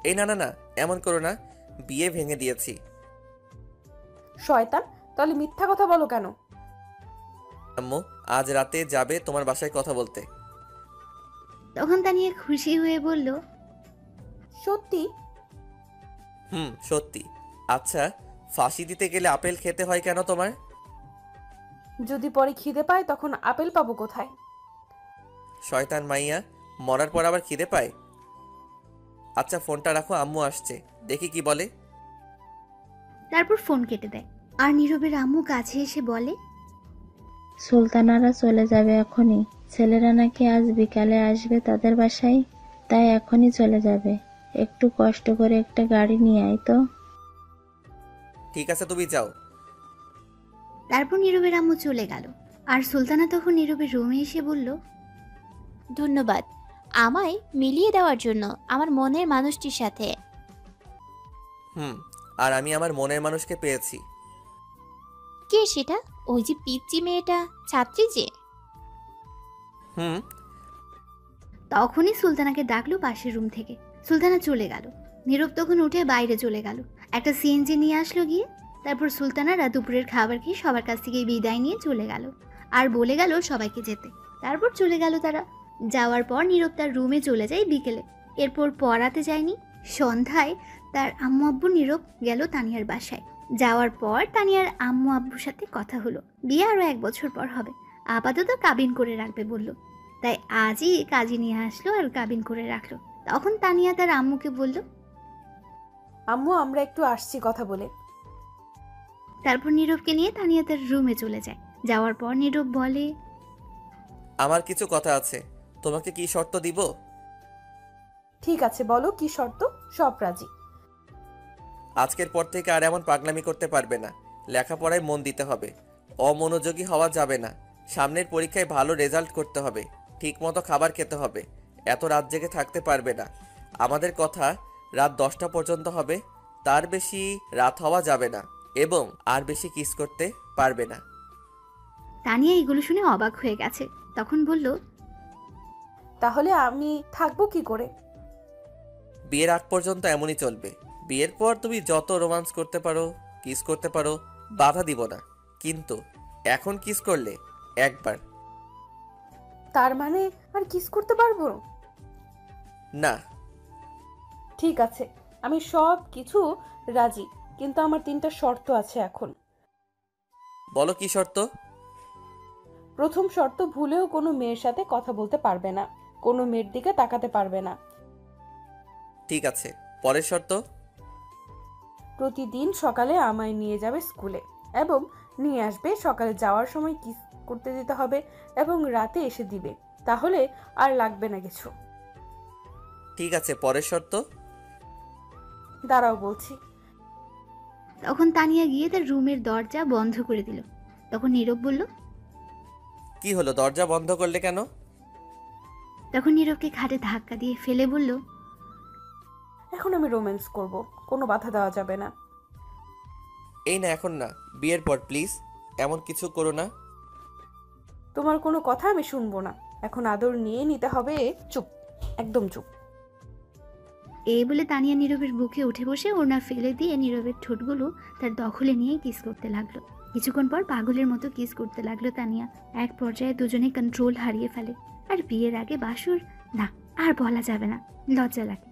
এই না না না, এমন করো না, বিয়ে ভেঙে দিয়েছি। শয়তান, তাহলে মিথ্যা কথা বলো কেন? আম্মু আজ রাতে যাবে তোমার বাসায় কথা বলতে। তখন তানিয়া খুশি হয়ে বলল, সত্যি? সত্যি। আচ্ছা, ফাঁসি দিতে গেলে আপেল খেতে হয় কেন তোমার? যদি পরে খিদে পায় তখন আপেল পাবো কোথায়? শয়তান মাইয়া, মরার পর আবার খিদে পায়? আচ্ছা ফোনটা রাখো, আম্মু আসছে, দেখি কি বলে। তারপর ফোন কেটে দেয়। আর নীরবের আম্মু কাছে এসে বলে, সুলতানারা চলে যাবে এখনই। ছেলেরা নাকি আজ বিকালে আসবে তাদের বাসায়, তাই এখনই চলে যাবে। একটু কষ্ট করে একটা গাড়ি নিয়ে আয় তো। ঠিক আছে, তুমি যাও। তারপর নীরবের আম্মু চলে গেল। আর সুলতানা তখন নীরবের রুমে এসে বলল, ধন্যবাদ আমায় মিলিয়ে দেওয়ার জন্য আমার মনের মানুষটির সাথে। আর আমি আমার মনের মানুষকে পেয়েছি। কে সেটা? ওই যে পিচ্চি মেয়েটা, ছাত্রী যে? তখনই সুলতানাকে ডাকলো পাশের রুম থেকে। সুলতানা চলে গেল। নীরব তখন উঠে বাইরে চলে গেল, একটা সিএনজি নিয়ে আসলো গিয়ে। তারপর সুলতানারা দুপুরের খাবার খেয়ে সবার কাছ থেকে বিদায় নিয়ে চলে গেল আর বলে গেল সবাইকে যেতে। তারপর চলে গেল তারা। যাওয়ার পর নীরব তার রুমে চলে যায় বিকেলে। এরপর পড়াতে যায়নি। সন্ধ্যায় তার আম্মু আব্বু নীরব গেল তানিয়ার বাসায়। যাওয়ার পর তানিয়ার আম্মু আব্বুর সাথে কথা হলো, বিয়ে আরো 1 বছর পর হবে, আপাতত কাবিন করে রাখবে বলল। তাই আজই কাজী নিয়ে আসলো আর কাবিন করে রাখলো। তখন তানিয়া তার আম্মুকে বলল, আম্মু আমরা একটু আসছি কথা বলে। তারপর নীরবকে নিয়ে তানিয়া তার রুমে চলে যায়। যাওয়ার পর নীরব বলে, আমার কিছু কথা আছে, তোমাকে কি শর্ত দিব? ঠিক আছে বলো, কি শর্ত? সব রাজি। আজকের পর থেকে আর এমন পাগলামি করতে পারবে না, লেখাপড়ায় মন দিতে হবে, অমনোযোগী হওয়া যাবে না, সামনের পরীক্ষায় ভালো রেজাল্ট করতে হবে, ঠিকমতো খাবার খেতে হবে, এত রাত জেগে থাকতে পারবে না। আমাদের কথা রাত 10টা পর্যন্ত হবে, তার বেশি রাত হওয়া যাবে না, এবং আর বেশি কিস করতে পারবে না। তানিয়া এগুলো শুনে অবাক হয়ে গেছে। তখন বলল, তাহলে আমি থাকবো কি করে? বিয়ের আগ পর্যন্ত এমনই চলবে, বিয়ের পর তুমি যত রোমান্স করতে পারো কিস করতে পারো, বাধা দিব না, কিন্তু এখন কিস করলে একবার। তার মানে আর কিস করতে পারবো না। ঠিক আছে, আমি সব কিছু রাজি, কিন্তু আমার 3টা শর্ত আছে এখন। বলো কি শর্ত? প্রথম শর্ত, ভুলেও কোনো মেয়ের সাথে কথা বলতে পারবে না, কোনো মেয়ের দিকে তাকাতে পারবে না। ঠিক আছে, পরের শর্ত? প্রতিদিন সকালে আমায় নিয়ে যাবে স্কুলে এবং নিয়ে আসবে। সকালে যাওয়ার সময় কিস করতে দিতে হবে এবং রাতে এসে দিবে, তাহলে আর লাগবে না কিছু। ঠিক আছে, পরের শর্ত? দাঁড়াও বলছি। তখন তানিয়া গিয়ে তার রুমের দরজা বন্ধ করে দিল। তখন নীরব বলল, কি হলো, দরজা বন্ধ করলে কেন? তখন নীরবকে খাটে ধাক্কা দিয়ে ফেলে বলল, এখন আমি রোম্যান্স করব, কোনো বাধা দেওয়া যাবে না। এই না, এখন না, বিয়ের পর প্লিজ, এমন কিছু করো না। তোমার কোনো কথা আমি শুনবো না, এখন আদর নিয়ে নিতে হবে। চুপ, একদম চুপ। এই বলে তানিয়া নীরবের বুকে উঠে বসে ওড়না ফেলে দিয়ে নীরবের ঠোঁটগুলো তার দখলে নিয়ে কিস করতে লাগলো। কিছুক্ষণ পর পাগলের মতো কিস করতে লাগলো তানিয়া। এক পর্যায়ে দুজনে কন্ট্রোল হারিয়ে ফেলে। আর বিয়ের আগে বাসর, না আর বলা যাবে না, লজ্জা লাগে।